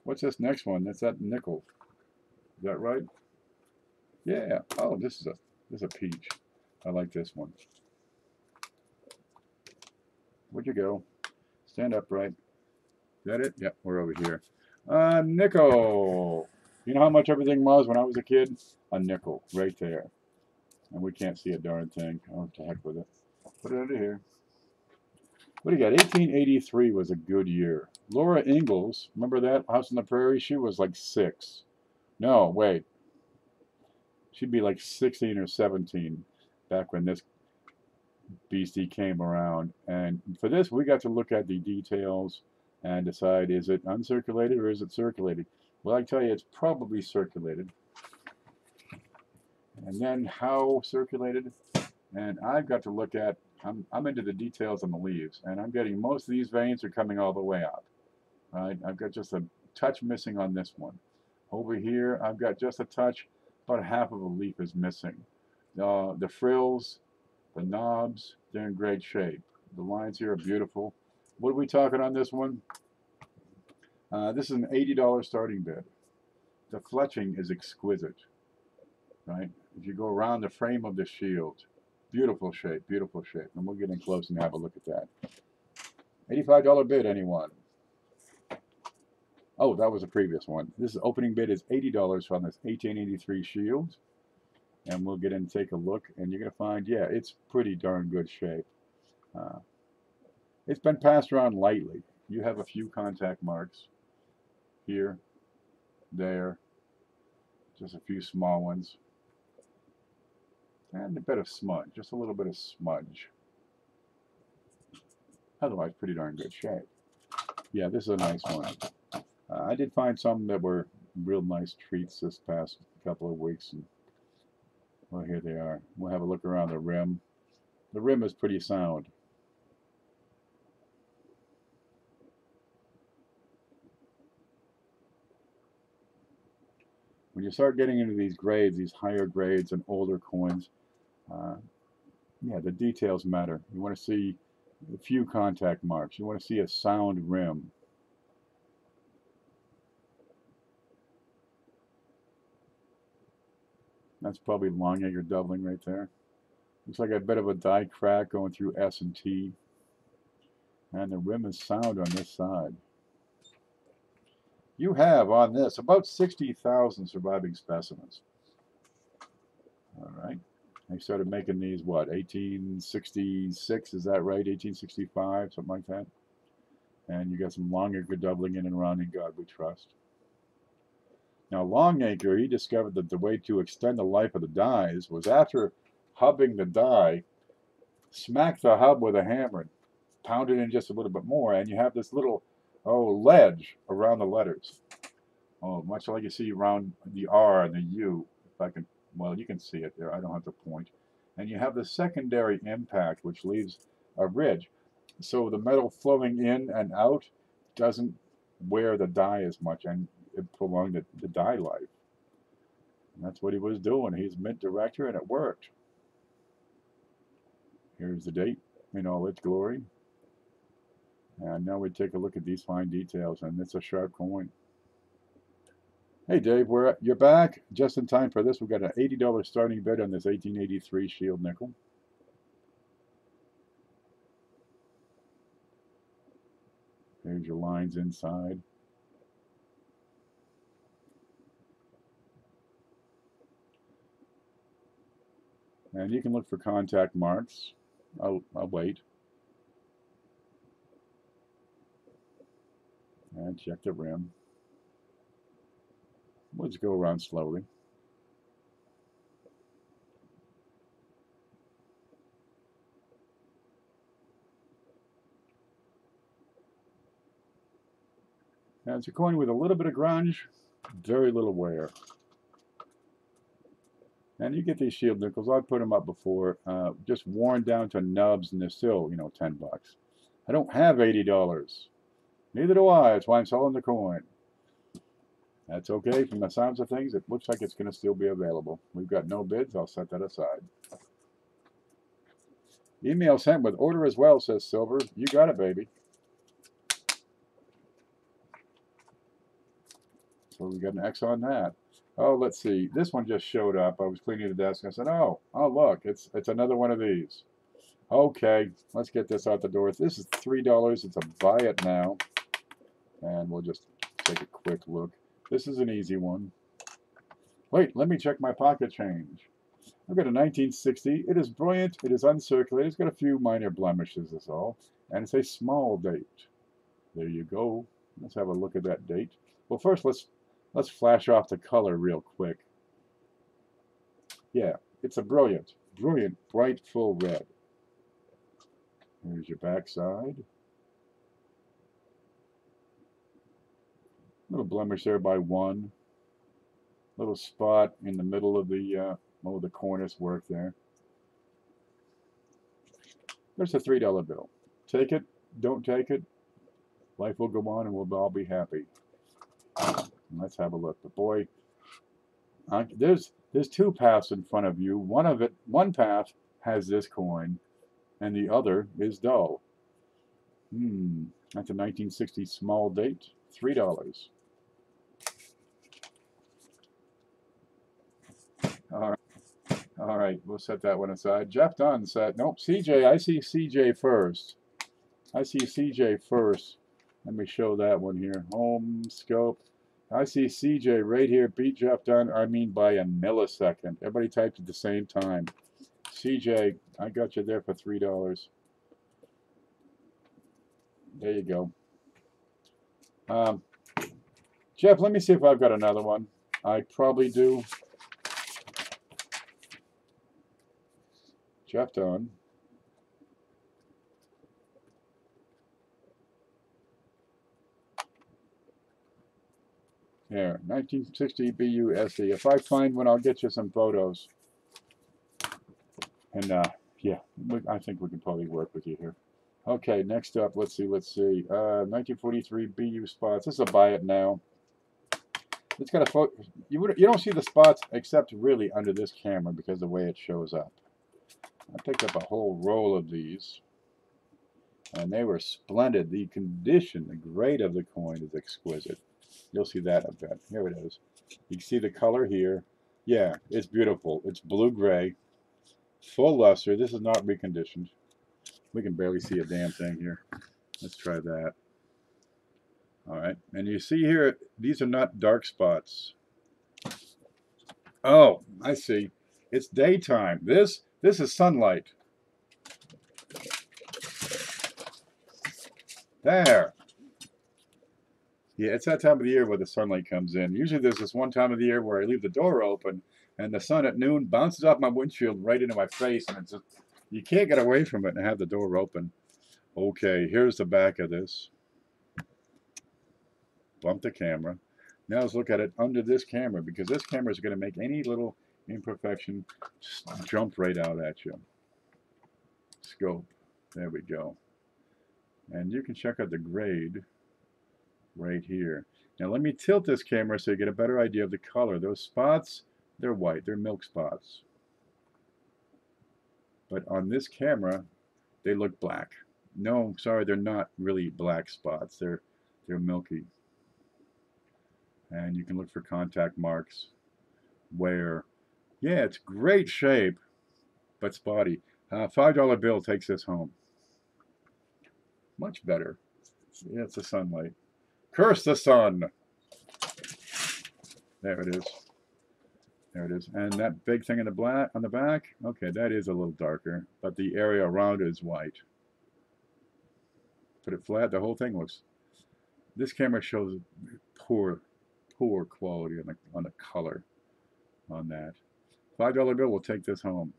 What's this next one? That's that nickel. Is that right? Yeah. Oh, this is a peach. I like this one. Where'd you go? Stand upright. Is that it? Yep, we're over here. Nickel. You know how much everything was when I was a kid? A nickel, right there. And we can't see a darn thing. Oh, what the heck with it. Put it under here. What do you got? 1883 was a good year. Laura Ingalls, remember that? House on the Prairie? She was like 6. No, wait. She'd be like 16 or 17 back when this beastie came around. And for this, we got to look at the details and decide, is it uncirculated or is it circulated? Well, I tell you, it's probably circulated. And then how circulated? And I've got to look at, I'm into the details on the leaves, and I'm getting most of these veins are coming all the way up. Right? I've got just a touch missing on this one. Over here, I've got just a touch, about half of a leaf is missing. The frills, the knobs, they're in great shape. The lines here are beautiful. What are we talking on this one? This is an $80 starting bid. The fletching is exquisite, right? If you go around the frame of the shield, beautiful shape, beautiful shape. And we'll get in close and have a look at that. $85 bid, anyone? Oh, that was a previous one. This opening bid is $80 on this 1883 shield. And we'll get in and take a look, and you're going to find, yeah, it's pretty darn good shape. It's been passed around lightly. You have a few contact marks here, there, just a few small ones, and a bit of smudge, just a little bit of smudge. Otherwise, pretty darn good shape. Yeah, this is a nice one. I did find some that were real nice treats this past couple of weeks, and well, here they are. We'll have a look around the rim. The rim is pretty sound. When you start getting into these grades, these higher grades and older coins, yeah, the details matter. You want to see a few contact marks. You want to see a sound rim. That's probably Longacre doubling right there. Looks like a bit of a die crack going through S and T. And the rim is sound on this side. You have on this about 60,000 surviving specimens. All right. They started making these, what, 1866, is that right? 1865, something like that. And you got some Longacre doubling in and around In God We Trust. Now, Longacre, he discovered that the way to extend the life of the dies was after hubbing the die, smack the hub with a hammer, pound it in just a little bit more, and you have this little, ledge around the letters. Oh, much like you see around the R and the U, if I can, well, you can see it there. I don't have to point. And you have the secondary impact, which leaves a ridge. So the metal flowing in and out doesn't wear the die as much, and it prolonged the die life. And that's what he was doing. He's mint director, and it worked. Here's the date in all its glory. And now we take a look at these fine details, and it's a sharp coin. Hey Dave, you're back just in time for this. We've got an $80 starting bid on this 1883 Shield nickel. There's your lines inside. And you can look for contact marks. I'll wait. And check the rim. We'll just go around slowly. Now it's a coin with a little bit of grunge, very little wear. And you get these shield nickels. I've put them up before, just worn down to nubs, and they're still, you know, 10 bucks. I don't have $80. Neither do I. That's why I'm selling the coin. That's okay. From the sounds of things, it looks like it's going to still be available. We've got no bids. I'll set that aside. Email sent with order as well, says Silver. You got it, baby. So we got an X on that. Oh, let's see. This one just showed up. I was cleaning the desk. I said, oh, look, it's another one of these. Okay, let's get this out the door. This is $3. It's a buy it now. And we'll just take a quick look. This is an easy one. Wait, let me check my pocket change. I've got a 1960. It is brilliant. It is uncirculated. It's got a few minor blemishes, that's all. And it's a small date. There you go. Let's have a look at that date. Well, first, let's flash off the color real quick. Yeah, it's a brilliant, bright, full red. Here's your back side. Little blemish there by 1. Little spot in the middle of the cornice work there. There's a $3 bill. Take it, don't take it. Life will go on and we'll all be happy. Let's have a look. But boy, there's 2 paths in front of you. One path has this coin, and the other is dull. That's a 1960 small date. $3. All right, we'll set that one aside. Jeff Dunn said, nope, CJ, I see CJ first. Let me show that one here. Home, scope. I see CJ right here. Beat Jeff Dunn, I mean by a millisecond. Everybody typed at the same time. CJ, I got you there for $3. There you go. Jeff, let me see if I've got another one. I probably do. Jeff Dunn. There, 1960 BUSD. If I find one, I'll get you some photos. And yeah, I think we can probably work with you here. Okay, next up, let's see. 1943 BU spots. This is a buy it now. It's got a photo. You don't see the spots except really under this camera because of the way it shows up. I picked up a whole roll of these, and they were splendid. The condition, the grade of the coin is exquisite. You'll see that a bit. Here it is. You can see the color here. Yeah, it's beautiful. It's blue-gray, full luster. This is not reconditioned. We can barely see a damn thing here. Let's try that. All right, and you see here, these are not dark spots. Oh, I see. It's daytime. This is sunlight. There. Yeah, it's that time of the year where the sunlight comes in. Usually there's this one time of the year where I leave the door open and the sun at noon bounces off my windshield right into my face, and it's just, you can't get away from it and have the door open. Okay, here's the back of this. Bump the camera. Now let's look at it under this camera, because this camera is going to make any little imperfection just jump right out at you. Scope. There we go. And you can check out the grade right here. Now let me tilt this camera so you get a better idea of the color. Those spots, they're white. They're milk spots. But on this camera, they look black. No, sorry, they're not really black spots. They're milky. And you can look for contact marks where, yeah, it's great shape, but spotty. $5 bill takes this home. Much better. Yeah, it's the sunlight. Curse the sun. There it is. There it is. And that big thing in the black on the back, okay, that is a little darker, but the area around it is white. Put it flat, the whole thing looks. This camera shows poor quality on the color on that. $5 bill will take this home.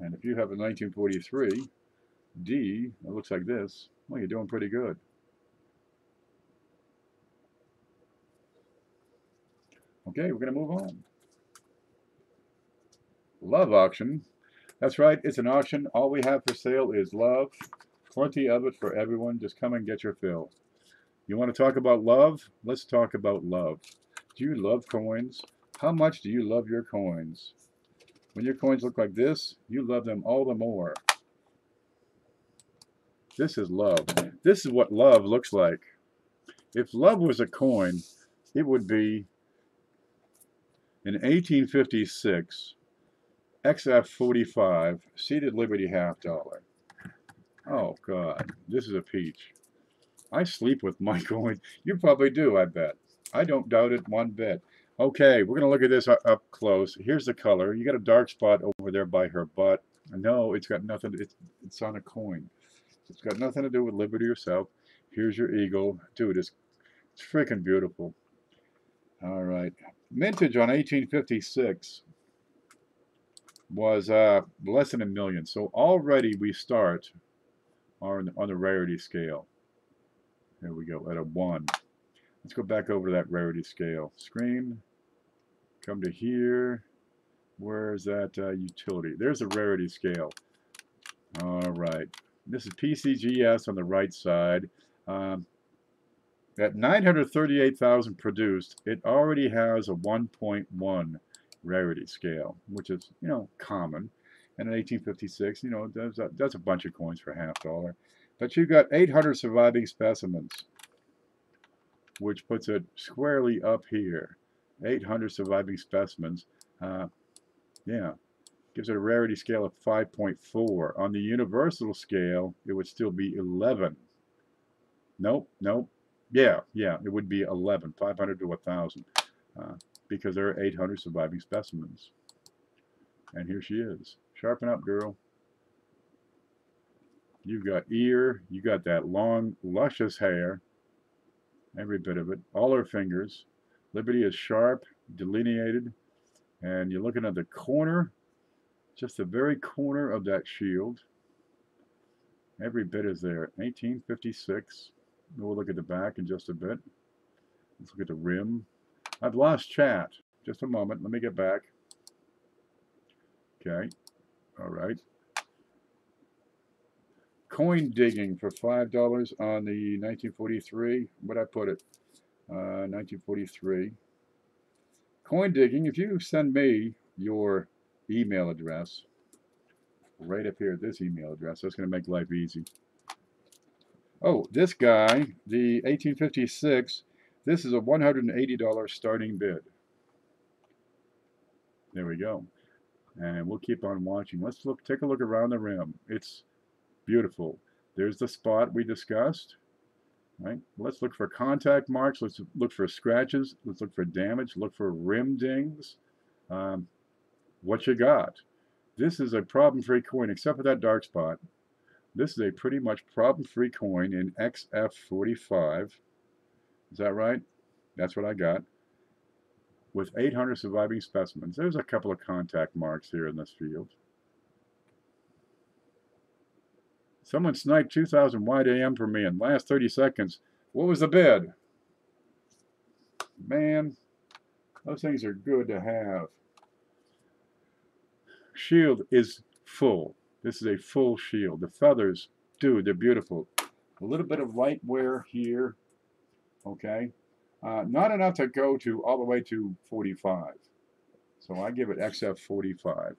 And if you have a 1943 D, it looks like this. Well, you're doing pretty good. Okay, we're going to move on. Love auction. That's right, it's an auction. All we have for sale is love. Plenty of it for everyone. Just come and get your fill. You want to talk about love? Let's talk about love. Do you love coins? How much do you love your coins? When your coins look like this, you love them all the more. This is love. This is what love looks like. If love was a coin, it would be an 1856 XF45 seated Liberty $half. Oh God, this is a peach. I sleep with my coins. You probably do, I bet. I don't doubt it one bit. Okay, we're going to look at this up close. Here's the color. You got a dark spot over there by her butt. No, it's got nothing. It's on a coin. It's got nothing to do with Liberty herself. Here's your eagle. Dude, it's freaking beautiful. All right. Mintage on 1856 was less than $1 million. So already we start on the rarity scale. There we go, at a 1. Let's go back over to that rarity scale. Screen. Come to here. Where's that utility? There's a rarity scale. All right. This is PCGS on the right side. At 938,000 produced, it already has a 1.1 rarity scale, which is, you know, common. And in 1856, you know, that's a bunch of coins for $half. But you've got 800 surviving specimens, which puts it squarely up here. 800 surviving specimens. Yeah, gives it a rarity scale of 5.4. On the universal scale, it would still be 11. Nope. Yeah, it would be 11, 500 to 1,000, because there are 800 surviving specimens. And here she is. Sharpen up, girl. You've got ear, you got that long, luscious hair, every bit of it, all her fingers. Liberty is sharp, delineated, and you're looking at the corner, just the very corner of that shield. Every bit is there. 1856. We'll look at the back in just a bit. Let's look at the rim. I've lost chat. Just a moment. Let me get back. Okay. All right. Coin digging for $5 on the 1943. What'd I put it? 1943. Coin digging. If you send me your email address, right up here, this email address, that's going to make life easy. Oh, this guy, the 1856, this is a $180 starting bid. There we go. And we'll keep on watching. Let's take a look around the rim. It's beautiful. There's the spot we discussed. Right? Let's look for contact marks. Let's look for scratches. Let's look for damage. Look for rim dings. What you got? This is a problem-free coin, except for that dark spot. This is a pretty much problem-free coin in XF45. Is that right? That's what I got. With 800 surviving specimens. There's a couple of contact marks here in this field. Someone sniped 2,000 wide AM for me in the last 30 seconds. What was the bid? Man, those things are good to have. Shield is full. This is a full shield. The feathers, dude, they're beautiful. A little bit of light wear here. Okay. Not enough to go to all the way to 45. So I give it XF45.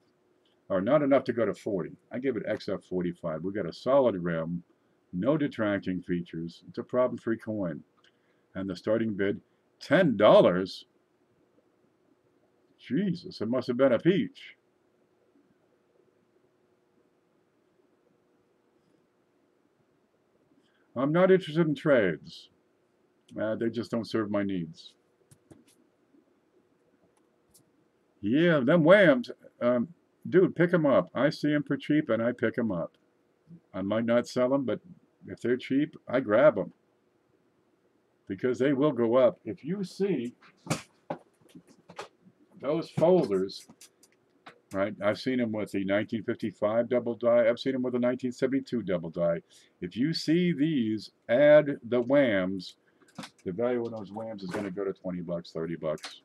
Or not enough to go to 40. I give it XF45. We got a solid rim, no detracting features. It's a problem-free coin. And the starting bid, $10. Jesus, it must have been a peach. I'm not interested in trades. They just don't serve my needs. Yeah, them whams. Dude, pick them up. I see them for cheap and I pick them up. I might not sell them, but if they're cheap, I grab them because they will go up. If you see those folders, right? I've seen them with the 1955 double die. I've seen them with the 1972 double die. If you see these, add the whams. The value of those whams is going to go to 20 bucks, 30 bucks.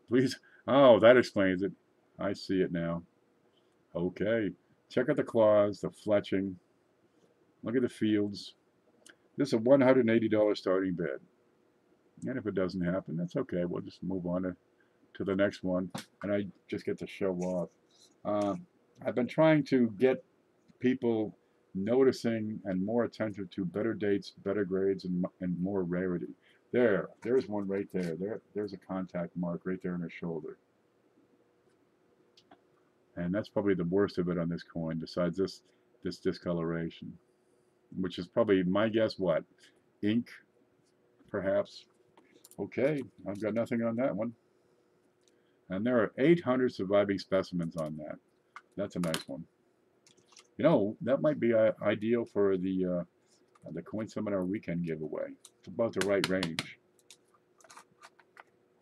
Please. Oh, that explains it. I see it now. Okay. Check out the claws, the fletching. Look at the fields. This is a $180 starting bid. And if it doesn't happen, that's okay. We'll just move on to the next one. And I just get to show off. I've been trying to get people noticing and more attentive to better dates, better grades, and more rarity. There's one right there. There's a contact mark right there on her shoulder. And that's probably the worst of it on this coin, besides this discoloration, which is probably, my guess, what? Ink, perhaps? Okay, I've got nothing on that one. And there are 800 surviving specimens on that. That's a nice one. You know, that might be ideal for the Coin Seminar Weekend giveaway. It's about the right range.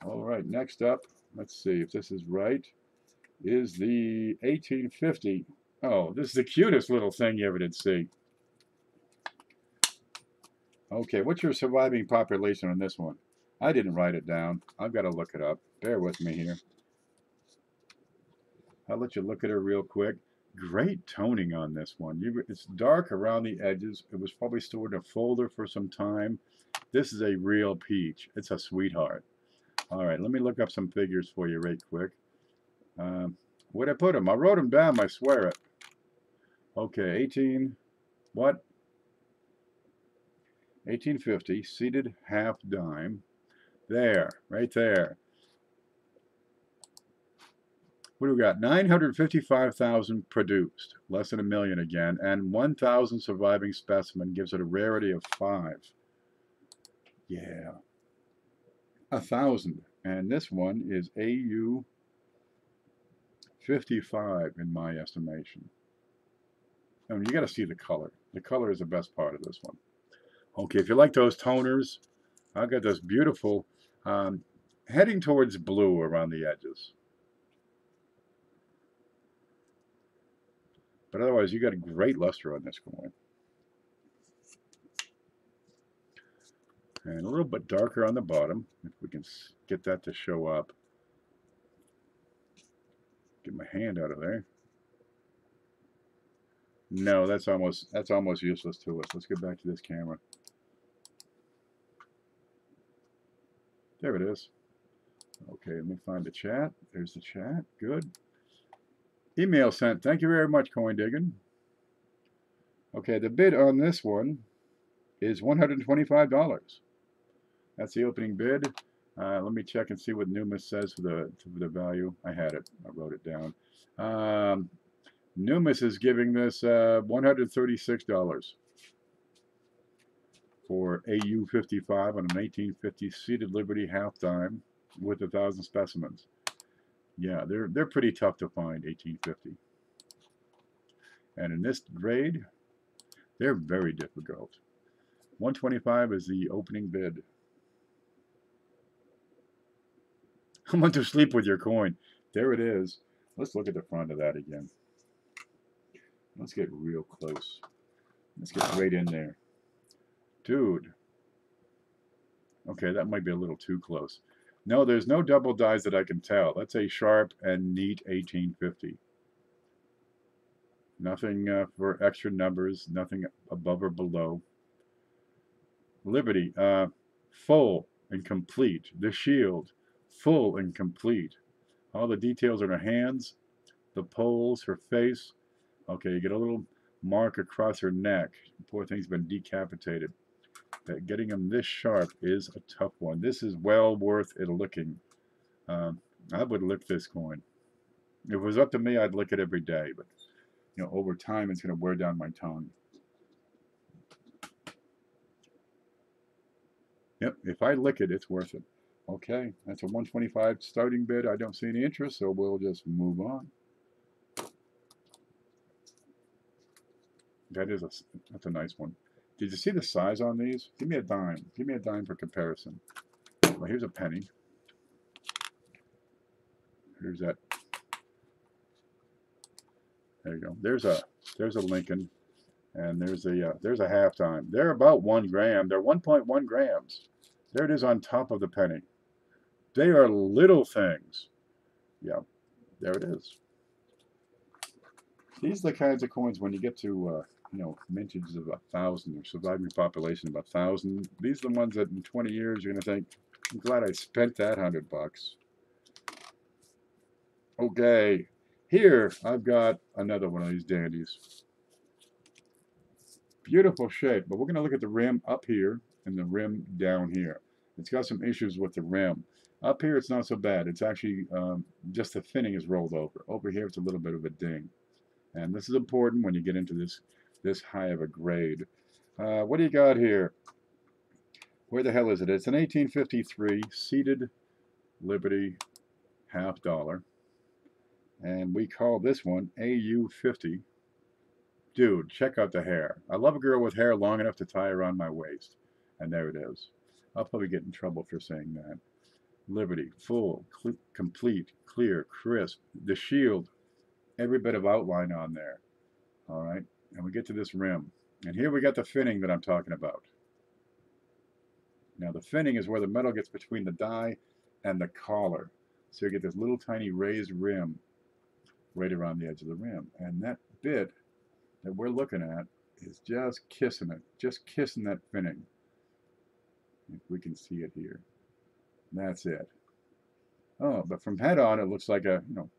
All right, next up, let's see if this is right, is the 1850. Oh, this is the cutest little thing you ever did see. Okay, what's your surviving population on this one? I didn't write it down. I've got to look it up. Bear with me here. I'll let you look at it real quick. Great toning on this one. It's dark around the edges. It was probably stored in a folder for some time. This is a real peach. It's a sweetheart. All right, let me look up some figures for you right quick. Where'd I put them? I wrote them down, I swear it. Okay, 1850, seated half dime. There, right there. What do we got? 955,000 produced, less than a million again, and 1,000 surviving specimen gives it a rarity of 5. Yeah. 1,000. And this one is AU 55 in my estimation. I mean, you got to see the color. The color is the best part of this one. Okay, if you like those toners, I've got this beautiful heading towards blue around the edges. But otherwise, you got a great luster on this coin. And a little bit darker on the bottom, if we can get that to show up. Get my hand out of there. No, that's almost useless to us. Let's get back to this camera. There it is. Okay, let me find the chat. There's the chat. Good. Email sent. Thank you very much, Coin Diggin'. Okay, the bid on this one is $125. That's the opening bid. Let me check and see what Numis says for the value. I had it. I wrote it down. Numis is giving this $136 for AU 55 on an 1850 seated Liberty half dime with 1,000 specimens. Yeah, they're pretty tough to find, 1850. And in this grade, they're very difficult. 125 is the opening bid. I want to sleep with your coin. There it is. Let's look at the front of that again. Let's get real close. Let's get right in there. Dude. Okay, that might be a little too close. No, there's no double dies that I can tell. That's a sharp and neat 1850. Nothing for extra numbers, nothing above or below. Liberty, full and complete. The shield, full and complete. All the details on her hands, the poles, her face. Okay, you get a little mark across her neck. Poor thing's been decapitated. Getting them this sharp is a tough one. This is well worth it licking. I would lick this coin. If it was up to me, I'd lick it every day, but you know, over time it's going to wear down my tongue. Yep, if I lick it, it's worth it. Okay, that's a 125 starting bid. I don't see any interest, so we'll just move on. That's a nice one. Did you see the size on these? Give me a dime. Give me a dime for comparison. Well, here's a penny. Here's that. There you go. There's a Lincoln, and there's a half dime. They're about 1 gram. They're 1.1 grams. There it is on top of the penny. They are little things. Yeah, there it is. These are the kinds of coins when you get to you know, mintages of 1,000 or surviving population of 1,000. These are the ones that in 20 years you're going to think, I'm glad I spent that $100. Okay, here I've got another one of these dandies. Beautiful shape, but we're going to look at the rim up here and the rim down here. It's got some issues with the rim. Up here it's not so bad. It's actually just the finning is rolled over. Over here it's a little bit of a ding. And this is important when you get into this high of a grade. What do you got here? Where the hell is it? It's an 1853 seated Liberty half dollar. And we call this one AU50. Dude, check out the hair. I love a girl with hair long enough to tie around my waist. And there it is. I'll probably get in trouble for saying that. Liberty, full, complete, clear, crisp. The shield, every bit of outline on there. All right, and we get to this rim. And here we got the finning that I'm talking about. Now the finning is where the metal gets between the die and the collar. So you get this little tiny raised rim right around the edge of the rim. And that bit that we're looking at is just kissing it, just kissing that finning. If we can see it here. That's it. Oh, but from head on, it looks like a, you know,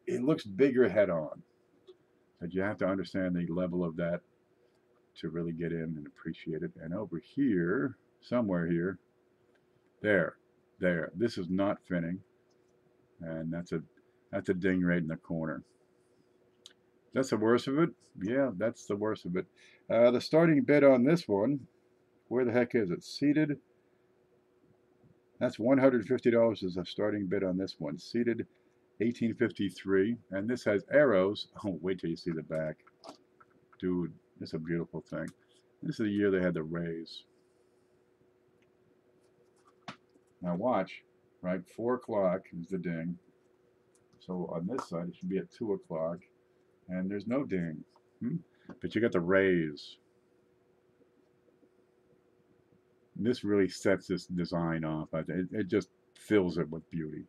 it looks bigger head on. But you have to understand the level of that to really get in and appreciate it. And over here, somewhere here, there. This is not finning. And that's a ding right in the corner. That's the worst of it? Yeah, that's the worst of it. The starting bid on this one, where the heck is it? Seated. That's $150 is a starting bid on this one. Seated 1853. And this has arrows. Oh, wait till you see the back. Dude, this is a beautiful thing. This is the year they had the raise. Now watch, right? 4 o'clock is the ding. So on this side, it should be at 2 o'clock. And there's no ding. But you got the raise. This really sets this design off. It just fills it with beauty.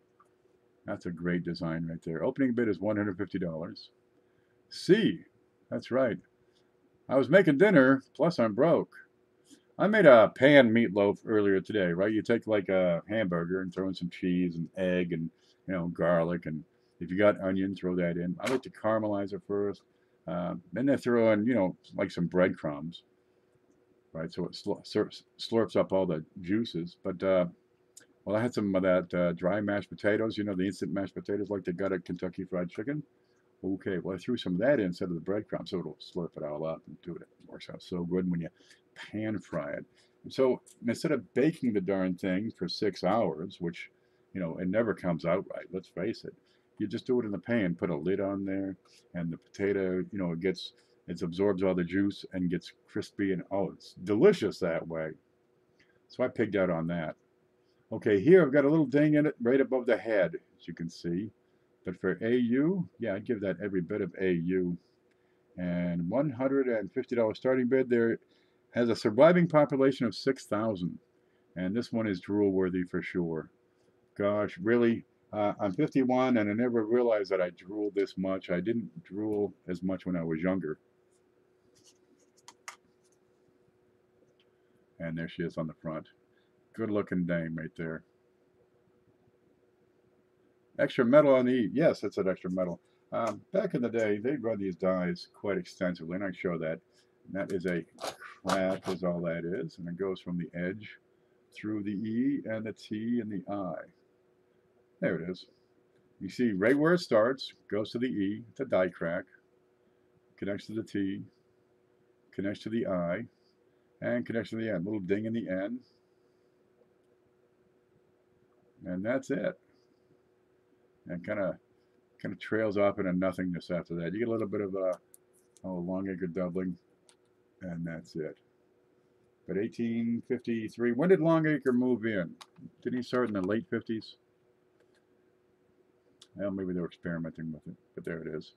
That's a great design right there. Opening bid is $150. C, that's right. I was making dinner, plus I'm broke. I made a pan meatloaf earlier today, right? You take like a hamburger and throw in some cheese and egg and, you know, garlic, and if you got onion, throw that in. I like to caramelize it first. Then I throw in, you know, like some breadcrumbs, right? So it slurps up all the juices. But well, I had some of that dry mashed potatoes, you know, the instant mashed potatoes like they got at Kentucky Fried Chicken. Okay, well, I threw some of that in instead of the breadcrumbs, so it'll slurp it all up and do it. It works out so good when you pan fry it. And so instead of baking the darn thing for 6 hours, which, you know, it never comes out right, let's face it, you just do it in the pan, put a lid on there, and the potato, you know, it absorbs all the juice and gets crispy, and oh, it's delicious that way. So I pigged out on that. Okay, here I've got a little ding in it right above the head, as you can see. But for AU, yeah, I'd give that every bit of AU. And $150 starting bid there has a surviving population of 6,000. And this one is drool worthy for sure. Gosh, really, I'm 51 and I never realized that I drooled this much. I didn't drool as much when I was younger. And there she is on the front. Good looking dame right there. Extra metal on the E. Yes, it's an extra metal. Back in the day, they'd run these dies quite extensively, and I show that. And that is a crack, is all that is, and it goes from the edge through the E and the T and the I. There it is. You see right where it starts, goes to the E, it's a die crack. connects to the T, connects to the I, and connects to the N. Little ding in the N. And that's it. And kind of trails off into nothingness after that. You get a little bit of a long acre doubling, and that's it. But 1853, when did Longacre move in? Did he start in the late 50s? Well, maybe they were experimenting with it, but there it is.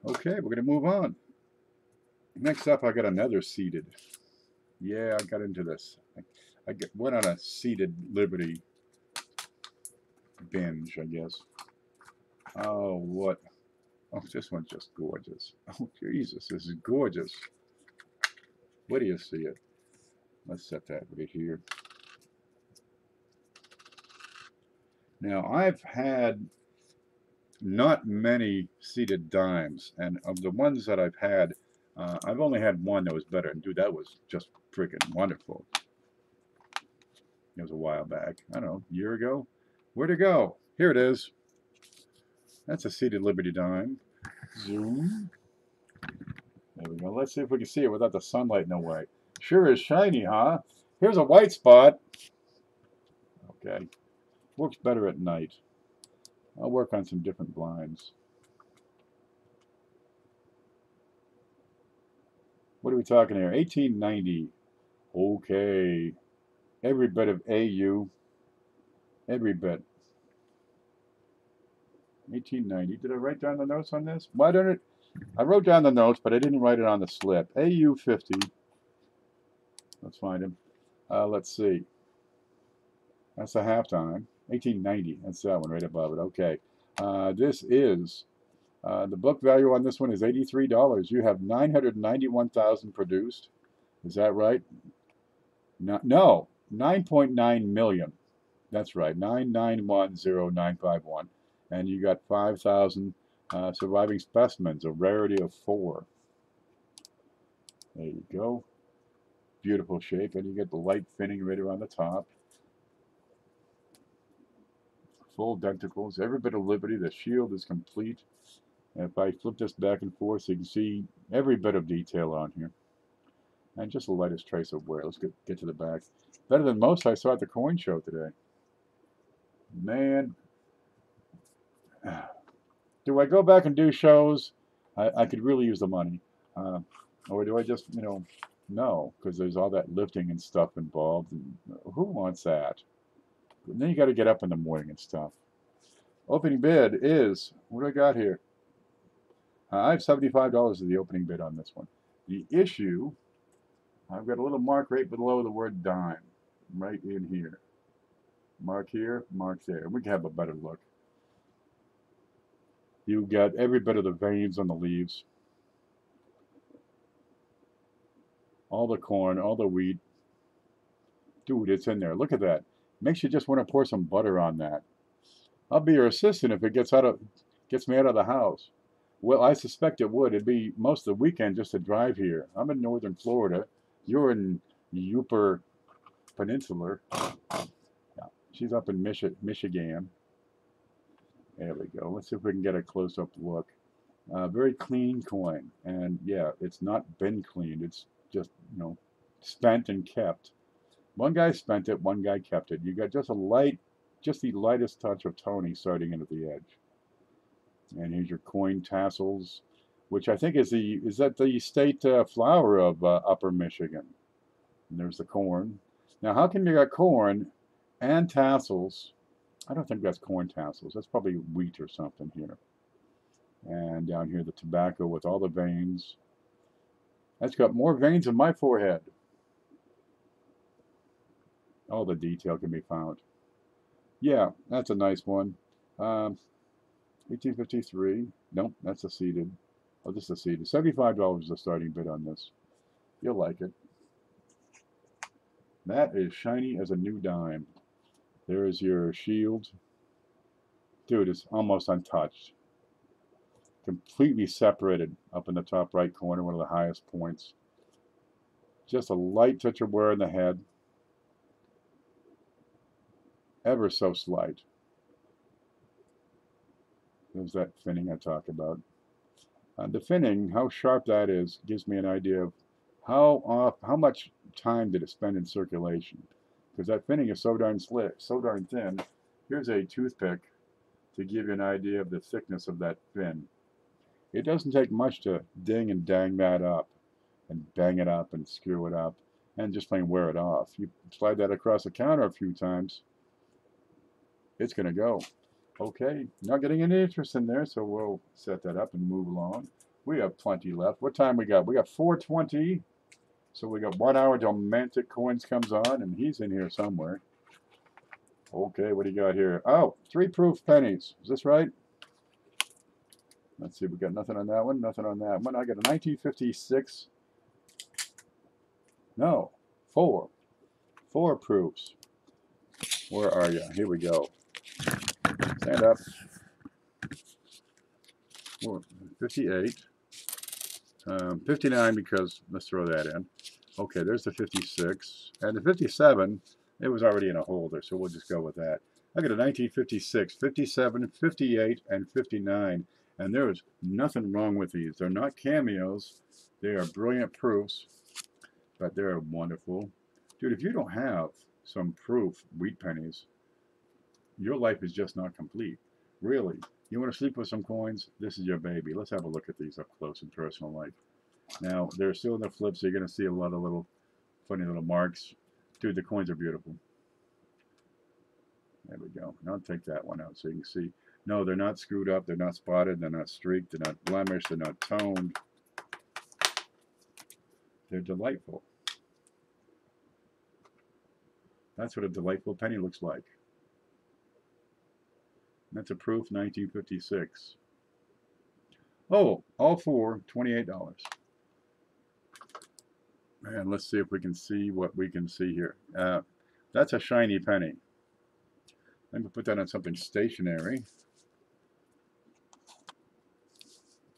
Okay, we're going to move on. Next up, I got another seated. Yeah, I got into this. I went on a seated Liberty binge, I guess. Oh, what? Oh, this one's just gorgeous. Oh, Jesus, this is gorgeous. Where do you see it? Let's set that right here. Now, I've had not many seated dimes, and of the ones that I've had, I've only had one that was better. And dude, that was just freaking wonderful. It was a while back. I don't know, a year ago. Where'd it go? Here it is. That's a seated Liberty dime. Zoom. There we go. Let's see if we can see it without the sunlight in the way. Sure is shiny, huh? Here's a white spot. Okay. Works better at night. I'll work on some different blinds. What are we talking here? 1890. Okay. Every bit of AU. Every bit. 1890. Did I write down the notes on this? Why don't it? I wrote down the notes, but I didn't write it on the slip. AU 50. Let's find him. Let's see. That's a halftime. 1890. That's that one right above it. Okay. This is the book value on this one is $83. You have 991,000 produced. Is that right? No, 9.9 million. That's right, 9910951. And you got 5,000 surviving specimens, a rarity of 4. There you go. Beautiful shape, and you get the light finning right around the top. Full denticles, every bit of Liberty. The shield is complete. And if I flip this back and forth, so you can see every bit of detail on here. And just the lightest trace of wear. Let's get to the back. Better than most I saw at the coin show today. Man, do I go back and do shows? I could really use the money. Or do I just, no, because there's all that lifting and stuff involved. And who wants that? And then you got to get up in the morning and stuff. Opening bid is, what do I got here? I have $75 as the opening bid on this one. The issue, I've got a little mark right below the word dime, right in here. Mark here, mark there. We can have a better look. You got every bit of the veins on the leaves. All the corn, all the wheat. Dude, it's in there. Look at that. Makes you just want to pour some butter on that. I'll be your assistant if it gets me out of the house. Well, I suspect it would. It'd be most of the weekend just to drive here. I'm in northern Florida. You're in Upper Peninsula. Yeah, she's up in Michigan. There we go. Let's see if we can get a close-up look. Very clean coin. And yeah, it's not been cleaned. It's just, spent and kept. One guy spent it, one guy kept it. You got just the lightest touch of toning starting in at the edge. And here's your coin tassels, which I think is that the state flower of Upper Michigan. And there's the corn. Now, how come you got corn and tassels? I don't think that's corn tassels. That's probably wheat or something here. And down here, the tobacco with all the veins. That's got more veins than my forehead. All the detail can be found. Yeah, that's a nice one. 1853. Nope, that's a seated. Oh, this is a seated. $75 is the starting bid on this. You'll like it. That is shiny as a new dime. There is your shield. Dude, it's almost untouched. Completely separated up in the top right corner, one of the highest points. Just a light touch of wear in the head. Ever so slight. There's that finning I talked about. The finning, how sharp that is, gives me an idea of how much time did it spend in circulation. Because that finning is so darn slick, so darn thin. Here's a toothpick to give you an idea of the thickness of that fin. It doesn't take much to ding and dang that up, and bang it up and screw it up, and just plain wear it off. You slide that across the counter a few times, it's going to go. Okay, not getting any interest in there, so we'll set that up and move along. We have plenty left. What time we got? We got 4:20, so we got 1 hour till Mantic Coins comes on, and he's in here somewhere. Okay, what do you got here? Oh, 3 proof pennies. Is this right? Let's see, we got nothing on that one, nothing on that one. I got a 1956. No, 4. 4 proofs. Where are you? Here we go. Stand up. 58. 59 because, let's throw that in. Okay, there's the 56. And the 57, it was already in a holder, so we'll just go with that. I got a 1956, 57, 58, and 59. And there is nothing wrong with these. They're not cameos. They are brilliant proofs, but they're wonderful. Dude, if you don't have some proof wheat pennies, your life is just not complete. Really. You want to sleep with some coins? This is your baby. Let's have a look at these up close and personal like. Now, they're still in the flip, so you're going to see a lot of little funny little marks. Dude, the coins are beautiful. There we go. Now I'll take that one out so you can see. No, they're not screwed up. They're not spotted. They're not streaked. They're not blemished. They're not toned. They're delightful. That's what a delightful penny looks like. That's a proof 1956. Oh, all 4, $28. And let's see if we can see what we can see here. That's a shiny penny. Let me put that on something stationary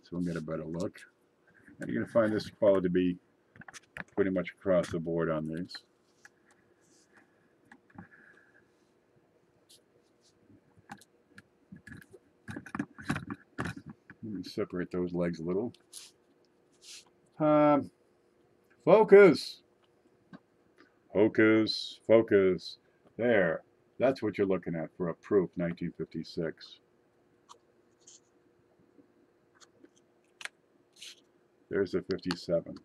so we'll get a better look. And you're going to find this quality to be pretty much across the board on these. Let me separate those legs a little. Focus! Focus, focus. There. That's what you're looking at for a proof 1956. There's the 57.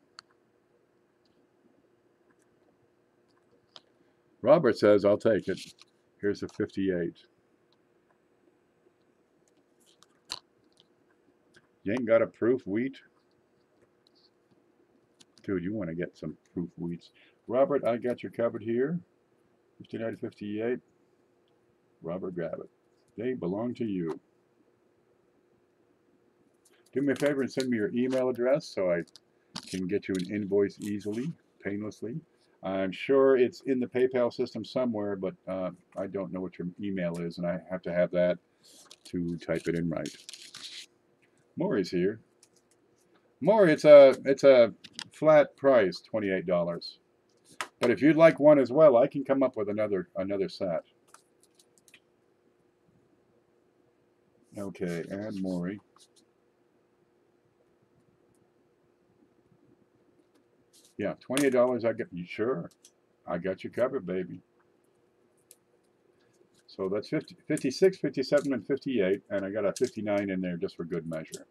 Robert says, I'll take it. Here's the 58. You ain't got a proof wheat? Dude, you want to get some proof wheats. Robert, I got you covered here. 59 to 58. Robert, grab it. They belong to you. Do me a favor and send me your email address so I can get you an invoice easily, painlessly. I'm sure it's in the PayPal system somewhere, but I don't know what your email is, and I have to have that to type it in right. Maury's here. Maury, it's a flat price, $28. But if you'd like one as well, I can come up with another set. Okay, add Maury. Yeah, $28. I get you. Sure, I got you covered, baby. So that's 56, 57, and 58, and I got a 59 in there just for good measure.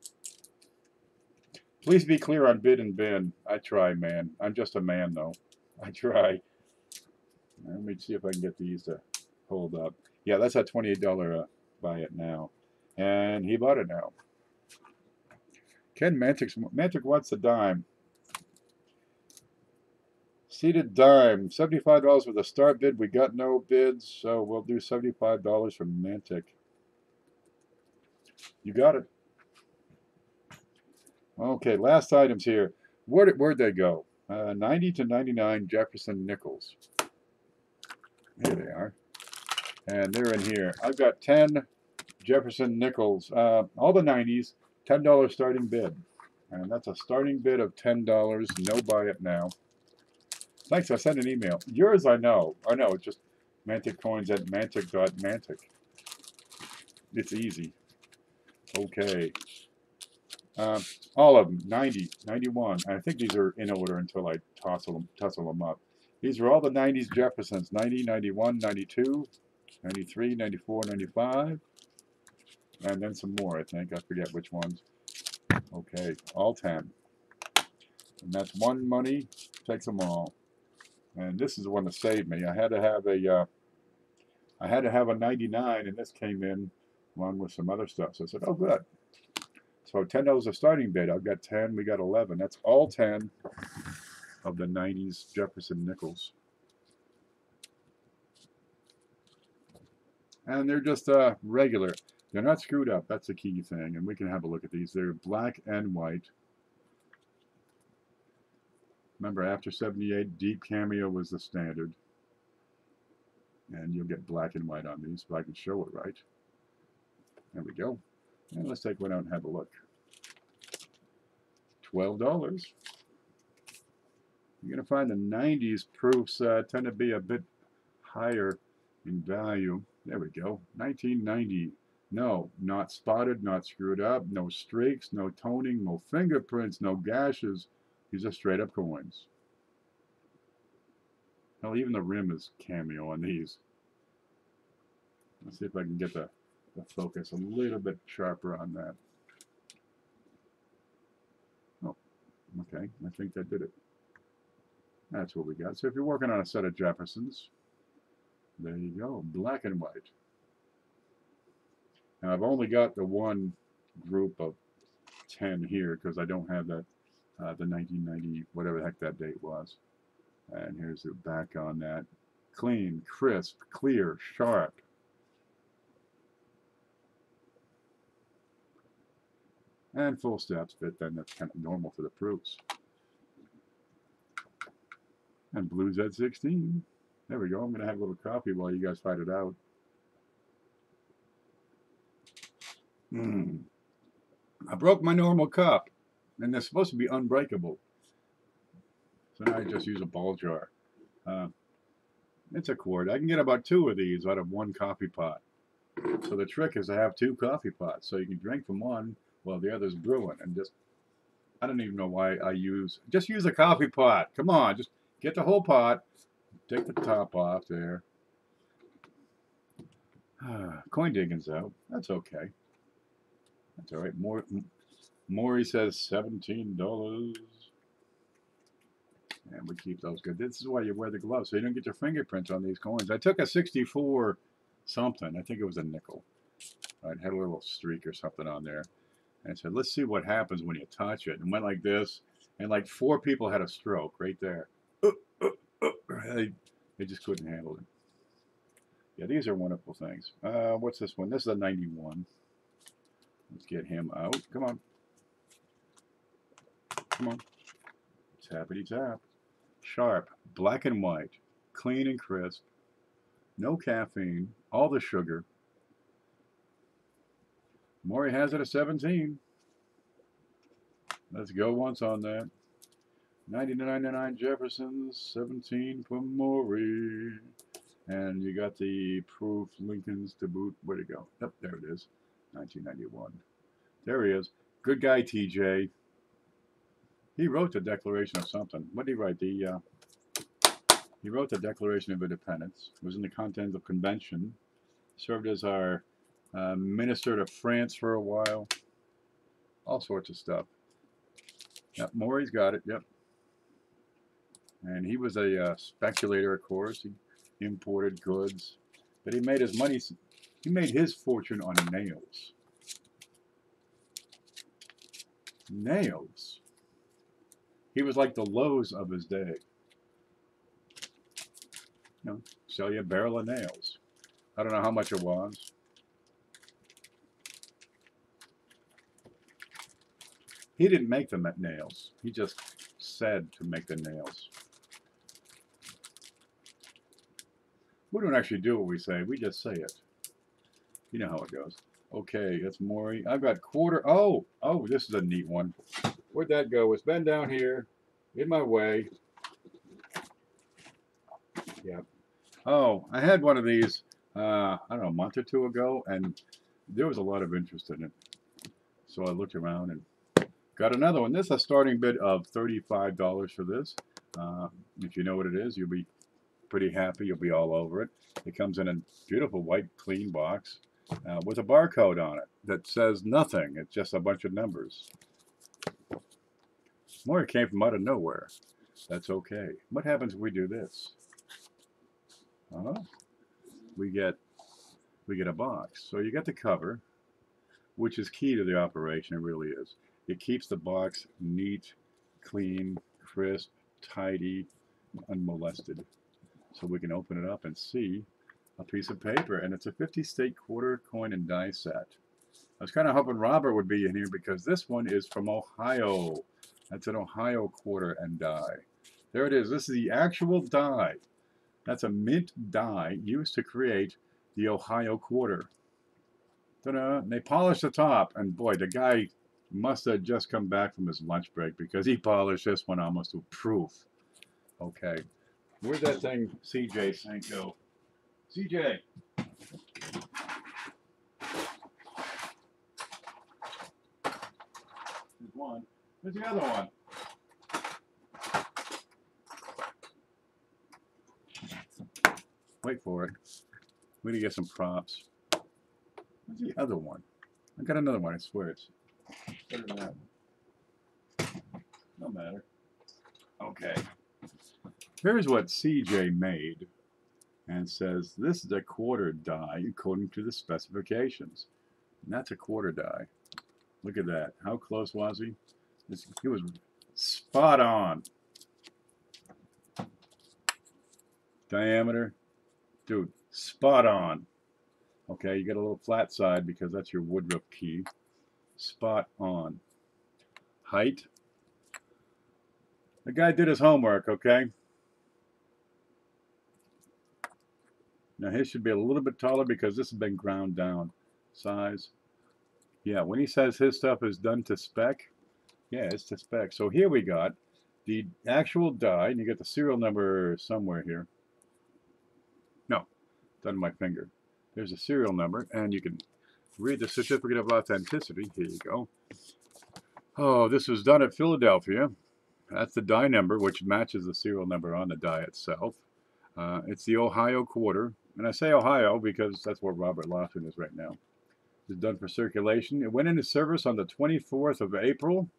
Please be clear on bid and bin. I try, man. I'm just a man, though. I try. Let me see if I can get these to hold up. Yeah, that's a $28 buy it now. And he bought it now. Ken Mantic wants the dime. Seated dime. $75 with a start bid. We got no bids, so we'll do $75 from Mantic. You got it. Okay, last items here. Where'd they go? 90 to 99 Jefferson nickels. Here they are. And they're in here. I've got 10 Jefferson nickels. All the 90s, $10 starting bid. And that's a starting bid of $10. No buy it now. Thanks, I sent an email. Yours I know. I know, it's just manticcoins@mantic.mantic. It's easy. Okay. All of them, 90, 91. I think these are in order until I tussle them up. These are all the 90s Jeffersons, 90, 91, 92, 93, 94, 95, and then some more, I think. I forget which ones. Okay, all 10. And that's one money, takes them all. And this is the one that saved me. I had to have a 99, and this came in along with some other stuff. So I said, oh, good. So $10 a starting bid. I've got 10, we got 11. That's all 10 of the 90s Jefferson nickels. And they're just regular. They're not screwed up. That's the key thing. And we can have a look at these. They're black and white. Remember, after 78, deep cameo was the standard. And you'll get black and white on these, if I can show it right. There we go. And let's take one out and have a look. $12. You're going to find the 90s proofs tend to be a bit higher in value. There we go. 1990. No, not spotted, not screwed up, no streaks, no toning, no fingerprints, no gashes. These are straight up coins. Hell, even the rim is cameo on these. Let's see if I can get the focus a little bit sharper on that. Oh, okay. I think that did it. That's what we got. So if you're working on a set of Jeffersons, there you go, black and white. Now I've only got the one group of 10 here because I don't have that, the 1990, whatever the heck that date was. And here's the back on that. Clean, crisp, clear, sharp. And full steps, but then that's kind of normal for the proofs. And blues at 16. There we go. I'm going to have a little coffee while you guys fight it out. I broke my normal cup, and they're supposed to be unbreakable. So now I just use a ball jar. It's a quart. I can get about 2 of these out of one coffee pot. So the trick is to have 2 coffee pots, so you can drink from one while the other's brewing. And just, I don't even know why just use a coffee pot. Come on, just get the whole pot. Take the top off there. Coin digging's out. That's okay. That's all right. Maury says $17. And we keep those good. This is why you wear the gloves, so you don't get your fingerprints on these coins. I took a 64 something. I think it was a nickel. It had a little streak or something on there. And I said, let's see what happens when you touch it. And went like this. And like 4 people had a stroke right there. They just couldn't handle it. Yeah, these are wonderful things. What's this one? This is a 91. Let's get him out. Come on. Come on. Tappity tap. Sharp. Black and white. Clean and crisp. No caffeine. All the sugar. Maury has it at 17. Let's go once on that. 99 Jeffersons, 17 for Maury. And you got the proof Lincolns to boot. Where'd it go? Yep, there it is. 1991. There he is. Good guy, TJ. He wrote the Declaration of something. What did he write? He wrote the Declaration of Independence. It was in the contents of convention. Served as our minister to France for a while. All sorts of stuff. Yep, Maury's got it. Yep. And he was a speculator, of course. He imported goods. But he made his money. He made his fortune on nails. Nails. He was like the Lowe's of his day. You know, sell you a barrel of nails. I don't know how much it was. He didn't make the nails. He just said to make the nails. We don't actually do what we say. We just say it. You know how it goes. Okay, that's Maury. I've got quarter. Oh, this is a neat one. Where'd that go? It's been down here in my way. Yeah. Oh, I had one of these, I don't know, a month or 2 ago, and there was a lot of interest in it. So I looked around and Got another one. This is a starting bid of $35 for this. If you know what it is, you'll be pretty happy. You'll be all over it. It comes in a beautiful white clean box with a barcode on it that says nothing. It's just a bunch of numbers. More, it came from out of nowhere. That's okay. What happens if we do this? We get a box. So you get the cover, which is key to the operation. It really is. It keeps the box neat, clean, crisp, tidy, unmolested. So we can open it up and see a piece of paper, and it's a 50-state quarter, coin, and die set. I was kind of hoping Robert would be in here because this one is from Ohio. That's an Ohio quarter and die. There it is. This is the actual die. That's a mint die used to create the Ohio quarter. Ta-da! They polished the top, and boy, the guy must have just come back from his lunch break because he polished this one almost to proof. Okay. Where'd that thing CJ Saint go? CJ! There's one. Where's the other one? Wait for it. We need to get some props. Where's the other one? I got another one, I swear it's better than that one. No matter. Okay. Here's what CJ made and says this is a quarter die according to the specifications. And that's a quarter die. Look at that. How close was he? He was spot on. Diameter. Dude, spot on. Okay, you get a little flat side because that's your Woodruff key. Spot on. Height. The guy did his homework, okay? Now his should be a little bit taller because this has been ground down. Size. Yeah, when he says his stuff is done to spec, yeah, it's to spec. So here we got the actual die, and you get the serial number somewhere here. No, it's on my finger. There's a serial number, and you can read the certificate of authenticity. Here you go. Oh, this was done at Philadelphia. That's the die number, which matches the serial number on the die itself. It's the Ohio quarter, and I say Ohio because that's where Robert Lofton is right now. It's done for circulation. It went into service on the 24th of April,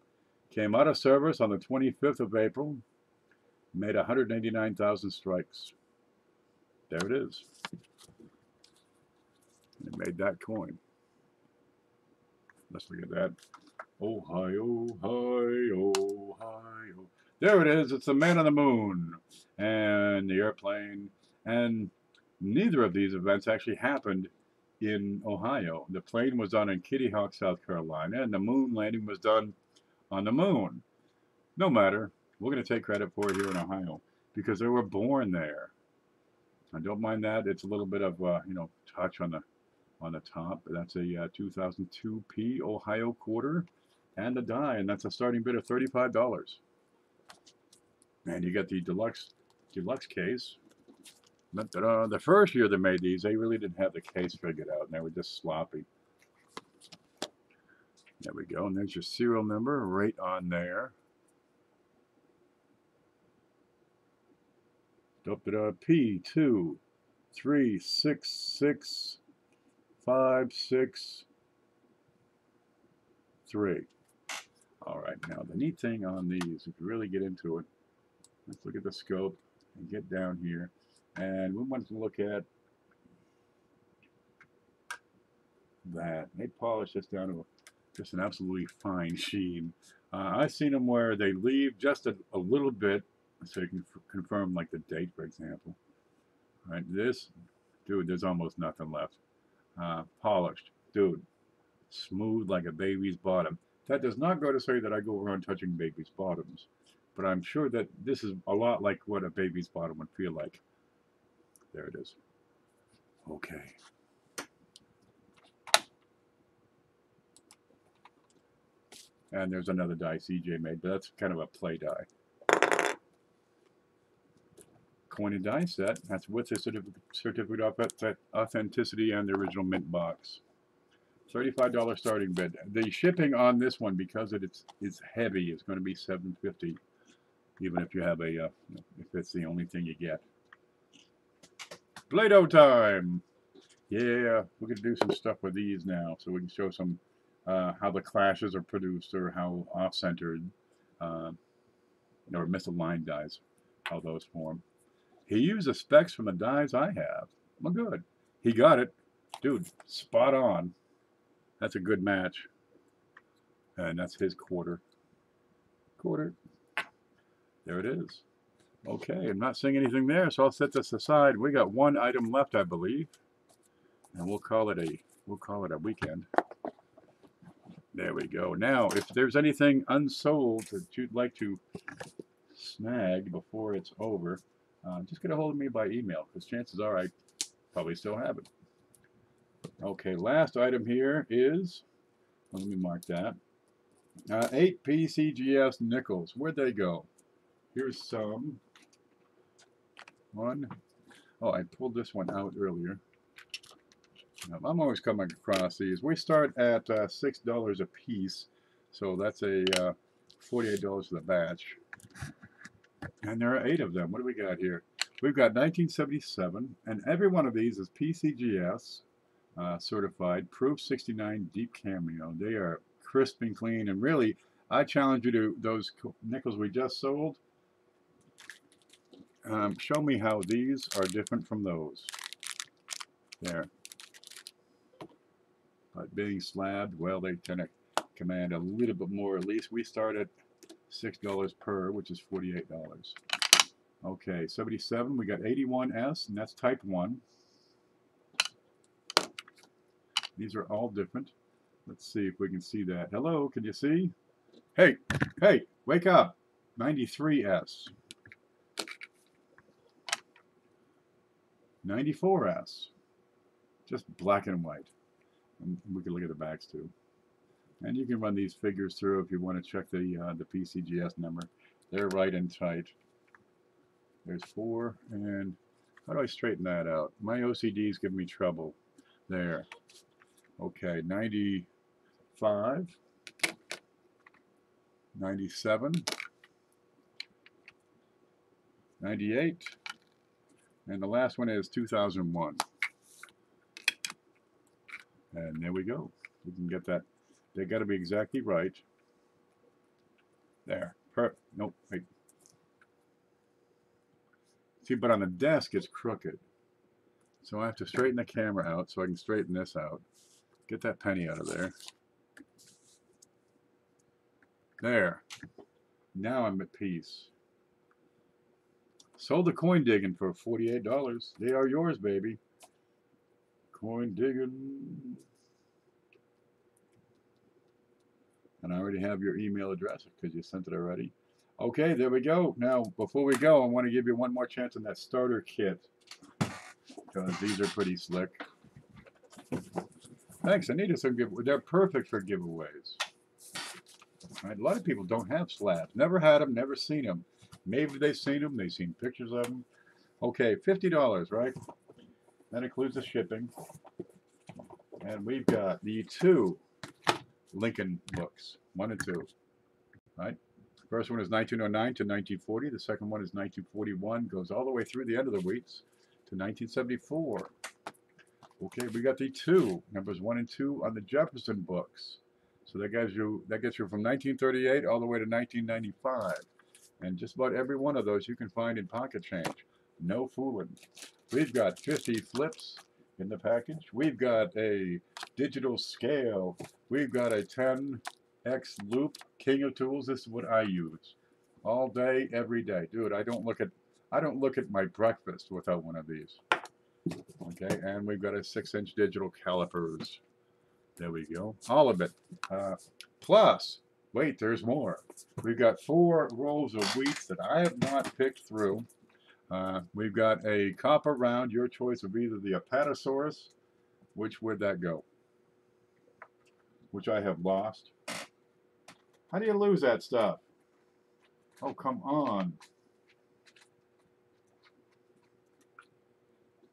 came out of service on the 25th of April, made 189,000 strikes. There it is. And it made that coin. Let's look at that. Ohio, Ohio, Ohio. There it is. It's the man on the moon and the airplane. And neither of these events actually happened in Ohio. The plane was done in Kitty Hawk, South Carolina, and the moon landing was done on the moon. No matter. We're going to take credit for it here in Ohio because they were born there. I don't mind that. It's a little bit of touch on the top. That's a 2002 Ohio quarter and the die, and that's a starting bid of $35. And you get the deluxe case. The first year they made these, they really didn't have the case figured out, and they were just sloppy. There we go, and there's your serial number right on there. P2 3 6 6 5 6 3. All right, now the neat thing on these, if you really get into it, let's look at the scope and get down here. And we want to look at that. They polish this down to just an absolutely fine sheen. I've seen them where they leave just a little bit so you can confirm like the date, for example. All right, this, dude, there's almost nothing left. Polished, dude, smooth like a baby's bottom. That does not go to say that I go around touching babies' bottoms, but I'm sure that this is a lot like what a baby's bottom would feel like. There it is. Okay. And there's another die CJ made, but that's kind of a play die. Coin and die set. That's with the certificate of authenticity and the original mint box. $35 starting bid. The shipping on this one, because it's heavy, is going to be $7.50, even if you have a if it's the only thing you get. Play-Doh time. Yeah, we're going to do some stuff with these now, so we can show some how the clashes are produced, or how off-centered or misaligned dies, how those form. He used the specs from the dies I have. Well, good. He got it. Dude, spot on. That's a good match. And that's his quarter. Quarter. There it is. Okay, I'm not seeing anything there, so I'll set this aside. We got one item left, I believe. And we'll call it a weekend. There we go. Now, if there's anything unsold that you'd like to snag before it's over, just get a hold of me by email, because chances are I probably still have it. Okay, last item here is, well, let me mark that, 8 PCGS nickels. Where'd they go? Here's some. One. Oh, I pulled this one out earlier. I'm always coming across these. We start at $6 a piece, so that's a $48 for the batch. And there are 8 of them. What do we got here? We've got 1977, and every one of these is PCGS certified, Proof 69 Deep Cameo. They are crisp and clean, and really, I challenge you to those nickels we just sold. Show me how these are different from those. There. But being slabbed, well, they tend to command a little bit more. At least we start at $6 per, which is $48. Okay, 77, we got 81S, and that's type 1. These are all different. Let's see if we can see that. Hello, can you see? Hey, hey, wake up. 93S. 94S. Just black and white. And we can look at the backs too. And you can run these figures through if you want to check the PCGS number. They're right and tight. There's 4, and how do I straighten that out? My OCD's giving me trouble. There. Okay, 95, 97, 98, and the last one is 2001. And there we go. We can get that. They got to be exactly right. There. Nope. Wait. See, but on the desk it's crooked. So I have to straighten the camera out so I can straighten this out. Get that penny out of there. There. Now I'm at peace. Sold the coin digging for $48. They are yours, baby. Coin digging. And I already have your email address because you sent it already. Okay, there we go. Now, before we go, I want to give you one more chance on that starter kit, because these are pretty slick. Thanks. I needed some giveaways. They're perfect for giveaways. Right? A lot of people don't have slabs. Never had them, never seen them. Maybe they've seen them. They've seen pictures of them. Okay, $50, right? That includes the shipping. And we've got the 2 Lincoln books, 1 and 2. Right? First one is 1909 to 1940. The second one is 1941. Goes all the way through the end of the weeks to 1974. Okay, we got the 2 numbers 1 and 2 on the Jefferson books. So that gets you from 1938 all the way to 1995. And just about every one of those you can find in pocket change. No fooling. We've got 50 flips in the package. We've got a digital scale. We've got a 10x loop. King of tools. This is what I use all day, every day. Dude, I don't look at my breakfast without one of these. Okay, and we've got a 6-inch digital calipers. There we go. All of it. Plus, wait, there's more. We've got 4 rolls of wheat that I have not picked through. We've got a copper round, your choice of either the Apatosaurus, which would that go? Which I have lost. How do you lose that stuff? Oh, come on.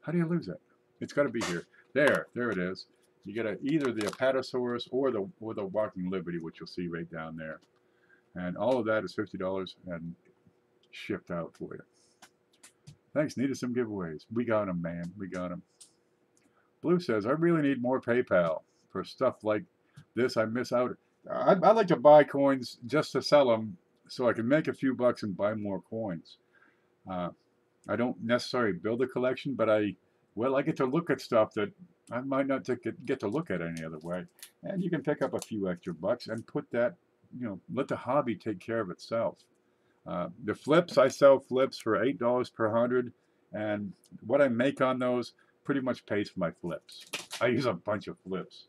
How do you lose it? It's got to be here. There it is. You get either the Apatosaurus or the Walking Liberty, which you'll see right down there. And all of that is $50 and shipped out for you. Thanks. Needed some giveaways. We got them, man. We got them. Blue says, I really need more PayPal for stuff like this. I miss out. I like to buy coins just to sell them so I can make a few bucks and buy more coins. I don't necessarily build a collection, but I get to look at stuff that I might not get to look at any other way. And you can pick up a few extra bucks and put that, let the hobby take care of itself. The flips, I sell flips for $8 per 100, and what I make on those pretty much pays for my flips. I use a bunch of flips,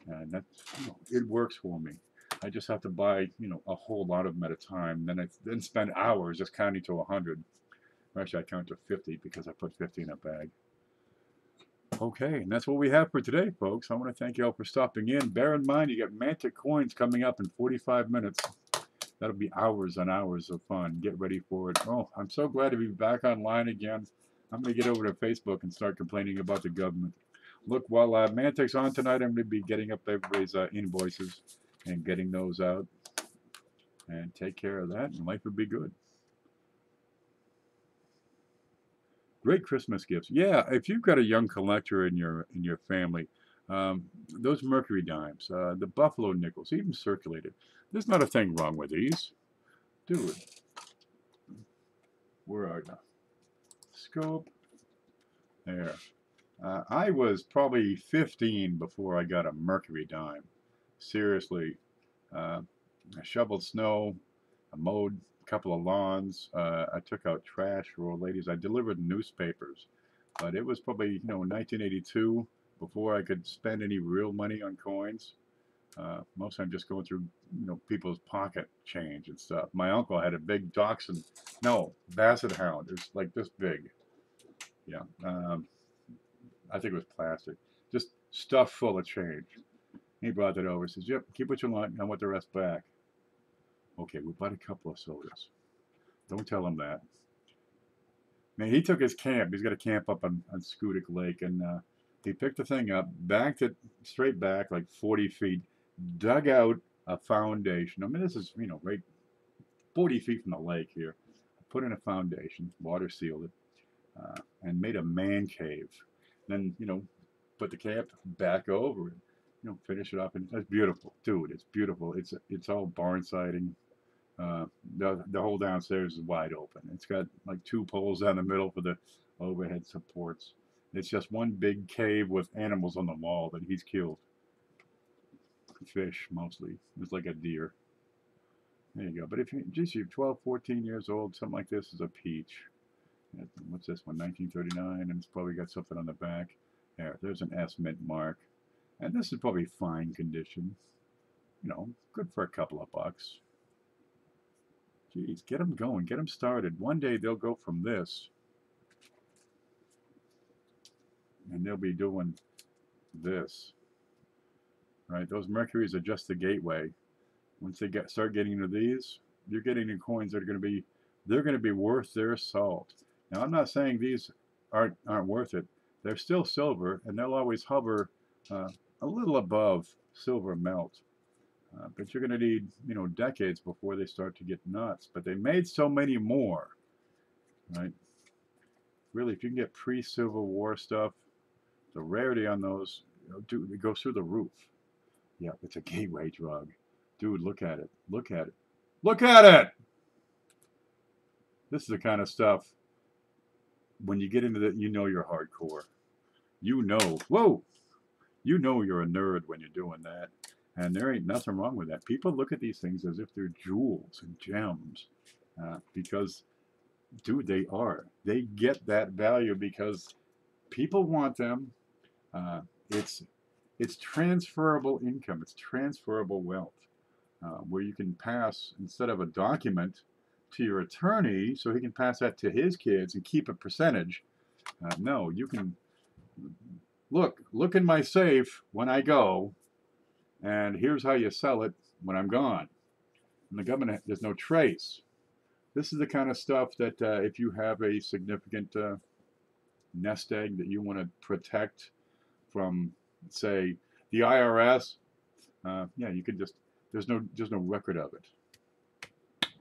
and that it works for me. I just have to buy a whole lot of them at a time. Then I spend hours just counting to 100. Actually, I count to 50 because I put 50 in a bag. Okay, and that's what we have for today, folks. I want to thank you all for stopping in. Bear in mind, you got Mantic coins coming up in 45 minutes. That'll be hours and hours of fun. Get ready for it. Oh, I'm so glad to be back online again. I'm going to get over to Facebook and start complaining about the government. Look, while Mantic's on tonight, I'm going to be getting up everybody's invoices and getting those out. And take care of that, and life will be good. Great Christmas gifts. Yeah, if you've got a young collector in your family, those Mercury dimes, the Buffalo nickels, even circulated. There's not a thing wrong with these. Dude, where are you? Scope. There. I was probably 15 before I got a Mercury dime. Seriously. I shoveled snow. I mowed a couple of lawns. I took out trash for old ladies. I delivered newspapers. But it was probably, 1982 before I could spend any real money on coins. Most I'm just going through, people's pocket change and stuff. My uncle had a big basset hound. It was like this big. Yeah. I think it was plastic. Just stuff full of change. He brought that over. He says, yep, keep what you want. I want the rest back. Okay, we bought a couple of sodas. Don't tell him that. Man, he took his camp. He's got a camp up on Scudic Lake, and he picked the thing up, backed it straight back like 40 feet, dug out a foundation. I mean, this is, right 40 feet from the lake here. Put in a foundation, water sealed it, and made a man cave. Then, put the camp back over it, finish it up, and it's beautiful. Dude, it's beautiful. It's all barn siding. The whole downstairs is wide open. It's got like 2 poles down the middle for the overhead supports. It's just one big cave with animals on the wall that he's killed. Fish, mostly. It's like a deer. There you go. But if you're 12, 14 years old, something like this is a peach. What's this one? 1939, and it's probably got something on the back. There's an S mint mark. And this is probably fine condition. Good for a couple of bucks. Geez, get them going. Get them started. One day they'll go from this, and they'll be doing this. Right? Those Mercuries are just the gateway. Once they start getting into these, you're getting into coins that are they're going to be worth their salt. Now, I'm not saying these aren't worth it. They're still silver, and they'll always hover a little above silver melt. But you're going to need, decades before they start to get nuts. But they made so many more, right? Really, if you can get pre-Civil War stuff, the rarity on those, it goes through the roof. Yeah, it's a gateway drug. Dude, look at it. Look at it. Look at it! This is the kind of stuff, when you get into that, you're hardcore. Whoa! You're a nerd when you're doing that. And there ain't nothing wrong with that. People look at these things as if they're jewels and gems. Because, dude, they are. They get that value because people want them. It's transferable income. It's transferable wealth. Where you can pass, instead of a document, to your attorney so he can pass that to his kids and keep a percentage. No, you can look in my safe when I go, and here's how you sell it when I'm gone. And the government, there's no trace. This is the kind of stuff that if you have a significant nest egg that you want to protect, from, say, the IRS. Yeah, you could just, there's no record of it.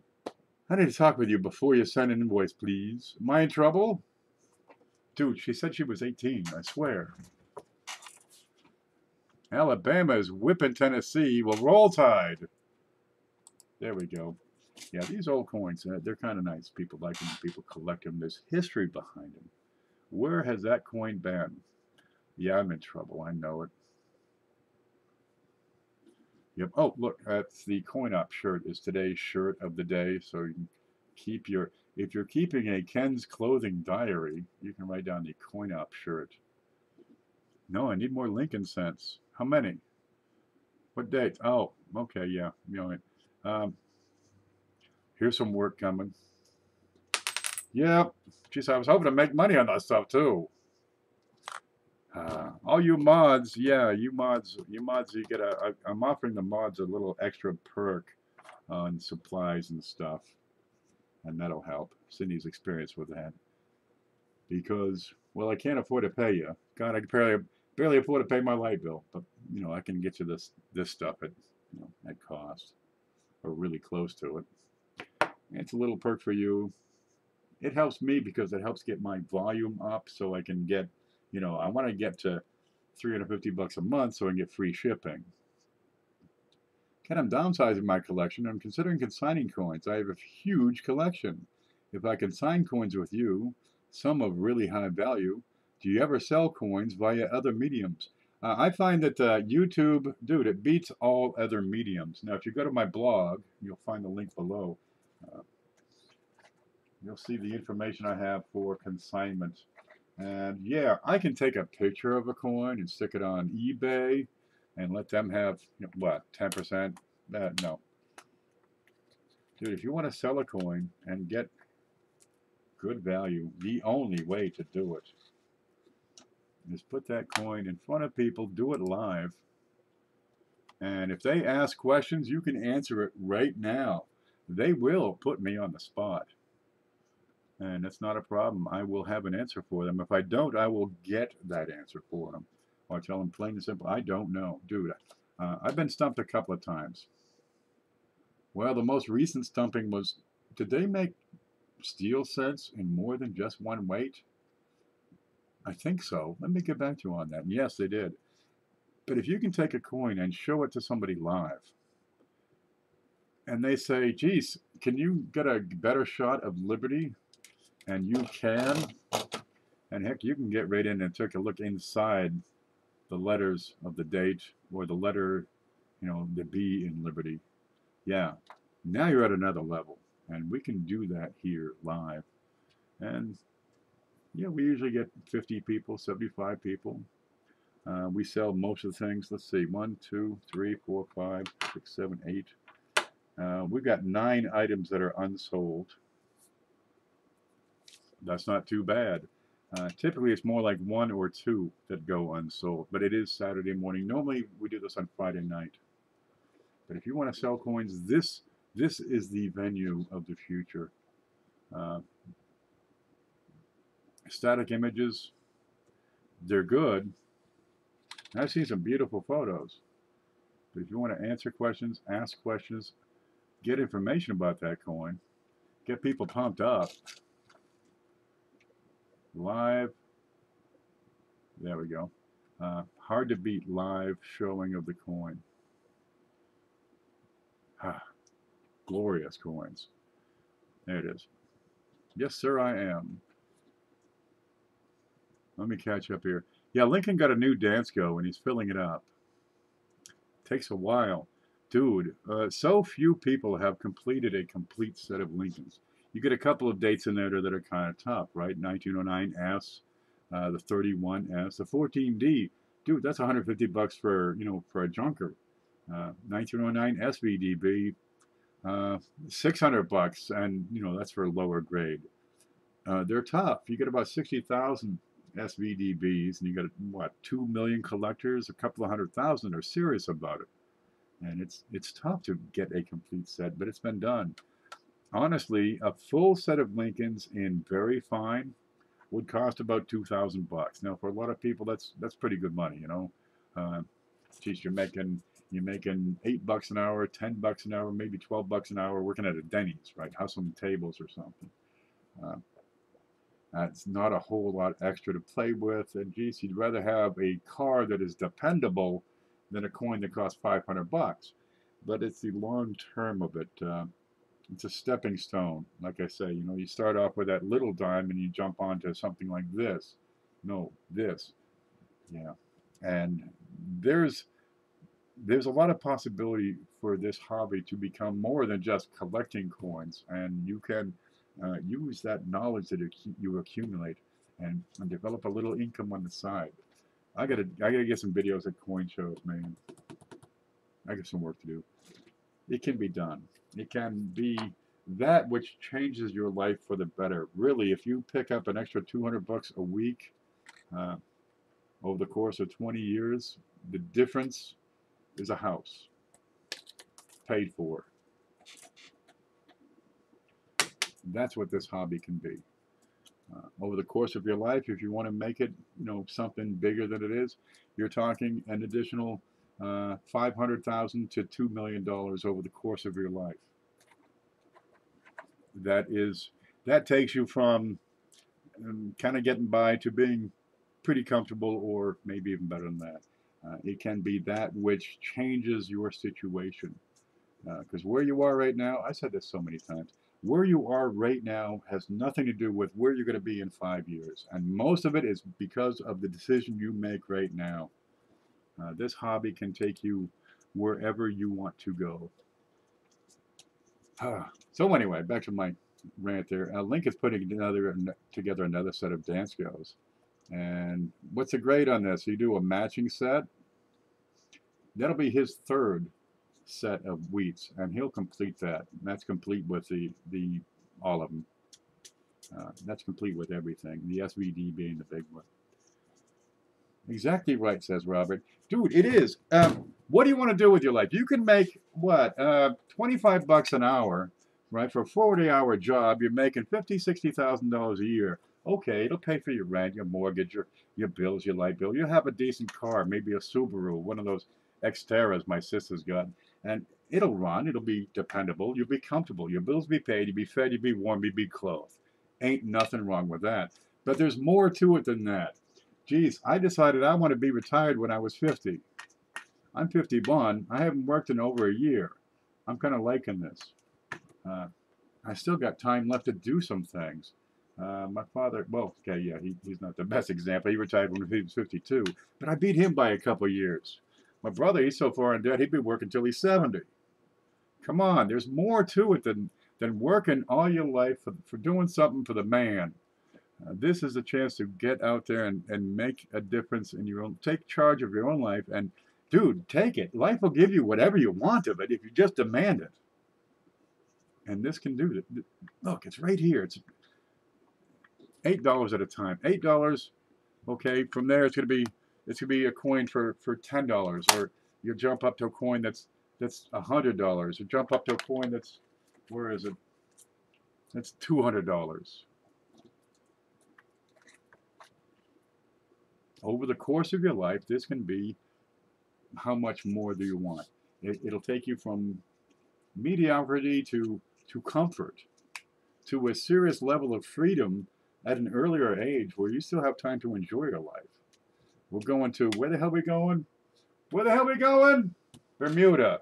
I need to talk with you before you send an invoice, please. Am I in trouble? Dude, she said she was 18, I swear. Alabama is whipping Tennessee. Well, roll tide. There we go. Yeah, these old coins, they're kind of nice. People like them. People collect them. There's history behind them. Where has that coin been? Yeah, I'm in trouble. I know it. Yep. Oh, look, that's the coin op shirt is today's shirt of the day. So you can keep your, if you're keeping a Ken's clothing diary, you can write down the coin op shirt. No, I need more Lincoln cents. How many? What date? Oh, okay, yeah. You know, here's some work coming. Yep. Geez, I was hoping to make money on that stuff too. All you mods, yeah, you mods, you get I'm offering the mods a little extra perk on supplies and stuff, and that'll help. Cindy's experience with that, because, well, I can't afford to pay you. God, I can barely afford to pay my light bill, but you know, I can get you this stuff at, you know, at cost, or really close to it. It's a little perk for you. It helps me because it helps get my volume up, so I can get, you know, I want to get to $350 a month so I can get free shipping. Ken, I'm downsizing my collection. I'm considering consigning coins. I have a huge collection. If I consign coins with you, some of really high value, do you ever sell coins via other mediums? I find that YouTube, dude, it beats all other mediums. Now, if you go to my blog, you'll find the link below. You'll see the information I have for consignment. And yeah, I can take a picture of a coin and stick it on eBay and let them have, you know, what, 10%? No. Dude, if you want to sell a coin and get good value, the only way to do it is put that coin in front of people, do it live. And if they ask questions, you can answer it right now. They will put me on the spot. And that's not a problem. I will have an answer for them. If I don't, I will get that answer for them. Or tell them plain and simple, I don't know. Dude, I've been stumped a couple of times. Well, the most recent stumping was, did they make steel sets in more than just one weight? I think so. Let me get back to you on that. And yes, they did. But if you can take a coin and show it to somebody live, and they say, geez, can you get a better shot of Liberty? And you can, and heck, you can get right in and take a look inside the letters of the date, or the letter, you know, the B in Liberty. Yeah, now you're at another level, and we can do that here live. And yeah, we usually get 50 people, 75 people. We sell most of the things. Let's see, 1, 2, 3, 4, 5, 6, 7, 8. We've got 9 items that are unsold. That's not too bad. Typically, it's more like 1 or 2 that go unsold, but it is Saturday morning. Normally, we do this on Friday night. But if you want to sell coins, this is the venue of the future. Static images, they're good. I've seen some beautiful photos. But if you want to answer questions, ask questions, get information about that coin, get people pumped up, live, there we go. Hard to beat live showing of the coin. Glorious coins. There it is. Yes, sir, I am. Let me catch up here. Yeah, Lincoln got a new dance go and he's filling it up. Takes a while. Dude, so few people have completed a complete set of Lincolns. You get a couple of dates in there that are kind of tough, right? 1909S, the 31S, the 14D. Dude, that's $150 for, you know, for a junker. 1909 SVDB, $600, and you know, that's for a lower grade. They're tough. You get about 60,000 SVDBs, and you got what, 2 million collectors. A couple of 100,000 are serious about it, and it's tough to get a complete set, but it's been done. Honestly, a full set of Lincolns in very fine would cost about $2,000. Now, for a lot of people, that's pretty good money, you know. Uh, Geez, you're making $8 an hour, $10 an hour, maybe $12 an hour working at a Denny's, right? Hustling tables or something. Uh, That's not a whole lot extra to play with. And geez, you'd rather have a car that is dependable than a coin that costs $500. But it's the long term of it. It's a stepping stone. Like I say, you know, you start off with that little dime and you jump onto something like this. No, this. Yeah. And there's there's a lot of possibility for this hobby to become more than just collecting coins, and you can use that knowledge that you accumulate and develop a little income on the side. I gotta get some videos at coin shows, man. I got some work to do. It can be done. It can be that which changes your life for the better. Really, if you pick up an extra $200 a week uh, over the course of 20 years, the difference is a house paid for. That's what this hobby can be. Over the course of your life, if you want to make it, you know, something bigger than it is, you're talking an additional $500,000 to $2 million over the course of your life. That takes you from kind of getting by to being pretty comfortable, or maybe even better than that. It can be that which changes your situation. Because where you are right now, I said this so many times, where you are right now has nothing to do with where you're going to be in 5 years. And most of it is because of the decision you make right now. This hobby can take you wherever you want to go. So anyway, back to my rant there. Link is putting together another set of dance goes. And what's the grade on this? You do a matching set. That'll be his third set of wheats, and he'll complete that. That's complete with the all of them. That's complete with everything. The SVD being the big one. Exactly right, says Robert. Dude, it is. What do you want to do with your life? You can make what? $25 an hour, right? For a 40-hour job, you're making $50,000-$60,000 a year. Okay, it'll pay for your rent, your mortgage, your bills, your light bill. You'll have a decent car, maybe a Subaru, one of those Xterras my sister's got, and it'll run. It'll be dependable. You'll be comfortable. Your bills be paid. You'll be fed. You'll be warm. You'll be clothed. Ain't nothing wrong with that. But there's more to it than that. Geez, I decided I want to be retired when I was 50. I'm 51. I haven't worked in over a year. I'm kind of liking this. I still got time left to do some things. My father, well, okay, yeah, he's not the best example. He retired when he was 52, but I beat him by a couple years. My brother, he's so far in debt, he'd be working till he's 70. Come on, there's more to it than working all your life for doing something for the man. This is a chance to get out there and make a difference in your own, take charge of your own life, and dude, take it. Life will give you whatever you want of it if you just demand it. And this can do it. Look, it's right here. It's $8 at a time. $8. Okay, from there it's gonna be a coin for $10, or you jump up to a coin that's $100, or jump up to a coin that's, where is it? That's $200. Over the course of your life, this can be how much more do you want? It'll take you from mediocrity to comfort, to a serious level of freedom at an earlier age where you still have time to enjoy your life. We're going to, where the hell are we going? Where the hell are we going? Bermuda.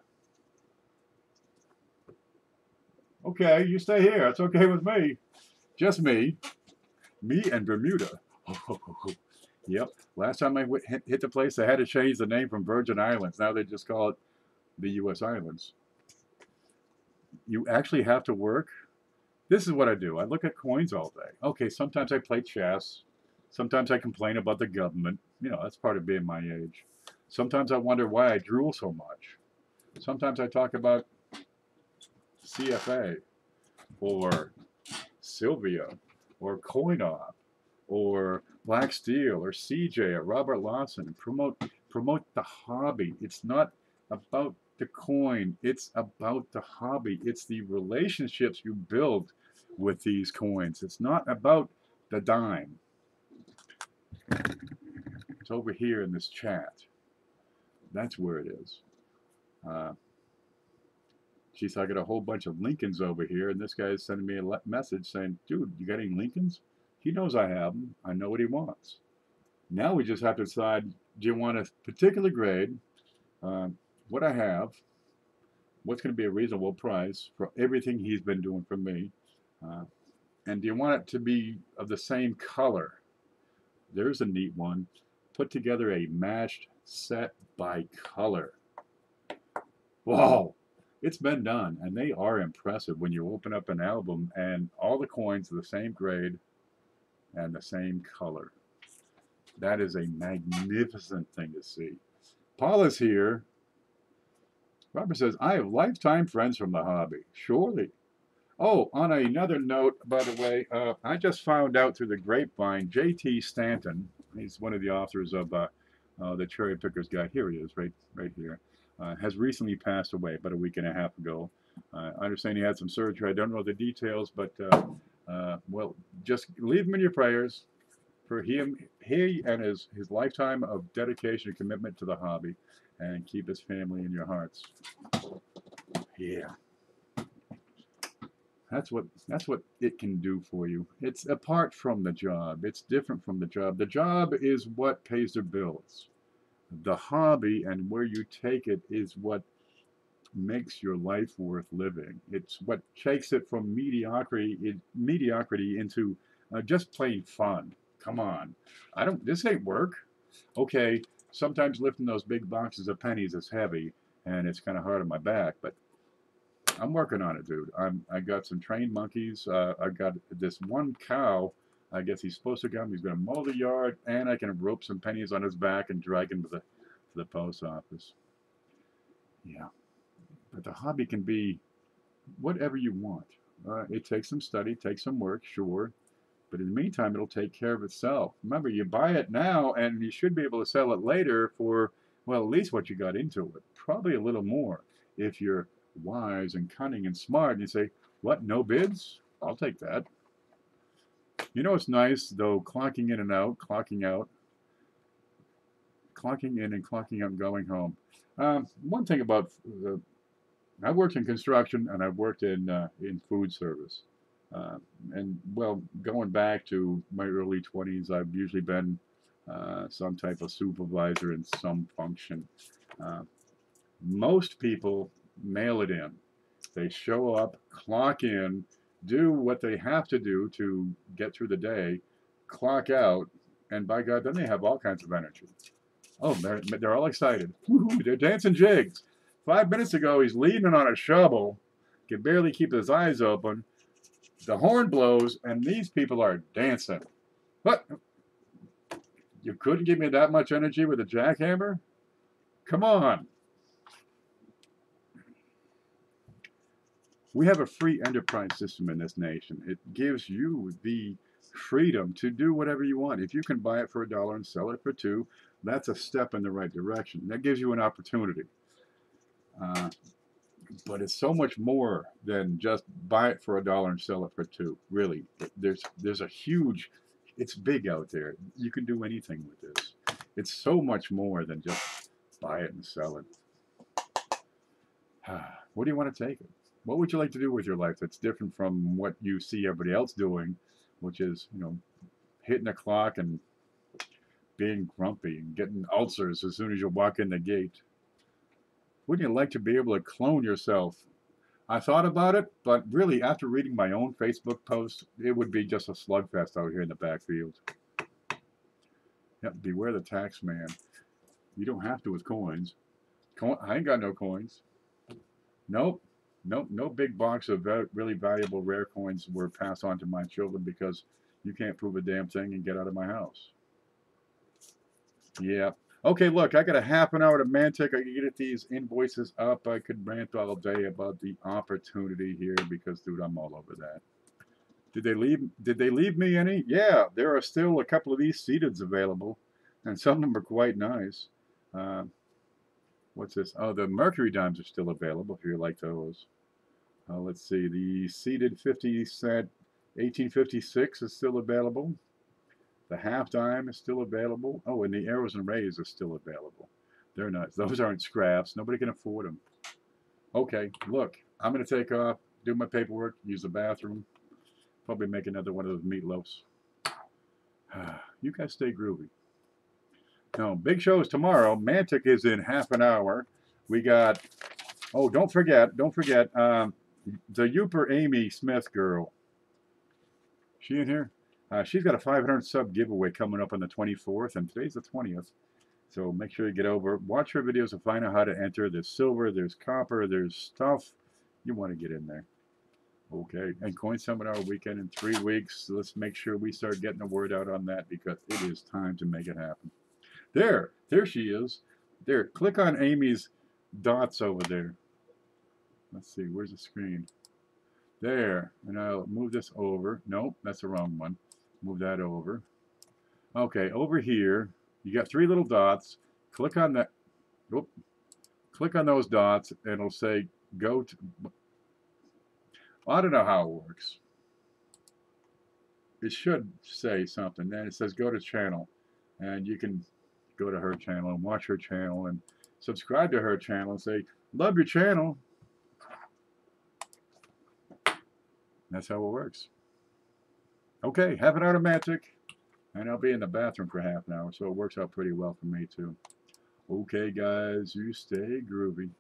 Okay, you stay here. It's okay with me. Just me. Me and Bermuda. Yep. Last time I hit the place, they had to change the name from Virgin Islands. Now they just call it the U.S. Islands. You actually have to work. This is what I do. I look at coins all day. Okay, sometimes I play chess. Sometimes I complain about the government. You know, that's part of being my age. Sometimes I wonder why I drool so much. Sometimes I talk about CFA or Sylvia or CoinOp or Black Steel or CJ or Robert Lawson. Promote the hobby. It's not about the coin. It's about the hobby. It's the relationships you build with these coins. It's not about the dime. It's over here in this chat. That's where it is. Geez, I got a whole bunch of Lincolns over here, and this guy is sending me a message saying, dude, you got any Lincolns? He knows I have them. I know what he wants. Now we just have to decide, do you want a particular grade, what I have, what's going to be a reasonable price for everything he's been doing for me, and do you want it to be of the same color? There's a neat one. Put together a matched set by color. Whoa! It's been done, and they are impressive when you open up an album and all the coins are the same grade and the same color. That is a magnificent thing to see. Paula's here. Robert says, I have lifetime friends from the hobby. Surely. Oh, on another note, by the way, I just found out through the grapevine, J.T. Stanton, he's one of the authors of the Cherry Picker's Guide. Here he is, right here. Has recently passed away about a week and a half ago. I understand he had some surgery. I don't know the details, but well, just leave him in your prayers for he and his lifetime of dedication and commitment to the hobby, and keep his family in your hearts. Yeah. That's what it can do for you. It's apart from the job. It's different from the job. The job is what pays the bills. The hobby and where you take it is what makes your life worth living. It's what takes it from mediocrity into just plain fun. Come on, this ain't work. Okay, sometimes lifting those big boxes of pennies is heavy and it's kind of hard on my back, but I'm working on it, dude. I got some trained monkeys. I got this one cow. I guess he's supposed to come. He's going to mow the yard, and I can rope some pennies on his back and drag him to the post office. Yeah, but the hobby can be whatever you want. It takes some study, takes some work, sure, but in the meantime, it'll take care of itself. Remember, you buy it now, and you should be able to sell it later for, well, at least what you got into it. Probably a little more if you're wise and cunning and smart, and you say, what, no bids? I'll take that. You know, it's nice though, clocking in and out, clocking out, clocking in and clocking out, going home. One thing about I've worked in construction and I've worked in food service, and well, going back to my early 20s, I've usually been some type of supervisor in some function. Most people mail it in. They show up, clock in, do what they have to do to get through the day, clock out, and by God, then they have all kinds of energy. Oh, they're all excited. Woo-hoo, they're dancing jigs. 5 minutes ago, he's leaning on a shovel, can barely keep his eyes open. The horn blows, and these people are dancing. What? You couldn't give me that much energy with a jackhammer? Come on. We have a free enterprise system in this nation. It gives you the freedom to do whatever you want. If you can buy it for $1 and sell it for $2, that's a step in the right direction. That gives you an opportunity. But it's so much more than just buy it for $1 and sell it for $2. Really, there's a huge, it's big out there. You can do anything with this. It's so much more than just buy it and sell it. What do you want to take it? What would you like to do with your life that's different from what you see everybody else doing, which is, you know, hitting the clock and being grumpy and getting ulcers as soon as you walk in the gate? Wouldn't you like to be able to clone yourself? I thought about it, but really, after reading my own Facebook post, it would be just a slugfest out here in the backfield. Yep, beware the tax man. You don't have to with coins. I ain't got no coins. Nope. No big box of really valuable rare coins were passed on to my children because you can't prove a damn thing and get out of my house. Yeah. Okay, look, I got a half an hour to Mantic. I can get these invoices up. I could rant all day about the opportunity here because, dude, I'm all over that. Did they leave me any? Yeah, there are still a couple of these seededs available, and some of them are quite nice. What's this? Oh, the Mercury dimes are still available if you like those. Let's see, the seeded 50 cent 1856 is still available. The halftime is still available. Oh, and the arrows and rays are still available. They're nuts. Those aren't scraps. Nobody can afford them. Okay, look, I'm going to take off, do my paperwork, use the bathroom, probably make another one of those meatloafs. You guys stay groovy. Now, big shows tomorrow. Mantic is in half an hour. We got, oh, don't forget, the Youper Amy Smith girl. She in here? She's got a 500 sub giveaway coming up on the 24th, and today's the 20th. So make sure you get over, watch her videos and find out how to enter. There's silver, there's copper, there's stuff. You want to get in there. Okay, and Coin Seminar weekend in 3 weeks. So let's make sure we start getting the word out on that because it is time to make it happen. There she is. There, click on Amy's dots over there. Let's see, where's the screen? There, and I'll move this over. Nope, that's the wrong one. Move that over. Okay, over here, you got 3 little dots. Click on that. Whoop. Click on those dots, and it'll say go to. I don't know how it works. It should say something. Then it says go to channel, and you can go to her channel and watch her channel and subscribe to her channel and say love your channel. That's how it works. Okay, half an hour of magic, and I'll be in the bathroom for half an hour, so it works out pretty well for me too. Okay, guys, you stay groovy.